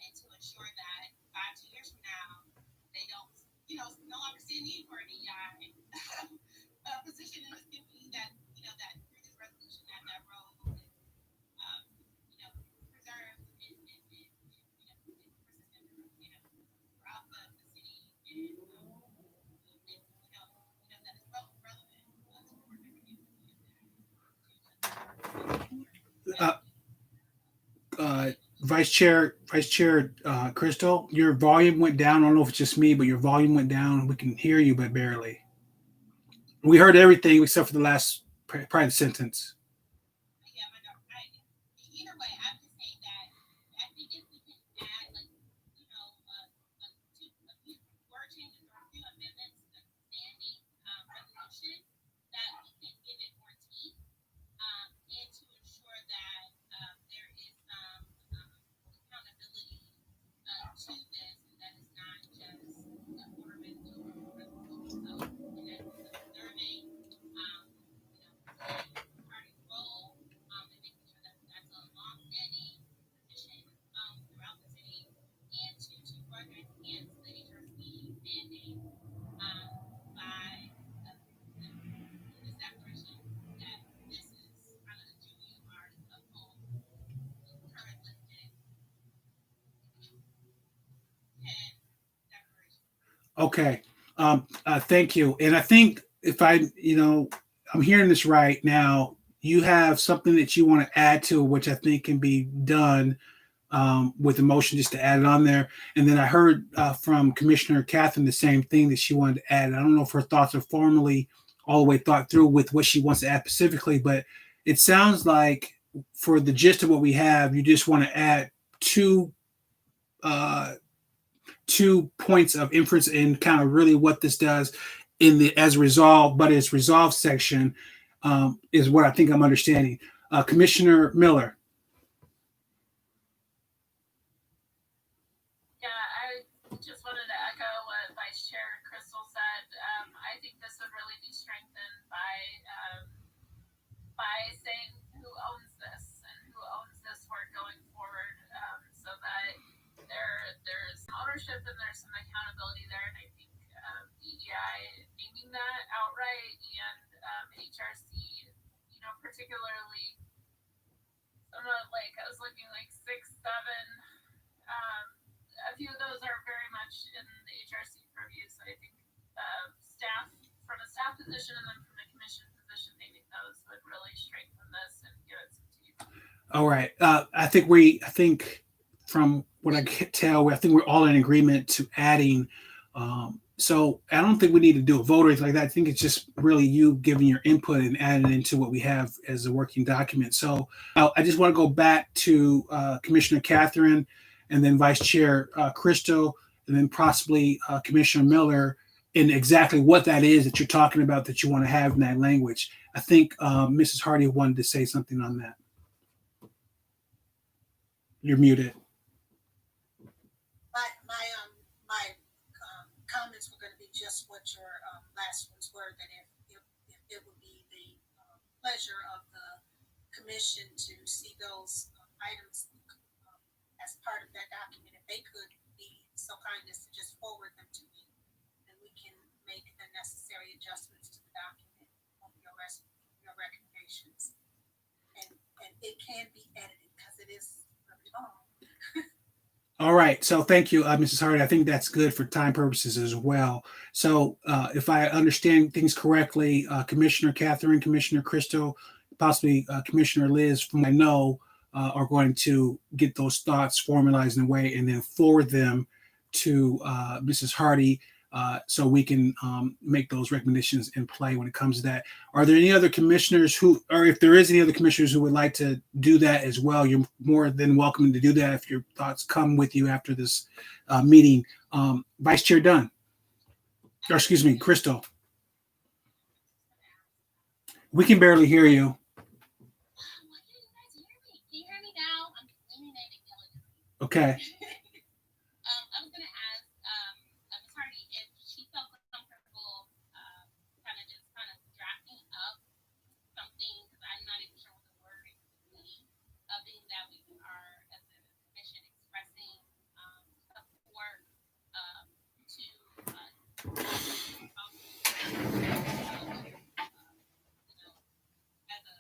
S9: and to ensure that 2 years from now, they don't, no longer see a need for an EI position in this community, that, that through this resolution, that role is, preserved and throughout the city, and, that is relevant to the work that we're doing.
S1: Vice Chair Crystal, your volume went down. I don't know if it's just me, but your volume went down. We can hear you, but barely. We heard everything except for the last part of the sentence.
S9: Either way, I'm just saying that I think if we can add, a few word changes or a few amendments to the standing resolution, that we can give it more teeth, and to ensure that there is some accountability to this, and that it's not just a ornamental resolution. So, and that's observing, parties
S1: Okay. Thank you. And I think if I'm hearing this right now, you have something that you want to add to, which I think can be done with the motion just to add it on there. And then I heard from Commissioner Catherine the same thing that she wanted to add. I don't know if her thoughts are formally all the way thought through with what she wants to add specifically, but it sounds like for the gist of what we have, you just want to add two points of inference in kind of really what this does in the as resolved, but it's resolved section is what I think I'm understanding. Commissioner Miller.
S6: Yeah, I just wanted to echo what Vice Chair Crystal said. I think this would really be strengthened by saying who owns this and who owns this work going forward, so that there's ownership and there's some accountability there. And I think DEI naming that outright and HRC, particularly some of I was looking like 6, 7. A few of those are very much in the HRC purview. So I think staff from a staff position and then from a commission position, naming those would really strengthen this and give it some teeth.
S1: All right. I think from what I can tell, I think we're all in agreement to adding. So I don't think we need to do a vote or anything like that. I think it's just really you giving your input and adding into what we have as a working document. So I just want to go back to Commissioner Catherine and then Vice Chair Crystal and then possibly Commissioner Miller in exactly what that is that you're talking about that you want to have in that language. I think Mrs. Hardy wanted to say something on that. You're muted.
S11: My comments were going to be just what your last ones were, that if it would be the pleasure of the commission to see those items as part of that document, if they could be so kind as to just forward them to me, then we can make the necessary adjustments to the document on your recommendations. And it can be edited because it is really long.
S1: All right. So thank you, Mrs. Hardy. I think that's good for time purposes as well. So if I understand things correctly, Commissioner Catherine, Commissioner Crystal, possibly Commissioner Liz, from what I know, are going to get those thoughts formalized in a way and then forward them to Mrs. Hardy so we can make those recommendations in play when it comes to that. Are there any other commissioners who, or if there is any other commissioners who would like to do that as well, you're more than welcome to do that if your thoughts come with you after this meeting. Vice Chair Dunn, or excuse me, Crystal. We can barely hear you.
S6: Why can't you guys hear me? Can you hear me now? I'm eliminating diligently.
S1: Okay.
S6: I was gonna ask Ms. Hardy if she felt comfortable kind of drafting up something, because I'm not even sure what the wording would be, being that we are as a commission expressing support as a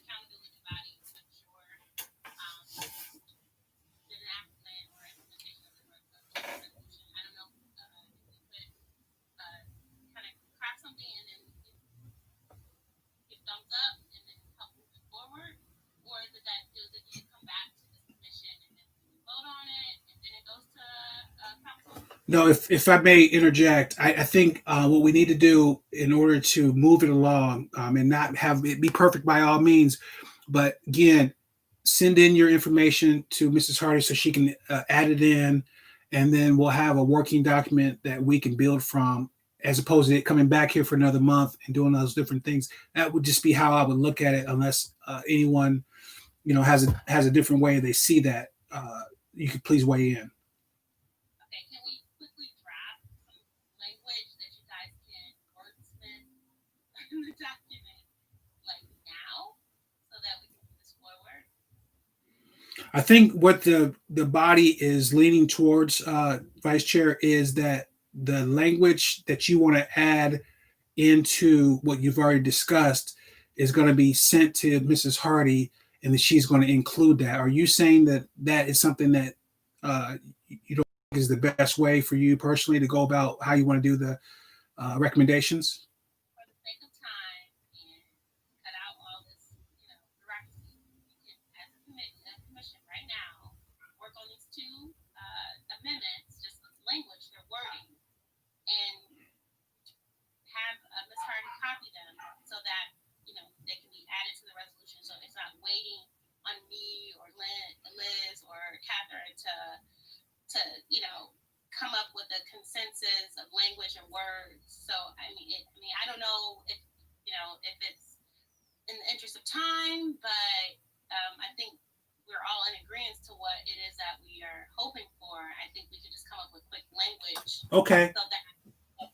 S6: accountability body to ensure the enactment or implementation of the resolution. I don't know if we could kind of craft something and then get thumbs up and then help move it forward, or is it that does it need to come back to the commission and then we vote on it and then it goes to council?
S1: No, if I may interject, I think what we need to do in order to move it along and not have it be perfect by all means, but again, send in your information to Mrs. Hardy so she can add it in, and then we'll have a working document that we can build from, as opposed to it coming back here for another month and doing those different things. That would just be how I would look at it, unless anyone, has a different way they see that. You could please weigh in.
S6: Okay, can we quickly draft some language that you guys can wordsmith in the document now so that we can move this forward?
S1: I think what the body is leaning towards, Vice Chair, is that the language that you want to add into what you've already discussed is going to be sent to Mrs. Hardy, and that she's going to include that. Are you saying that that is something that you don't is the best way for you personally to go about how you want to do the recommendations?
S6: For the sake of time and cut out all this, bureaucracy, you can, as a commission right now, work on these two amendments, just with language, their wording, and have Ms. Hardy copy them so that, they can be added to the resolution. So it's not waiting on me or Liz or Catherine to come up with a consensus of language and words. So I don't know if if it's in the interest of time, but I think we're all in agreement to what it is that we are hoping for. I think we could just come up with quick language.
S1: Okay.
S6: So that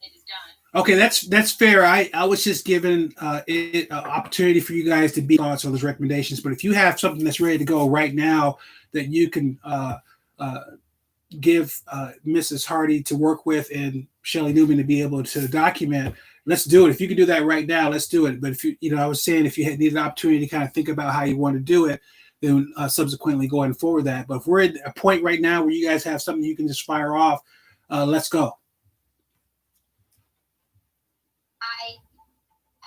S6: it is done.
S1: Okay, that's fair. I was just given it an opportunity for you guys to be thoughts on those recommendations. But if you have something that's ready to go right now that you can give Mrs. Hardy to work with and Shelley Newman to be able to document, let's do it. If you can do that right now, let's do it. But if I was saying if you need an opportunity to kind of think about how you want to do it, then subsequently go ahead and forward that. But if we're at a point right now where you guys have something you can just fire off, let's go.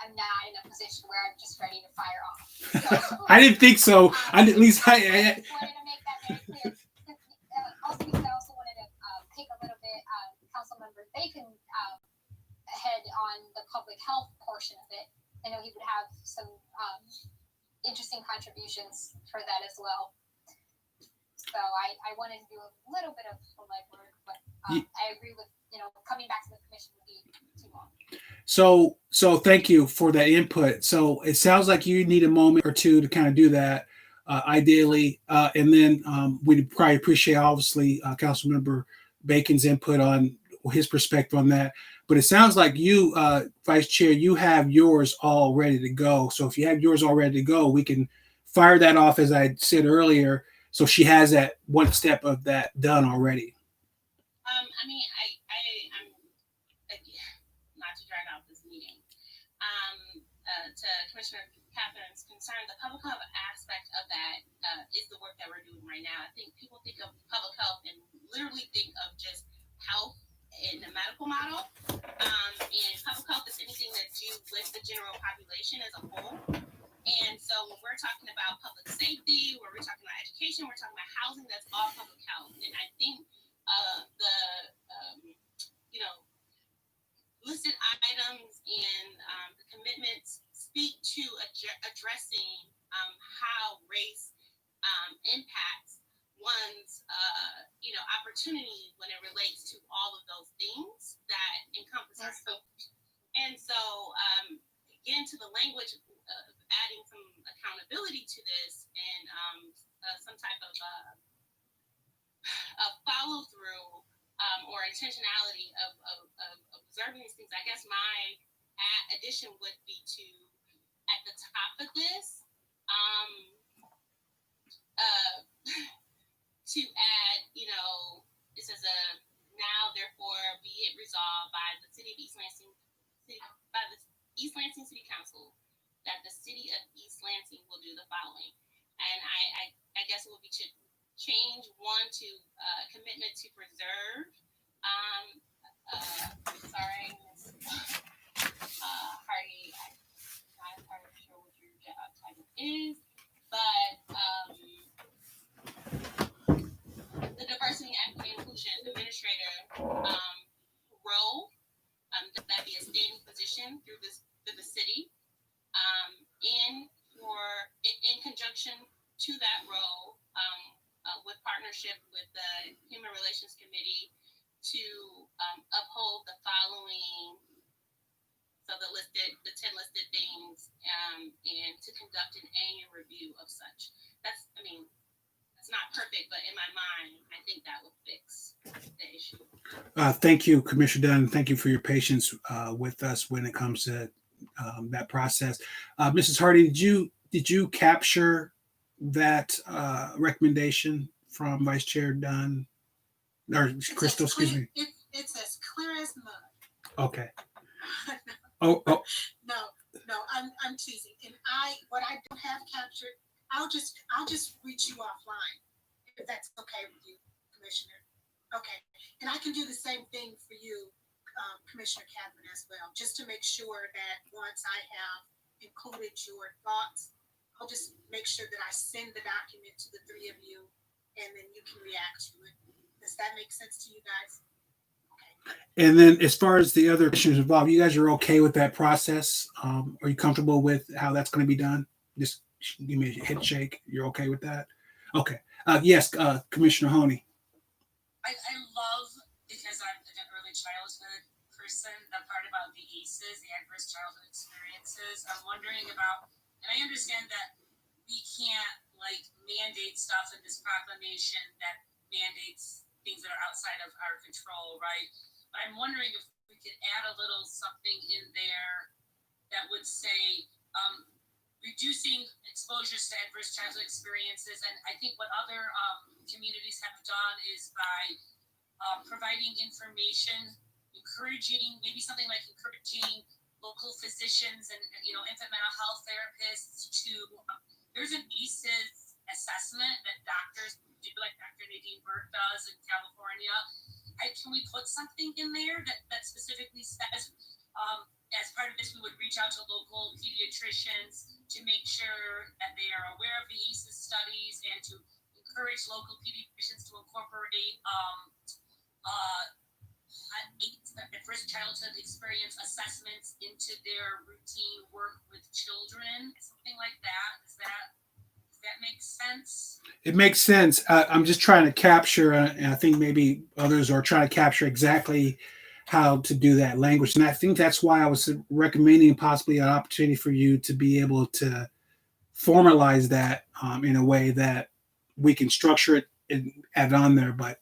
S5: I'm not in a position where I'm just ready to fire off. So,
S1: I didn't think so. I
S5: wanted to make that very clear. Also, because I also wanted to take a little bit, Councilmember Bacon ahead on the public health portion of it. I know he would have some interesting contributions for that as well. So I wanted to do a little bit of the legwork, but I agree with, coming back to the commission would be too long.
S1: So thank you for that input. So it sounds like you need a moment or two to kind of do that, ideally, and then we'd probably appreciate, obviously, Councilmember Bacon's input on his perspective on that. But it sounds like you, Vice Chair, you have yours all ready to go. So if you have yours all ready to go, we can fire that off, as I said earlier. So she has that one step of that done already.
S6: I'm not to drag out this meeting. To Commissioner Catherine's concern, the public health aspect of that is the work that we're doing right now. I think people think of public health and literally think of just health in the medical model. And public health is anything that do with the general population as a whole. And so when we're talking about public safety, when we're talking about education, we're talking about housing, that's all public health. And I think listed items and the commitments speak to addressing how race impacts one's opportunity when it relates to all of those things that encompass our folks. And so again, to the language of adding some accountability to this and some type of follow through or intentionality of observing these things. I guess my addition would be to, at the top of this, to add, this is a now therefore be it resolved by the City of East Lansing, by the East Lansing City Council, that the City of East Lansing will do the following. And I guess it would be to change one to commitment to preserve. Sorry, Ms. Hardy, I'm not entirely sure what your job title is, but the diversity, equity, inclusion administrator role, that be a standing position through the city, in conjunction to that role, with partnership with the humanrelationscommittee to uphold the following, so the 10 listed things, and to conduct an annual review of such. It's not perfect, but in my mind, I think that would fix the issue.
S1: Thank you, Commissioner Dunn. Thank you for your patience with us when it comes to that process. Mrs. Hardy, did you capture that recommendation from Vice Chair Dunn or Crystal? Excuse me.
S11: It's as clear as mud.
S1: Okay.
S11: No, I'm teasing. And what I don't have captured, I'll just reach you offline if that's okay with you, Commissioner. Okay, and I can do the same thing for you, Commissioner Catherine, as well, just to make sure that once I have included your thoughts, I'll just make sure that I send the document to the three of you, and then you can react to it. Does that make sense to you guys?
S1: And then as far as the other commissioners involved, you guys are okay with that process? Are you comfortable with how that's going to be done? Just give me a head shake. You're okay with that? Okay. Yes, Commissioner Honey.
S8: I love, because I'm an early childhood person, the part about the ACEs, the adverse childhood experiences. I'm wondering about, and I understand that we can't like mandate stuff in this proclamation that mandates things that are outside of our control, right? But I'm wondering if we could add a little something in there that would say, reducing exposures to adverse childhood experiences. And I think what other communities have done is by providing information, encouraging, maybe something like encouraging local physicians and infant mental health therapists to, there's an ACEs assessment that doctors do, like Dr. Nadine Burke does in California. Can we put something in there that specifically says, as part of this, we would reach out to local pediatricians to make sure that they are aware of the ACEs studies and to encourage local pediatricians to incorporate adverse childhood experience assessments into their routine work with children, something like that. Does that make sense?
S1: It makes sense. I'm just trying to capture, and I think maybe others are trying to capture exactly how to do that language. And I think that's why I was recommending possibly an opportunity for you to be able to formalize that in a way that we can structure it and add it on there. But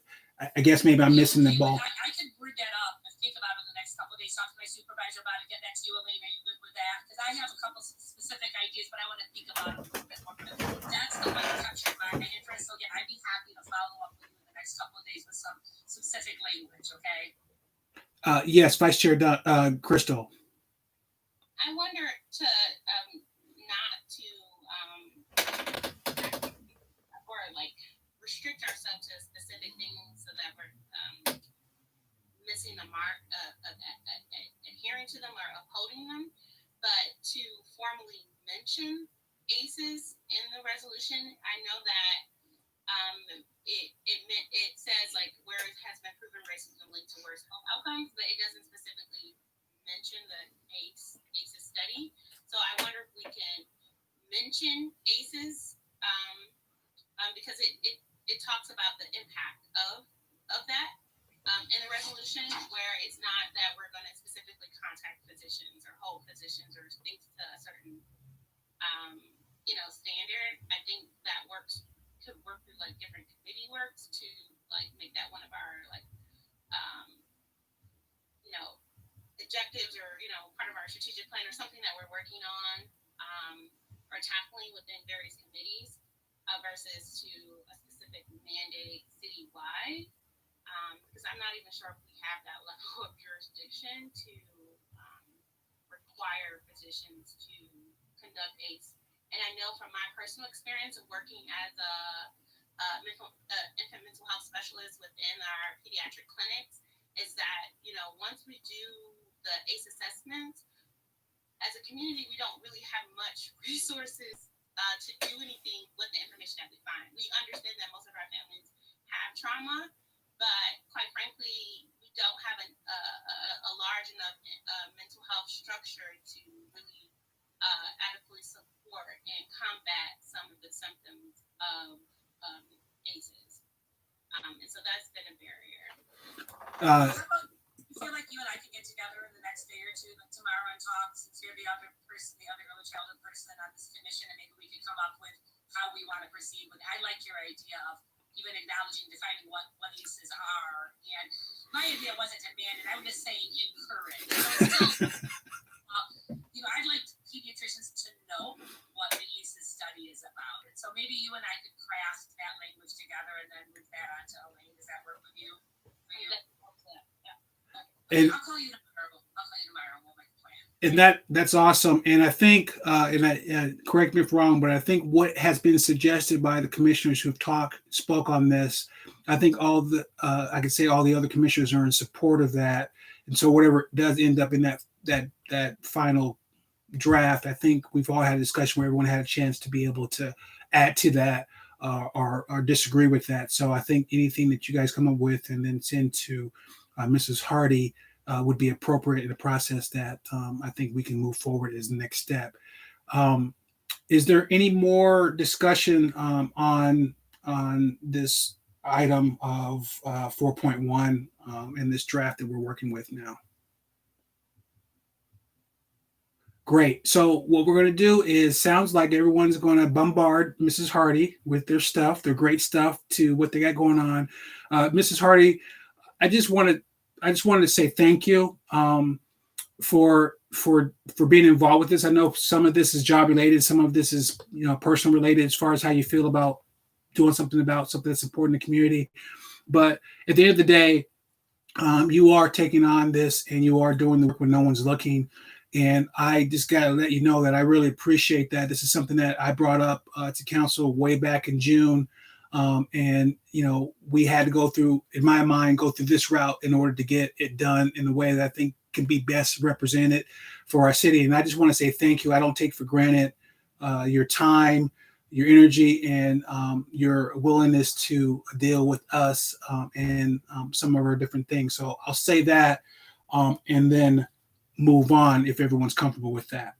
S1: I guess maybe I'm missing the ball.
S8: I can bring that up and think about it in the next couple of days, talk to my supervisor about it, get that to you, Elaine. Are you good with that? Because I have a couple specific ideas, but I want to think about it a little bit more. That's the one that captured my interest. So yeah, I'd be happy to follow up with you in the next couple of days with some specific language, okay?
S1: Yes, Vice Chair Crystal.
S9: I wonder to not to or like restrict ourselves to specific things so that we're missing the mark of adhering to them or upholding them, but to formally mention ACEs in the resolution. I know that it says like where it has been proven racism linked to worse health outcomes, but it doesn't specifically mention the ACEs study. So I wonder if we can mention ACEs because it talks about the impact of that in the resolution, where it's not that we're going to specifically contact physicians or hold physicians or things to a certain standard. I think that could work through like different committee works to like make that one of our like objectives or part of our strategic plan or something that we're working on or tackling within various committees versus to a specific mandate citywide, because I'm not even sure if we have that level of jurisdiction to require physicians to conduct ACE. And I know from my personal experience of working as a infant mental health specialist within our pediatric clinics is that, once we do the ACE assessments, as a community, we don't really have much resources to do anything with the information that we find. We understand that most of our families have trauma, but quite frankly, we don't have a large enough mental health structure to really adequately support and combat some of the symptoms of ACEs. And so that's been a barrier.
S8: I feel like you and I could get together in the next day or two, like tomorrow, and talk, since you're the other person, the other early childhood person on this commission, and maybe we could come up with how we want to proceed with. I like your idea of even acknowledging, defining what ACEs are. And my idea wasn't to ban it; I was just saying encourage. I'd like pediatricians to know what the ACEs study is about, and so maybe you and I could craft that language together and then move that on to Elaine. Does that work with you?
S1: And
S8: I'll call you tomorrow. We'll make a plan.
S1: And that's awesome. And I think, correct me if I'm wrong, but I think what has been suggested by the commissioners who've spoke on this I think all the I could say all the other commissioners are in support of that. And so whatever does end up in that final draft, I think we've all had a discussion where everyone had a chance to be able to add to that or disagree with that. So I think anything that you guys come up with and then send to Mrs. Hardy would be appropriate in the process that I think we can move forward as the next step. Is there any more discussion on this item of 4.1 in this draft that we're working with now? Great. So what we're going to do is, sounds like everyone's going to bombard Mrs. Hardy with their stuff, their great stuff, to what they got going on. Mrs. Hardy, I just wanted to say thank you for being involved with this. I know some of this is job related, some of this is personal related as far as how you feel about doing something that's important in the community. But at the end of the day, you are taking on this and you are doing the work when no one's looking. And I just got to let you know that I really appreciate that. This is something that I brought up to council way back in June. And, we had to go through this route in order to get it done in the way that I think can be best represented for our city. And I just want to say thank you. I don't take for granted your time, your energy, and your willingness to deal with us and some of our different things. So I'll say that and then move on if everyone's comfortable with that.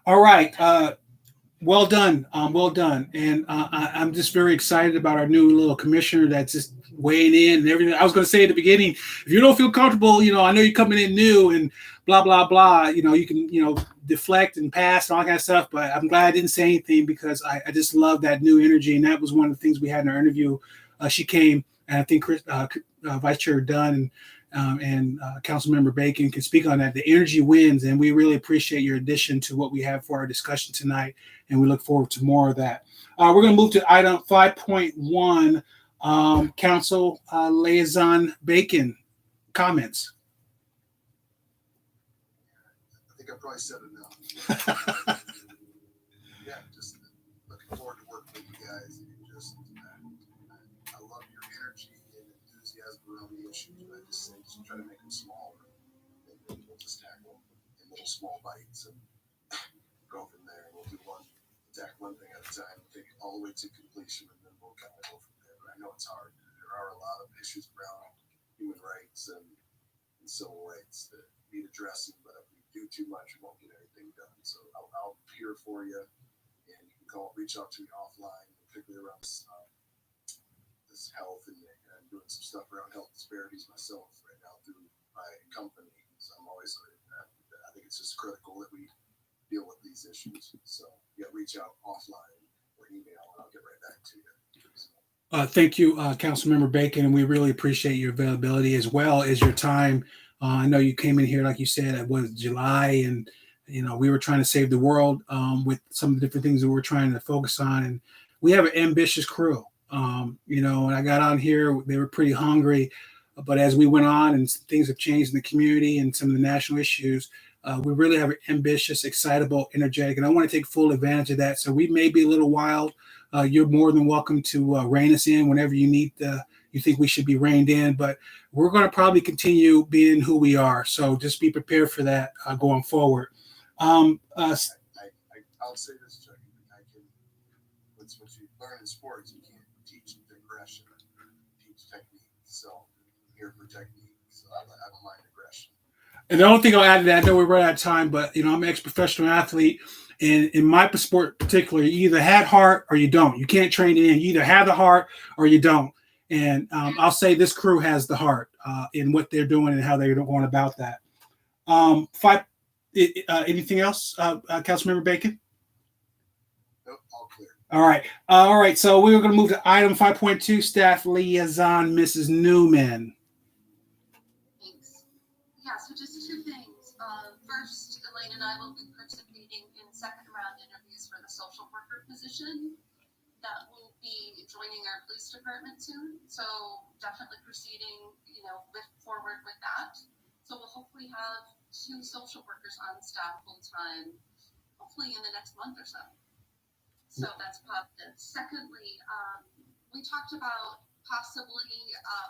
S1: All right. Well done. Well done. And I'm just very excited about our new little commissioner that's just weighing in and everything. I was going to say at the beginning, if you don't feel comfortable, I know you're coming in new and blah, blah, blah, you can, deflect and pass and all that kind of stuff. But I'm glad I didn't say anything because I just love that new energy. And that was one of the things we had in our interview. She came, and I think Vice Chair Dunn and Councilmember Bacon can speak on that. The energy wins, and we really appreciate your addition to what we have for our discussion tonight, and we look forward to more of that. We're going to move to item 5.1, Council Liaison Bacon comments.
S10: I think I probably said enough. Yeah, just looking forward to working with you guys. And I love your energy and enthusiasm around the issues. But I just try to make them smaller, and then we'll just tackle in little small bites and go from there. We'll do one thing at a time, take it all the way to completion, and then we'll kind of go from there. But I know it's hard. There are a lot of issues around human rights and civil rights that need addressing, but if we do too much, we won't get anything done. So I'll be here for you, and you can reach out to me offline, particularly around this health, and I'm doing some stuff around health disparities myself right now through my company. So I'm always, I think it's just critical that we deal with these issues. So reach out offline or email, and I'll get right back to you.
S1: Thank you, Councilmember Bacon, and we really appreciate your availability as well as your time. I know you came in here, like you said, it was July, and we were trying to save the world with some of the different things that we're trying to focus on, and we have an ambitious crew. When I got on here, they were pretty hungry, but as we went on and things have changed in the community and some of the national issues, we really have an ambitious, excitable, energetic, and I want to take full advantage of that. So we may be a little wild. You're more than welcome to rein us in whenever you think we should be reined in, but we're going to probably continue being who we are. So just be prepared for that going forward.
S10: I'll say this, Chuck. What you learn in sports, you can't teach aggression, teach technique. So I'm here for technique. So I don't mind aggression.
S1: And the only thing I'll add to that, I know we're running out of time, but I'm an ex-professional athlete. And in my sport particularly, you either had heart or you don't. You can't train it in. You either have the heart or you don't. And I'll say this crew has the heart in what they're doing and how they're going about that. Anything else, Councilmember Bacon?
S10: Nope, all clear.
S1: All right. So we're going to move to item 5.2, Staff Liaison, Mrs. Newman.
S2: Thanks. Yeah, so just two things. First, Elaine and I will be participating in second round interviews for the social worker position. That will be joining our police department soon. So definitely proceeding, forward with that. So we'll hopefully have 2 social workers on staff full time, hopefully in the next month or so. So that's positive. Secondly, we talked about possibly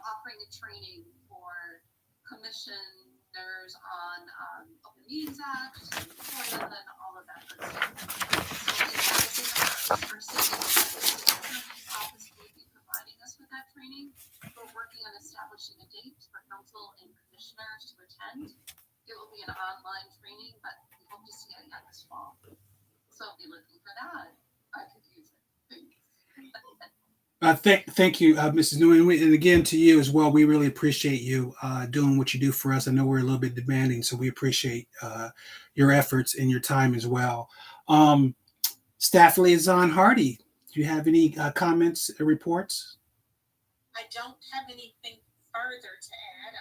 S2: offering a training for commissioners on Open Meetings Act, FOIA, and all of that good stuff. So our city office will be providing us with that training. We're working on establishing a date for council and commissioners to attend. It will be an online training, but we hope to see it again this fall. So I'll be looking for that. I could use it.
S1: Thank you, Mrs. Nguyen, and again to you as well. We really appreciate you doing what you do for us. I know we're a little bit demanding, so we appreciate your efforts and your time as well. Staff Liaison Hardy, do you have any comments or reports?
S11: I don't have anything further to add.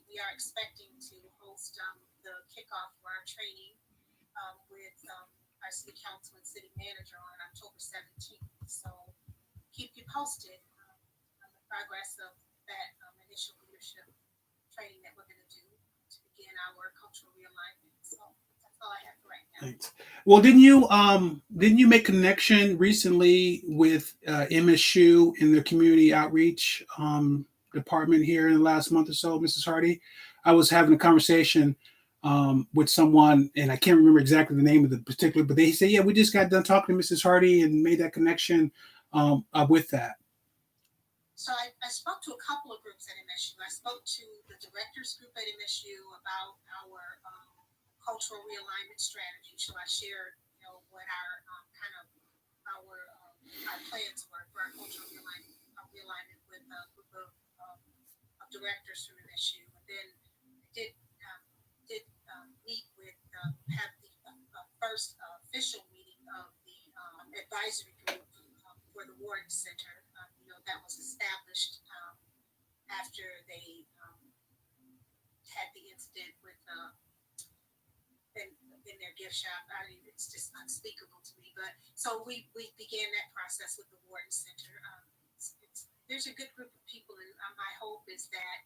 S11: We are expecting to host the kickoff for our training with our city council and city manager on October 17th. So keep you posted on the progress of that initial leadership training that we're going to do to begin our cultural realignment. So that's all I have for right now.
S1: Thanks. Well, didn't you make connection recently with MSU in their community outreach department here in the last month or so, Mrs. Hardy? I was having a conversation with someone, and I can't remember exactly the name of the particular, but they say, yeah, we just got done talking to Mrs. Hardy and made that connection with that.
S11: So I spoke to a couple of groups at MSU. I spoke to the directors group at MSU about our cultural realignment strategy. So I shared, what our our plans were for our cultural realignment with a group of directors from MSU, and then did meet with have the first official meeting of the advisory group for the Warden Center. That was established after they had the incident with in their gift shop. It's just unspeakable to me. But so we began that process with the Warden Center. There's a good group of people, and my hope is that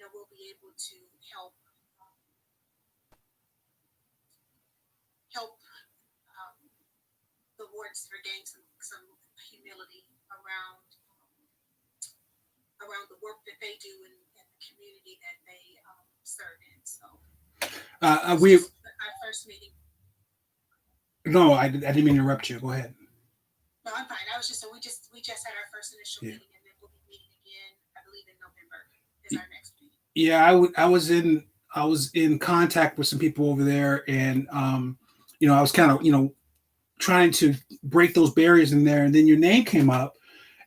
S11: we'll be able to help the wards regain some humility around the work that they do in the community that they serve in. So our first meeting.
S1: No, I didn't mean to interrupt you. Go ahead.
S11: No, I'm fine. I was just we just had our first initial meeting, and then we'll be meeting again, I believe, in November is our next meeting. Yeah,
S1: I was in contact with some people over there, and I was kind of trying to break those barriers in there, and then your name came up,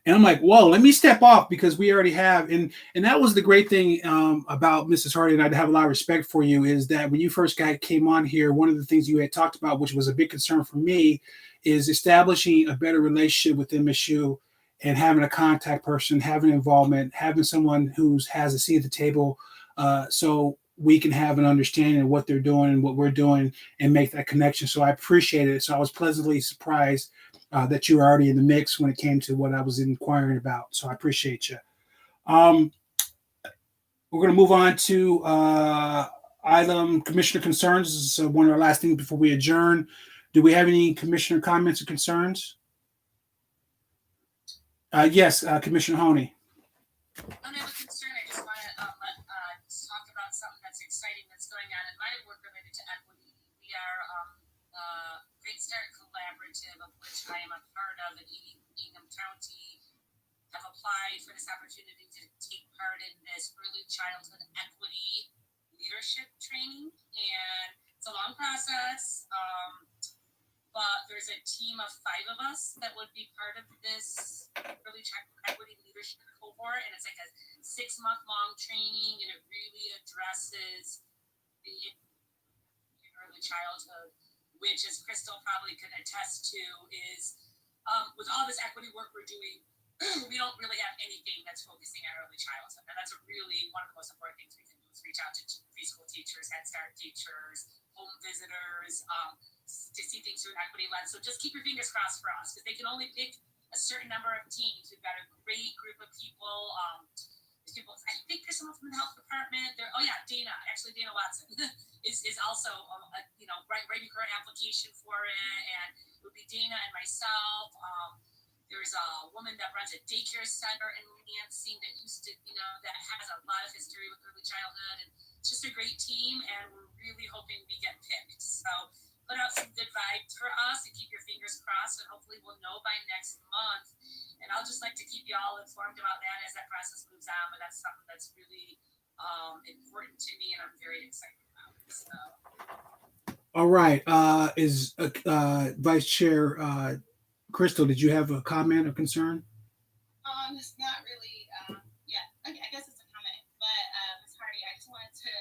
S1: and I'm like, whoa, let me step off, because we already have, and that was the great thing about Mrs. Hardy, and I have a lot of respect for you, is that when you first came on here, one of the things you had talked about, which was a big concern for me, is establishing a better relationship with MSU and having a contact person, having involvement, having someone who has a seat at the table, so we can have an understanding of what they're doing and what we're doing and make that connection. So I appreciate it. So I was pleasantly surprised that you were already in the mix when it came to what I was inquiring about. So I appreciate you. We're going to move on to item commissioner concerns. This is one of our last things before we adjourn. Do we have any commissioner comments or concerns? Yes, Commissioner Honey.
S8: I don't have a concern. I just want to talk about something that's exciting that's going on in my work related to equity. We are Great Start Collaborative, of which I am a part of, in Ingham County, have applied for this opportunity to take part in this early childhood equity leadership training. And it's a long process, but there's a team of 5 of us that would be part of this early childhood equity leadership cohort, and it's like a 6-month-long training, and it really addresses the early childhood, which, as Crystal probably can attest to, is with all this equity work we're doing, we don't really have anything that's focusing on early childhood, and that's really one of the most important things we can do is reach out to preschool teachers, Head Start teachers, home visitors, to see things through an equity lens. So just keep your fingers crossed for us, because they can only pick a certain number of teams. We've got a great group of people. The I think there's someone from the health department there. Oh yeah, Dana Watson is also, writing her application for it, and it would be Dana and myself. There's a woman that runs a daycare center in Lansing that that has a lot of history with early childhood, and it's just a great team, and we're really hoping we get picked. So put out some good vibes for us and keep your fingers crossed, and hopefully we'll know by next month. And I'll just like to keep you all informed about that as that process moves on, but that's something that's really important to me, and I'm very excited about it. So.
S1: All right. Is Vice Chair Crystal, did you have a comment or concern?
S9: It's not really, I guess it's a comment, but Ms. Hardy, I just wanted to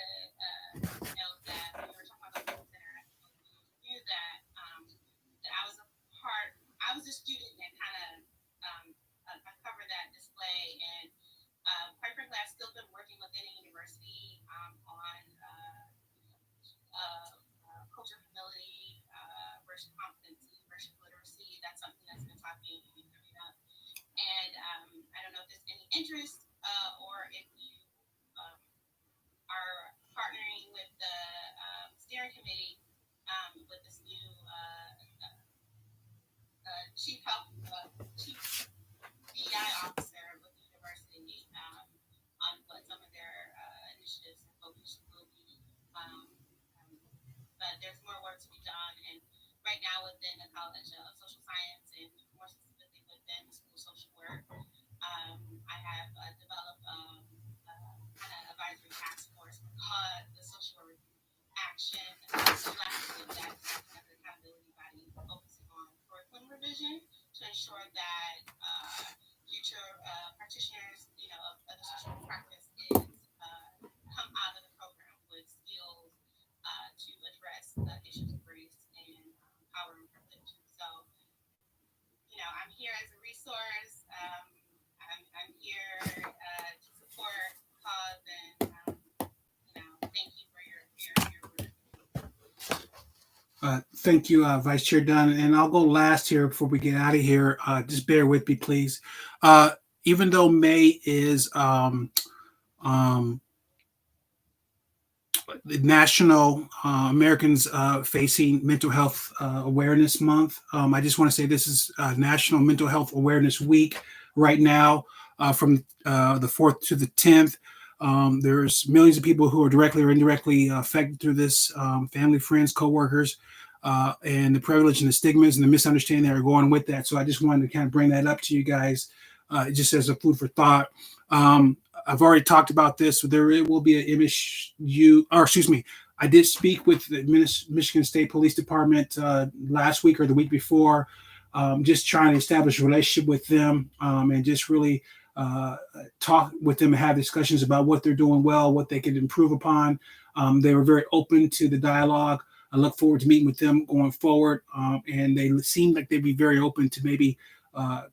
S9: note that when you were talking about the rules that I knew that I was a student and kind of uncovered that display, and quite frankly, I've still been working within a university on culture humility, versus competency, versus literacy. That's something that's been talking and coming up. And I don't know if there's any interest or if you are partnering with the steering committee with this new chief BI officer with the university on what some of their initiatives and focus will be. But there's more work to be done, and right now within the College of Social Science and more specifically within the School of Social Work, I have developed kind of advisory task force called the Social Work Action Collaborative that's an accountability body focusing on curriculum revision to ensure that future practitioners, of the social work practice come out of the program with skills to address the issues of race and power and privilege. So, I'm here as a resource. I'm here to support cause, and thank you for your work.
S1: Thank you, Vice Chair Dunn. And I'll go last here before we get out of here. Just bear with me, please. Even though May is National Americans Facing Mental Health Awareness Month, I just want to say this is National Mental Health Awareness Week right now, from the 4th to the 10th. There's millions of people who are directly or indirectly affected through this, family, friends, coworkers, and the privilege and the stigmas and the misunderstanding that are going with that. So I just wanted to kind of bring that up to you guys, just as a food for thought. I've already talked about this. So there will be an I did speak with the Michigan State Police Department last week or the week before, just trying to establish a relationship with them, and just really talk with them and have discussions about what they're doing well, what they could improve upon. They were very open to the dialogue. I look forward to meeting with them going forward, and they seem like they'd be very open to maybe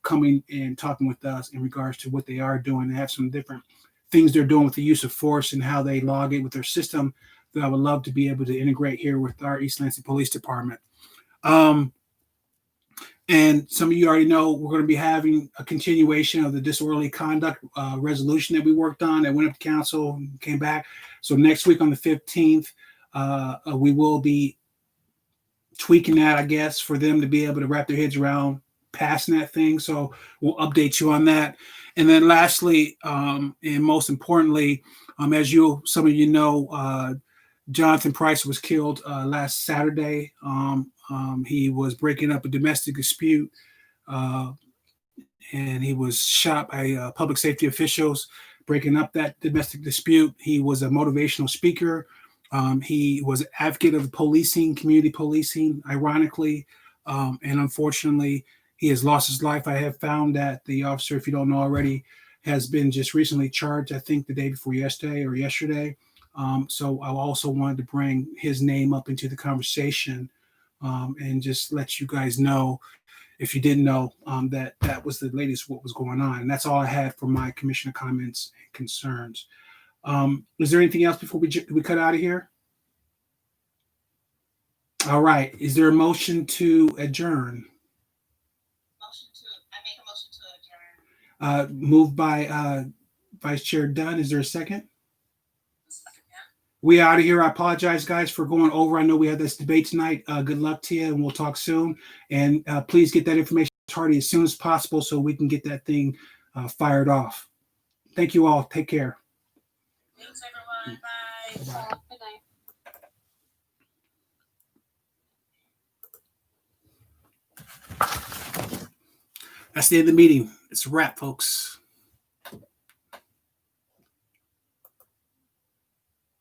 S1: coming and talking with us in regards to what they are doing. They have some different things they're doing with the use of force and how they log it with their system that I would love to be able to integrate here with our East Lansing Police Department. And some of you already know we're going to be having a continuation of the disorderly conduct resolution that we worked on that went up to council and came back. So next week on the 15th, we will be tweaking that, I guess, for them to be able to wrap their heads around passing that thing. So we'll update you on that. And then lastly, and most importantly, as some of you know, Jonathan Price was killed last Saturday. He was breaking up a domestic dispute, and he was shot by public safety officials breaking up that domestic dispute. He was a motivational speaker. He was an advocate of policing, community policing, ironically, and unfortunately, he has lost his life. I have found that the officer, if you don't know already, has been just recently charged, I think the day before yesterday. So I also wanted to bring his name up into the conversation, and just let you guys know, if you didn't know, that was the latest what was going on. And that's all I had for my commissioner comments and concerns. Is there anything else before we cut out of here? All right. Is there a motion to adjourn?
S9: I make a motion to adjourn.
S1: Moved by Vice Chair Dunn. Is there a second? We out of here. I apologize, guys, for going over. I know we had this debate tonight. Good luck to you, and we'll talk soon. And please get that information tardy as soon as possible so we can get that thing fired off. Thank you all. Take care.
S11: Thanks, everyone. Bye.
S1: Bye.
S13: Good night.
S1: That's the end of the meeting. It's a wrap, folks.